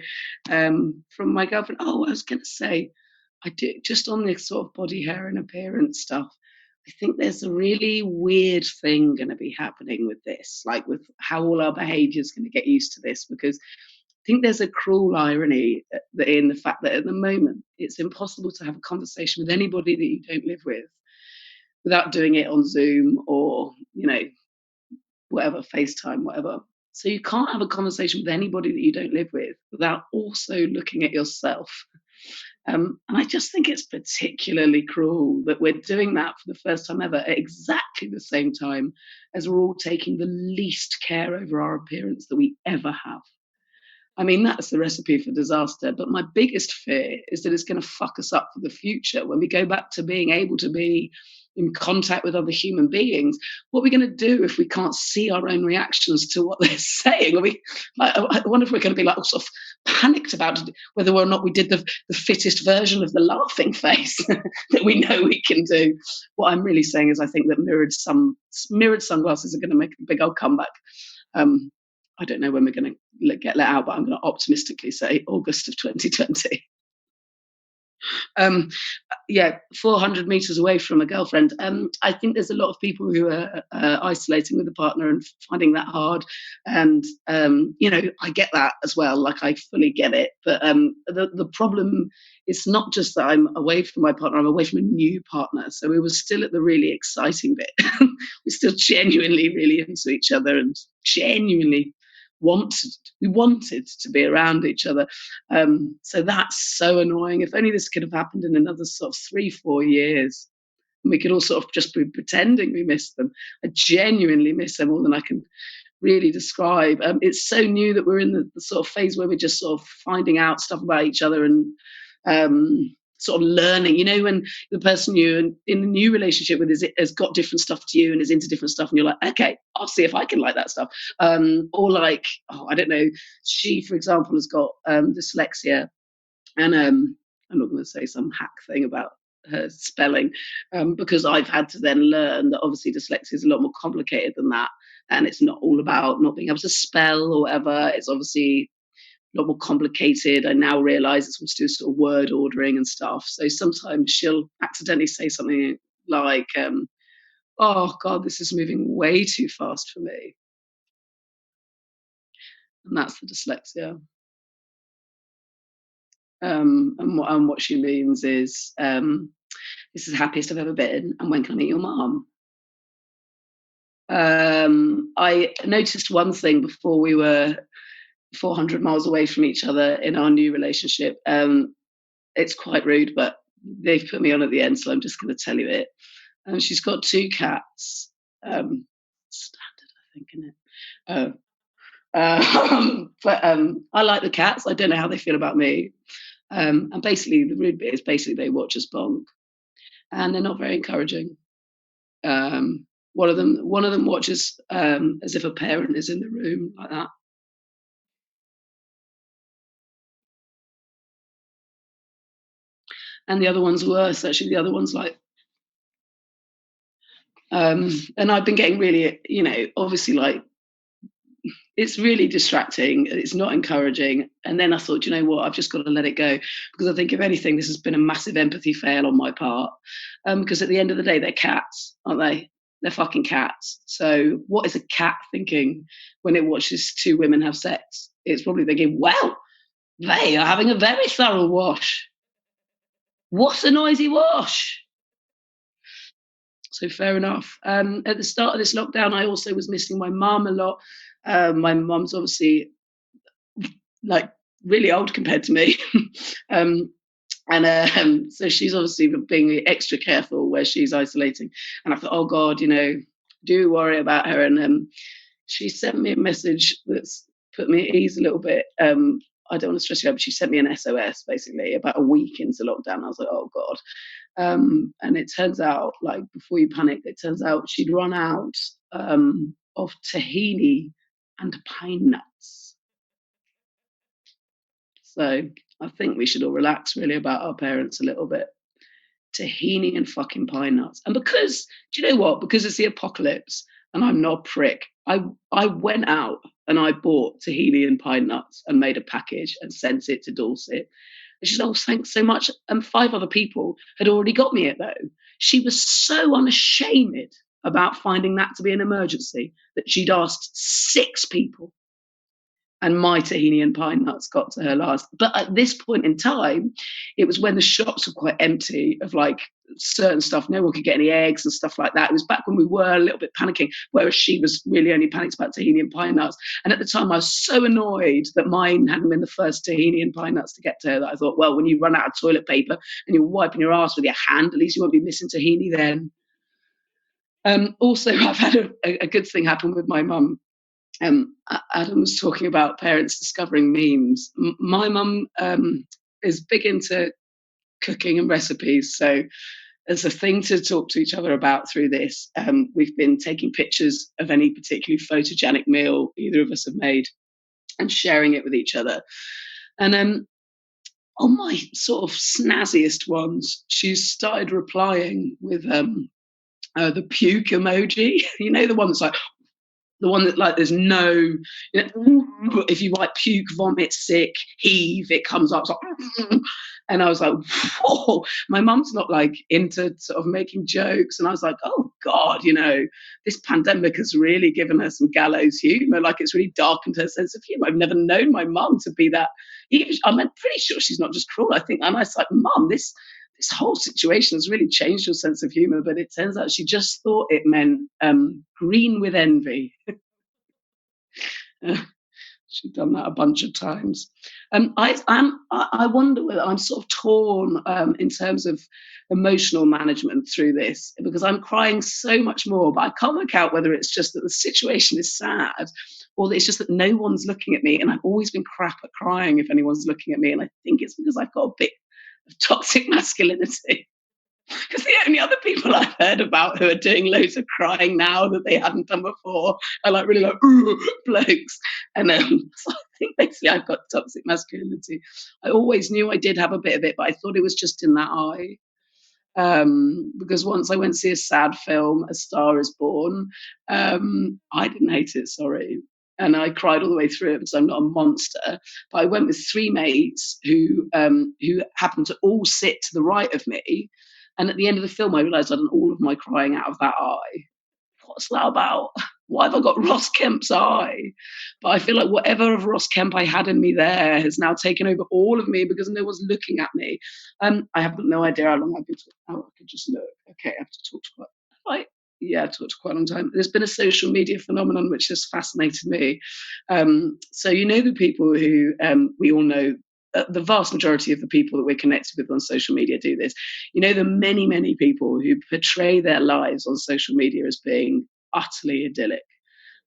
Speaker 6: girlfriend. Oh, I was going to say, I do, just on this sort of body hair and appearance stuff, I think there's a really weird thing going to be happening with this, like with how all our behaviour is going to get used to this, because I think there's a cruel irony in the fact that at the moment it's impossible to have a conversation with anybody that you don't live with without doing it on Zoom or, whatever, FaceTime, whatever. So you can't have a conversation with anybody that you don't live with without also looking at yourself. And I just think it's particularly cruel that we're doing that for the first time ever at exactly the same time as we're all taking the least care over our appearance that we ever have. I mean, that's the recipe for disaster. But my biggest fear is that it's going to fuck us up for the future when we go back to being able to be in contact with other human beings. What are we going to do if we can't see our own reactions to what they're saying? I wonder if we're going to be like sort of panicked about whether or not we did the fittest version of the laughing face that we know we can do. What I'm really saying is I think that mirrored sunglasses are going to make a big old comeback. I don't know when we're going to get let out, but I'm going to optimistically say August of 2020. 400 meters away from a girlfriend. I think there's a lot of people who are isolating with a partner and finding that hard. And, I get that as well. Like, I fully get it. But the problem is not just that I'm away from my partner, I'm away from a new partner. So we were still at the really exciting bit. We're still genuinely really into each other and genuinely wanted to be around each other. So that's so annoying. If only this could have happened in another sort of 3-4 years, and we could all sort of just be pretending we miss them. I genuinely miss them more than I can really describe. It's so new that we're in the sort of phase where we're just sort of finding out stuff about each other and sort of learning, when the person you're in a new relationship with has got different stuff to you and is into different stuff, and you're like, okay, I'll see if I can like that stuff. Or like, I don't know, she, for example, has got dyslexia, and I'm not going to say some hack thing about her spelling, because I've had to then learn that obviously dyslexia is a lot more complicated than that, and it's not all about not being able to spell or whatever. It's obviously a lot more complicated. I now realise it's all to do with sort of word ordering and stuff. So sometimes she'll accidentally say something like, oh God, this is moving way too fast for me. And that's the dyslexia. And what she means is, this is the happiest I've ever been, and when can I meet your mum? I noticed one thing before we were 400 miles away from each other in our new relationship. It's quite rude, but they've put me on at the end, so I'm just going to tell you it. She's got 2 cats. Standard, I think, isn't it? But I like the cats. I don't know how they feel about me. And basically, the rude bit is basically they watch us bonk, and they're not very encouraging. One of them watches as if a parent is in the room, like that. And the other one's worse, actually. The other one's like, and I've been getting really, obviously, like, it's really distracting. It's not encouraging. And then I thought, you know what? I've just got to let it go, because I think, if anything, this has been a massive empathy fail on my part. Because at the end of the day, they're cats, aren't they? They're fucking cats. So what is a cat thinking when it watches two women have sex? It's probably thinking, well, they are having a very thorough wash. What a noisy wash. So fair enough. At the start of this lockdown, I also was missing my mum a lot. My mum's obviously like really old compared to me. So she's obviously being extra careful where she's isolating. And I thought, oh God, do worry about her. And she sent me a message that's put me at ease a little bit. I don't want to stress you out, but she sent me an SOS basically about a week into lockdown. I was like, oh God. And it turns out, like, before you panic, it turns out she'd run out of tahini and pine nuts. So I think we should all relax really about our parents a little bit. Tahini and fucking pine nuts. And because, do you know what? Because it's the apocalypse and I'm not a prick, I went out and I bought tahini and pine nuts and made a package and sent it to Dorset. And she's like, oh, thanks so much. And 5 other people had already got me it, though. She was so unashamed about finding that to be an emergency that she'd asked 6 people. And my tahini and pine nuts got to her last. But at this point in time, it was when the shops were quite empty of like certain stuff. No one could get any eggs and stuff like that. It was back when we were a little bit panicking, whereas she was really only panicked about tahini and pine nuts. And at the time, I was so annoyed that mine hadn't been the first tahini and pine nuts to get to her that I thought, well, when you run out of toilet paper and you're wiping your ass with your hand, at least you won't be missing tahini then. Also, I've had a good thing happen with my mum. Adam was talking about parents discovering memes. My mum is big into cooking and recipes, so as a thing to talk to each other about through this, we've been taking pictures of any particularly photogenic meal either of us have made and sharing it with each other. And on my sort of snazziest ones, she's started replying with the puke emoji. The one that's like, the one that, like, there's no, if you write puke, vomit, sick, heave, it comes up. Like, and I was like, whoa, my mum's not like into sort of making jokes. And I was like, oh God, this pandemic has really given her some gallows humor. Like, it's really darkened her sense of humor. I've never known my mum to be that. I'm pretty sure she's not just cruel. I think, and I was like, Mum, this whole situation has really changed your sense of humor, but it turns out she just thought it meant green with envy. She's done that a bunch of times. I wonder whether I'm sort of torn in terms of emotional management through this, because I'm crying so much more, but I can't work out whether it's just that the situation is sad or that it's just that no one's looking at me, and I've always been crap at crying if anyone's looking at me, and I think it's because I've got a bit of toxic masculinity. Because the only other people I've heard about who are doing loads of crying now that they hadn't done before are like really like blokes. And so I think basically I've got toxic masculinity. I always knew I did have a bit of it, but I thought it was just in that eye. Because once I went to see a sad film, A Star Is Born, I didn't hate it, sorry. And I cried all the way through it because I'm not a monster. But I went with 3 mates who happened to all sit to the right of me. And at the end of the film, I realised I'd done all of my crying out of that eye. What's that about? Why have I got Ross Kemp's eye? But I feel like whatever of Ross Kemp I had in me there has now taken over all of me because no one's looking at me. I have no idea how long I've been talking. Oh, I could just look. Okay, I have to talk to quite. I talked quite a long time. There's been a social media phenomenon which has fascinated me. So the people who we all know, the vast majority of the people that we're connected with on social media do this. The many, many people who portray their lives on social media as being utterly idyllic.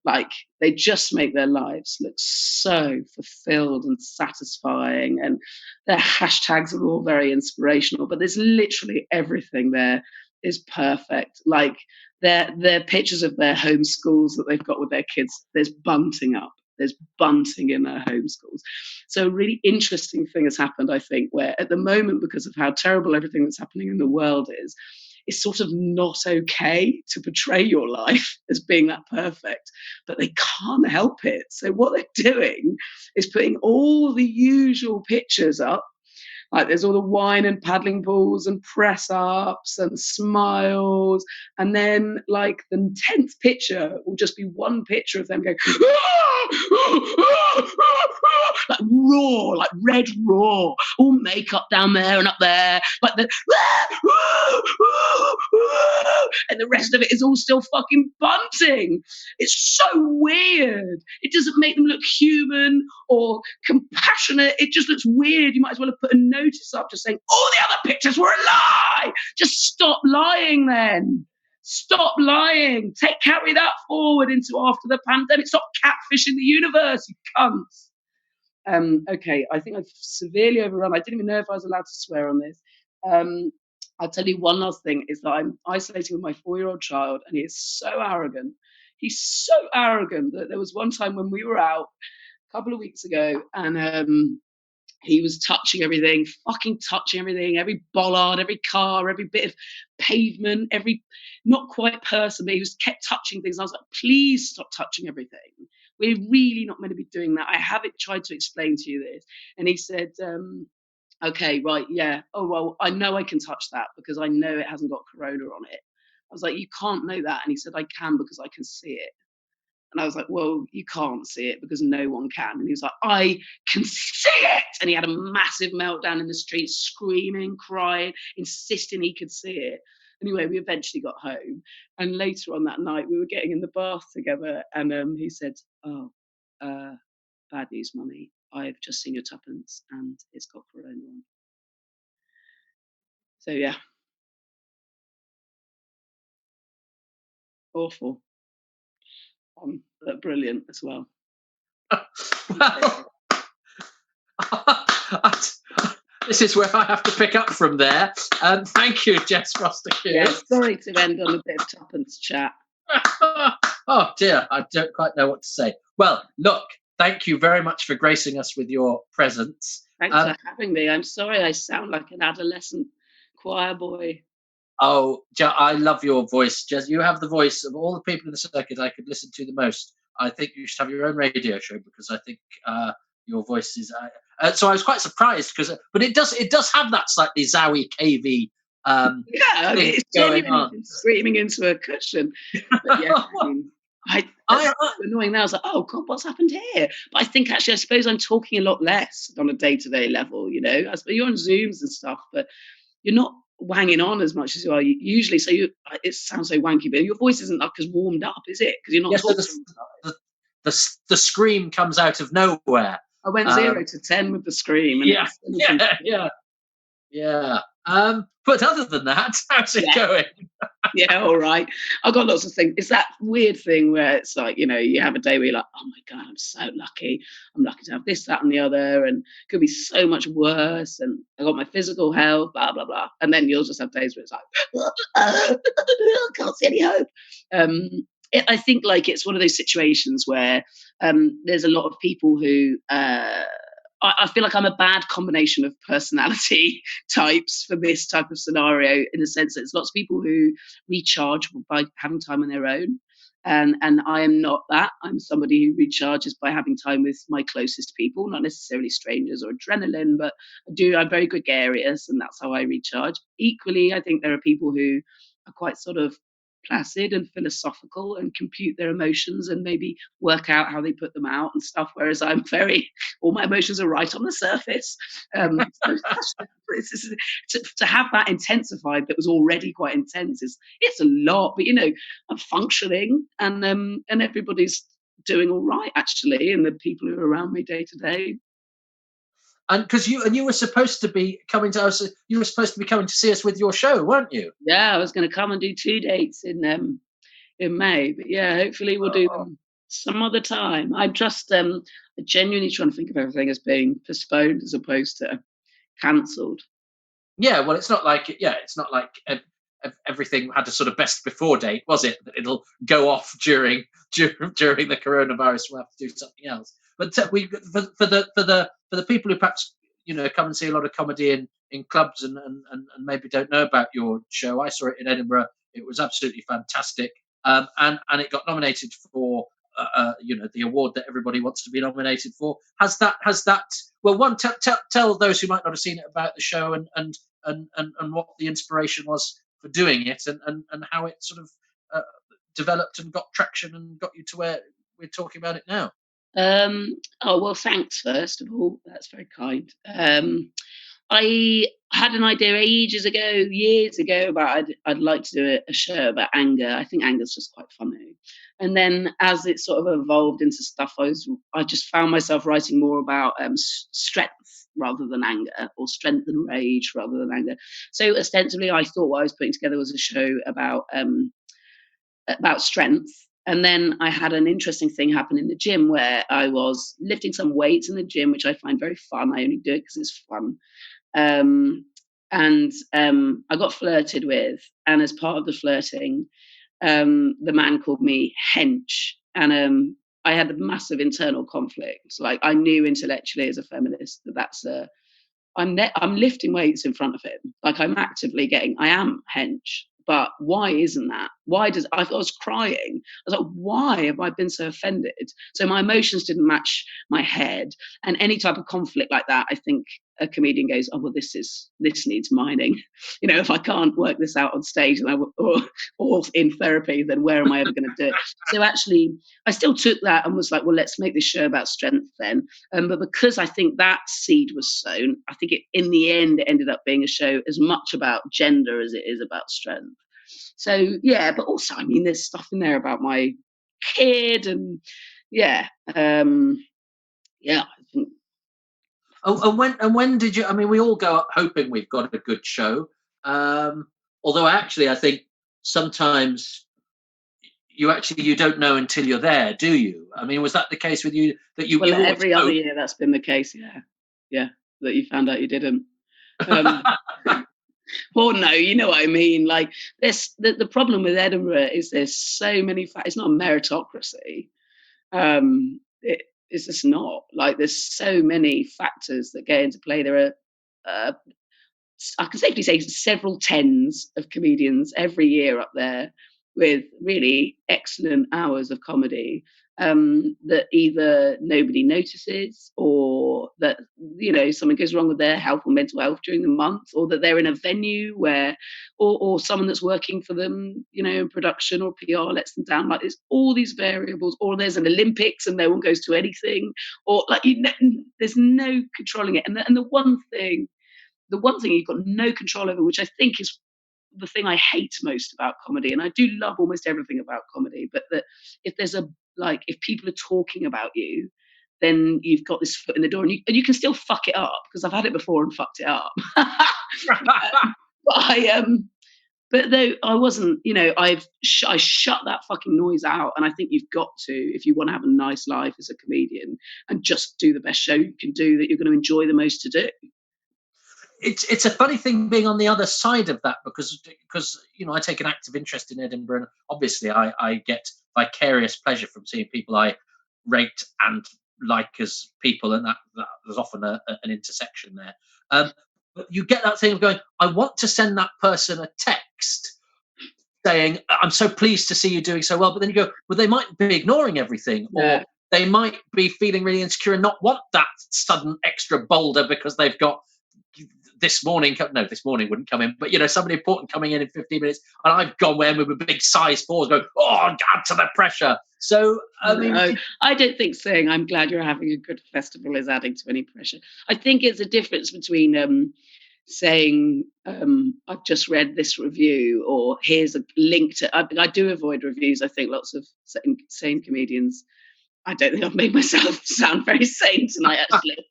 Speaker 6: Like, they just make their lives look so fulfilled and satisfying, and their hashtags are all very inspirational, but there's literally everything there is perfect. Like their pictures of their home schools that they've got with their kids, there's bunting up. There's bunting in their home schools. So a really interesting thing has happened, I think, where at the moment, because of how terrible everything that's happening in the world is, it's sort of not okay to portray your life as being that perfect, but they can't help it. So what they're doing is putting all the usual pictures up. Like there's all the wine and paddling pools and press ups and smiles. And then like the 10th picture will just be one picture of them going, like raw, like red raw, all makeup down there and up there. Like the, and the rest of it is all still fucking bunting. It's so weird. It doesn't make them look human or compassionate. It just looks weird. You might as well have put a notice up just saying all the other pictures were a lie. Just stop lying then. Stop lying. Carry that forward into after the pandemic. Stop catfishing the universe, you cunts. Okay, I think I've severely overrun. I didn't even know if I was allowed to swear on this. I'll tell you one last thing is that I'm isolating with my 4-year-old child, and he is so arrogant. He's so arrogant that there was one time when we were out a couple of weeks ago, and he was touching everything, every bollard, every car, every bit of pavement, every not quite person, but he was kept touching things. I was like, please stop touching everything. We're really not meant to be doing that. I haven't tried to explain to you this. And he said, okay, right, yeah. Oh, well, I know I can touch that because I know it hasn't got corona on it. I was like, you can't know that. And he said, I can because I can see it. And I was like, well, you can't see it because no one can. And he was like, I can see it. And he had a massive meltdown in the street, screaming, crying, insisting he could see it. Anyway, we eventually got home. And later on that night, we were getting in the bath together. And he said, oh, bad news, Mummy. I've just seen your tuppence and it's got corona on. So, yeah. Awful. But brilliant as well.
Speaker 1: Well, this is where I have to pick up from there. Thank you, Jess Fostekew.
Speaker 6: Yeah, sorry to end on a bit of tuppence chat.
Speaker 1: Oh dear, I don't quite know what to say. Well, look, thank you very much for gracing us with your presence.
Speaker 6: Thanks for having me. I'm sorry I sound like an adolescent choir boy.
Speaker 1: Oh, I love your voice, Jess. You have the voice of all the people in the circuit I could listen to the most. I think you should have your own radio show because I think your voice is. So I was quite surprised but it does have that slightly zowie, cavey.
Speaker 6: Yeah, I mean, it's genuinely screaming into a cushion. But yeah, I annoying now. I was like, oh God, what's happened here? But I think actually, I suppose I'm talking a lot less on a day-to-day level. You know, I suppose you're on Zooms and stuff, but you're not wanging on as much as you are usually. So it sounds so wanky, but your voice isn't like as warmed up, is it? Because you're not talking.
Speaker 1: The scream comes out of nowhere.
Speaker 6: I went 0 to 10 with the scream.
Speaker 1: And yeah. But other than that, how's it going?
Speaker 6: Yeah, all right. I've got lots of things. It's that weird thing where it's like, you know, you have a day where you're like, oh my God, I'm so lucky. I'm lucky to have this, that, and the other, and it could be so much worse. And I got my physical health, blah, blah, blah. And then you'll just have days where it's like, I can't see any hope. I think like it's one of those situations where there's a lot of people who I feel like I'm a bad combination of personality types for this type of scenario, in the sense that there's lots of people who recharge by having time on their own. And I am not that. I'm somebody who recharges by having time with my closest people, not necessarily strangers or adrenaline, but I'm very gregarious, and that's how I recharge. Equally, I think there are people who are quite sort of placid and philosophical and compute their emotions and maybe work out how they put them out and stuff, whereas I'm all my emotions are right on the surface. To have that intensified that was already quite intense it's a lot, but you know, I'm functioning and everybody's doing all right actually, and the people who are around me day to day.
Speaker 1: And because you were supposed to be coming to us, you were supposed to be coming to see us with your show, weren't you?
Speaker 6: Yeah, I was going to come and do 2 dates in May, but yeah, hopefully we'll do them some other time. I'm just genuinely trying to think of everything as being postponed as opposed to cancelled.
Speaker 1: Yeah, well, it's not like everything had a sort of best before date, was it? That it'll go off during the coronavirus. We'll have to do something else. But for the people who perhaps come and see a lot of comedy in clubs and maybe don't know about your show, I saw it in Edinburgh. It was absolutely fantastic, and it got nominated for the award that everybody wants to be nominated for. Has that? Well, one, tell those who might not have seen it about the show and what the inspiration was for doing it, and how it sort of developed and got traction and got you to where we're talking about it now.
Speaker 6: Oh, well, thanks, first of all. That's very kind. I had an idea years ago, about I'd like to do a show about anger. I think anger's just quite funny. And then as it sort of evolved into stuff, I just found myself writing more about strength rather than anger, or strength and rage rather than anger. So ostensibly, I thought what I was putting together was a show about strength. And then I had an interesting thing happen in the gym where I was lifting some weights in the gym, which I find very fun. I only do it because it's fun. And I got flirted with, and as part of the flirting, the man called me hench, and I had a massive internal conflict. Like, I knew intellectually as a feminist that's I'm lifting weights in front of him. Like, I'm actively I am hench. But why isn't that? I was crying. I was like, why have I been so offended? So my emotions didn't match my head. And any type of conflict like that, I think a comedian goes, oh, well, this needs mining. If I can't work this out on stage or in therapy, then where am I ever going to do it? So actually, I still took that and was like, well, let's make this show about strength then. But because I think that seed was sown, I think in the end, it ended up being a show as much about gender as it is about strength. So, yeah, but also, I mean, there's stuff in there about my kid and, yeah. I think.
Speaker 1: Oh, and when did you? I mean, we all go up hoping we've got a good show. Although actually, I think sometimes you don't know until you're there, do you? I mean, was that the case with you? That you?
Speaker 6: Well, every other year that's been the case. Yeah. That you found out you didn't. Or no, you know what I mean. Like, the problem with Edinburgh is there's so many. It's not a meritocracy. It's just not. Like, there's so many factors that go into play. There are, I can safely say, several tens of comedians every year up there with really excellent hours of comedy that either nobody notices, or that something goes wrong with their health or mental health during the month, or that they're in a venue where or someone that's working for them in production or PR lets them down. Like, there's all these variables, or there's an Olympics and no one goes to anything, or like there's no controlling it. And the one thing you've got no control over, which I think is the thing I hate most about comedy, and I do love almost everything about comedy, but that if people are talking about you, then you've got this foot in the door, and you can still fuck it up, because I've had it before and fucked it up. But though I wasn't, I shut that fucking noise out, and I think you've got to, if you want to have a nice life as a comedian, and just do the best show you can do that you're going to enjoy the most to do.
Speaker 1: It's a funny thing being on the other side of that, because I take an active interest in Edinburgh, and obviously I get vicarious pleasure from seeing people I rate and like as people, and that there's often an intersection there. But you get that thing of going, I want to send that person a text saying, I'm so pleased to see you doing so well, but then you go, well, they might be ignoring everything, or they might be feeling really insecure and not want that sudden extra boulder because they've got this morning wouldn't come in, but somebody important coming in 15 minutes, and I've gone with a big size 4 going, add to the pressure. So I mean,
Speaker 6: I don't think saying I'm glad you're having a good festival is adding to any pressure. I think it's a difference between saying I've just read this review, or here's a link to. I do avoid reviews. I think lots of sane comedians. I don't think I've made myself sound very sane tonight, actually.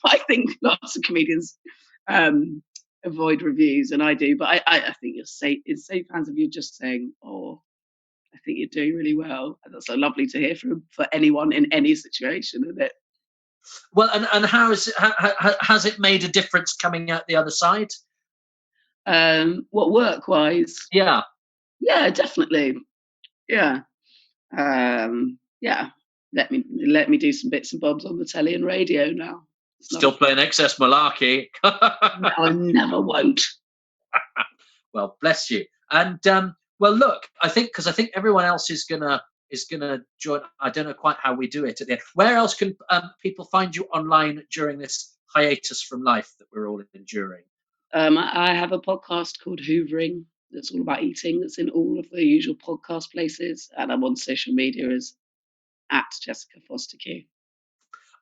Speaker 6: I think lots of comedians avoid reviews, and I do. But I think it's safe hands of you just saying, oh, I think you're doing really well. And that's so lovely to hear for anyone in any situation, isn't it?
Speaker 1: Well, and how has it made a difference coming out the other side?
Speaker 6: What work-wise?
Speaker 1: Yeah.
Speaker 6: Yeah, definitely. Yeah. Yeah. Let me do some bits and bobs on the telly and radio now.
Speaker 1: Still playing Excess Malarkey.
Speaker 6: No, I never won't.
Speaker 1: Well, bless you. And well, look, I think everyone else is gonna join. I don't know quite how we do it at the end. Where else can people find you online during this hiatus from life that we're all enduring?
Speaker 6: I have a podcast called Hoovering that's all about eating. That's in all of the usual podcast places, and I'm on social media as @Jessica Fostekew.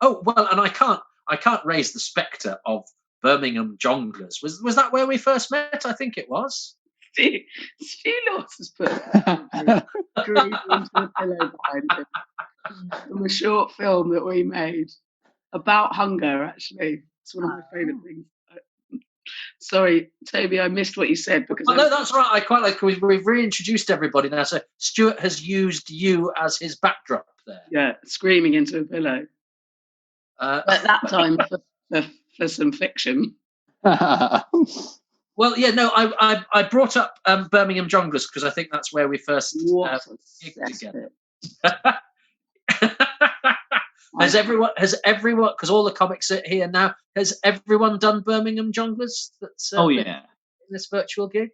Speaker 1: Oh well, and I can't raise the spectre of Birmingham Jonglers. Was that where we first met? I think it was.
Speaker 6: Stuart Laws has put a scream into a pillow behind him from a short film that we made about hunger. Actually, it's one of my favourite things. Sorry, Toby, I missed what you said because.
Speaker 1: No, that's right. I quite like we've reintroduced everybody now. So Stuart has used you as his backdrop there.
Speaker 6: Yeah, screaming into a pillow. At that time for some fiction.
Speaker 1: Well, yeah, no, I brought up Birmingham Jonglers because I think that's where we first gigged together. Has everyone? Because all the comics are here now. Has everyone done Birmingham Jonglers? That's
Speaker 5: yeah.
Speaker 1: in this virtual gig.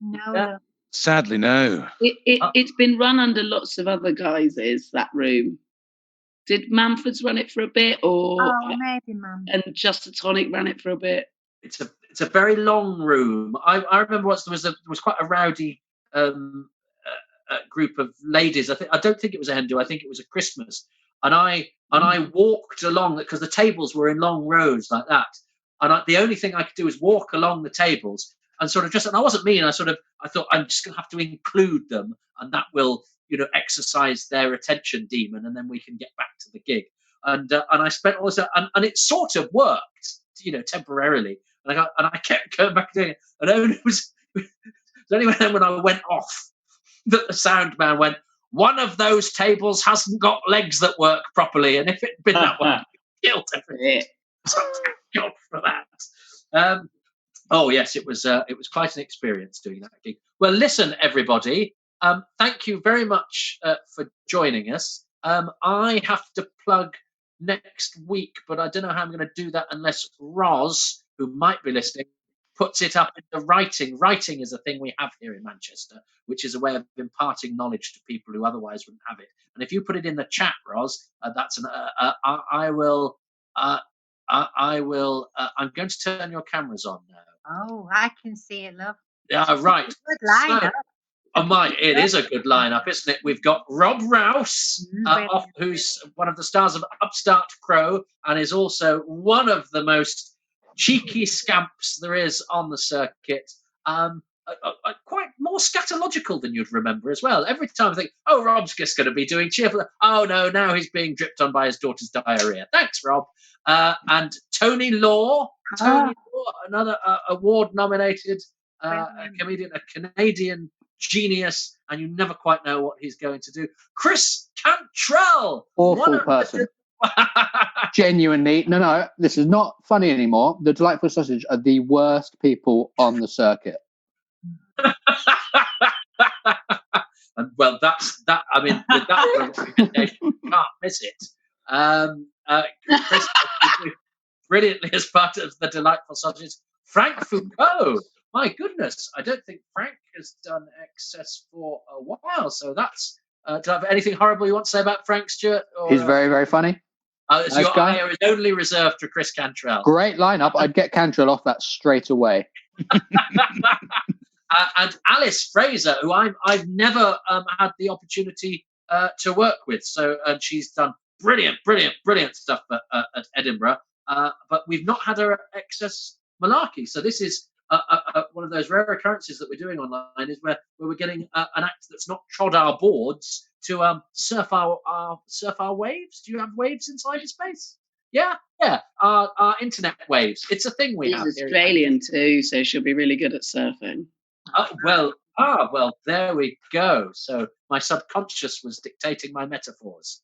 Speaker 2: No.
Speaker 1: Yeah.
Speaker 3: Sadly, no.
Speaker 6: It's been run under lots of other guises, that room. Did Manford's run it for a bit, or
Speaker 2: maybe Manford.
Speaker 6: And Just a Tonic ran it for a bit?
Speaker 1: It's a very long room. I remember once there was quite a rowdy group of ladies. I don't think it was a hen do. I think it was a Christmas, and I walked along because the tables were in long rows like that, and the only thing I could do was walk along the tables and sort of and I wasn't mean. I thought I'm just going to have to include them, and that will exercise their attention demon, and then we can get back to the gig. And I spent all this, and it sort of worked, temporarily. And I kept going back doing it, and it was only when I went off that the sound man went, "One of those tables hasn't got legs that work properly," and if it'd been that one, killed everything. So thank God for that. Oh yes, it was quite an experience doing that gig. Well, listen, everybody, thank you very much for joining us. I have to plug next week, but I don't know how I'm going to do that unless Roz, who might be listening, puts it up into writing. Writing is a thing we have here in Manchester, which is a way of imparting knowledge to people who otherwise wouldn't have it. And if you put it in the chat, Roz, that's an. I will. I'm going to turn your cameras on now.
Speaker 2: Oh, I can see it, love.
Speaker 1: Yeah, right.
Speaker 2: Good lineup.
Speaker 1: It is a good lineup, isn't it? We've got Rob Rouse, who's one of the stars of Upstart Crow and is also one of the most cheeky scamps there is on the circuit. Quite more scatological than you'd remember as well. Every time I think, oh, Rob's just going to be doing cheerful. Oh, no, now he's being dripped on by his daughter's diarrhea. Thanks, Rob. And Tony Law, another award-nominated comedian, a Canadian genius, and you never quite know what he's going to do. Chris Cantrell.
Speaker 4: Awful person. Genuinely. No, this is not funny anymore. The Delightful Sausage are the worst people on the circuit.
Speaker 1: And well, that's that. I mean, with that recommendation, you can't miss it. Chris, brilliantly as part of the Delightful Sausage. Frank Foucault. My goodness, I don't think Frank has done Excess for a while. So that's. Do you have anything horrible you want to say about Frank, Stuart? Or,
Speaker 4: he's very, very funny.
Speaker 1: Nice your guy. Eye is only reserved for Chris Cantrell.
Speaker 4: Great lineup. I'd get Cantrell off that straight away.
Speaker 1: And Alice Fraser, who I've never had the opportunity to work with. So, and she's done brilliant stuff at Edinburgh. But we've not had her Excess Malarkey. So this is one of those rare occurrences that we're doing online, is where we're getting an act that's not trod our boards to surf our waves. Do you have waves inside your space? Yeah. Our internet waves. It's a thing we have.
Speaker 6: She's Australian too, so she'll be really good at surfing.
Speaker 1: Well, Well, there we go. So my subconscious was dictating my metaphors.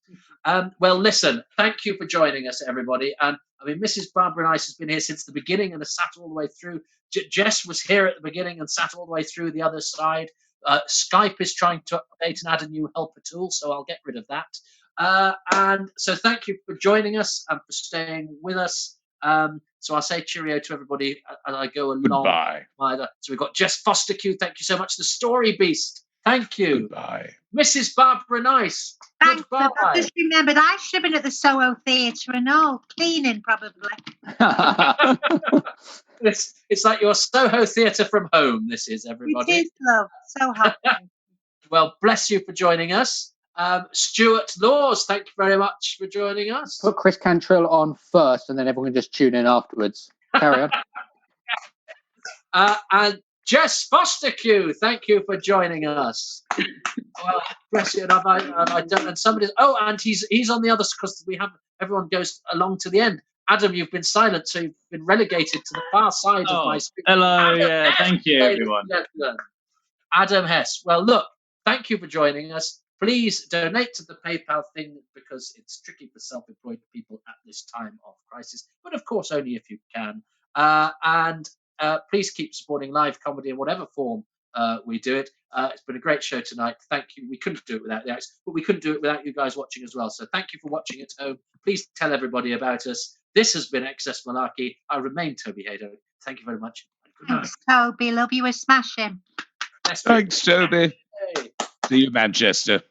Speaker 1: Well, listen, thank you for joining us, everybody. And I mean, Mrs. Barbara Nice has been here since the beginning and has sat all the way through. Jess was here at the beginning and sat all the way through the other side. Skype is trying to update and add a new helper tool, so I'll get rid of that. And so thank you for joining us and for staying with us. So I'll say cheerio to everybody as I go along.
Speaker 3: Goodbye.
Speaker 1: So we've got Jess Fostekew, thank you so much. The Story Beast, thank you.
Speaker 3: Goodbye.
Speaker 1: Mrs. Barbara Nice,
Speaker 2: Thanks.
Speaker 1: goodbye.
Speaker 2: I just remembered I should have been at the Soho Theatre and all, cleaning probably.
Speaker 1: It's like your Soho Theatre from home, this is, everybody.
Speaker 2: It is, love. So happy.
Speaker 1: Well, bless you for joining us. Stuart Laws, thank you very much for joining us.
Speaker 4: Put Chris Cantrell on first, and then everyone can just tune in afterwards. Carry on.
Speaker 1: And Jess Fostekew, thank you for joining us. Well, bless you. And I don't. And somebody. Oh, and he's on the other, because we have everyone goes along to the end. Adam, you've been silent, so you've been relegated to the far side of my screen.
Speaker 5: Hello,
Speaker 1: Adam
Speaker 5: yeah,
Speaker 1: Hess,
Speaker 5: thank you,
Speaker 1: ladies
Speaker 5: everyone.
Speaker 1: and gentlemen. Adam Hess. Well, look, thank you for joining us. Please donate to the PayPal thing, because it's tricky for self-employed people at this time of crisis. But of course, only if you can. And please keep supporting live comedy in whatever form we do it. It's been a great show tonight. Thank you. We couldn't do it without the acts, but we couldn't do it without you guys watching as well. So thank you for watching at home. Please tell everybody about us. This has been Excess Malarkey. I remain Toby Hadoke. Thank you very much. Good night.
Speaker 2: Thanks, Toby. Love you. We're smashing.
Speaker 1: Next week.
Speaker 3: Thanks, Toby.
Speaker 1: Hey.
Speaker 3: See you, Manchester.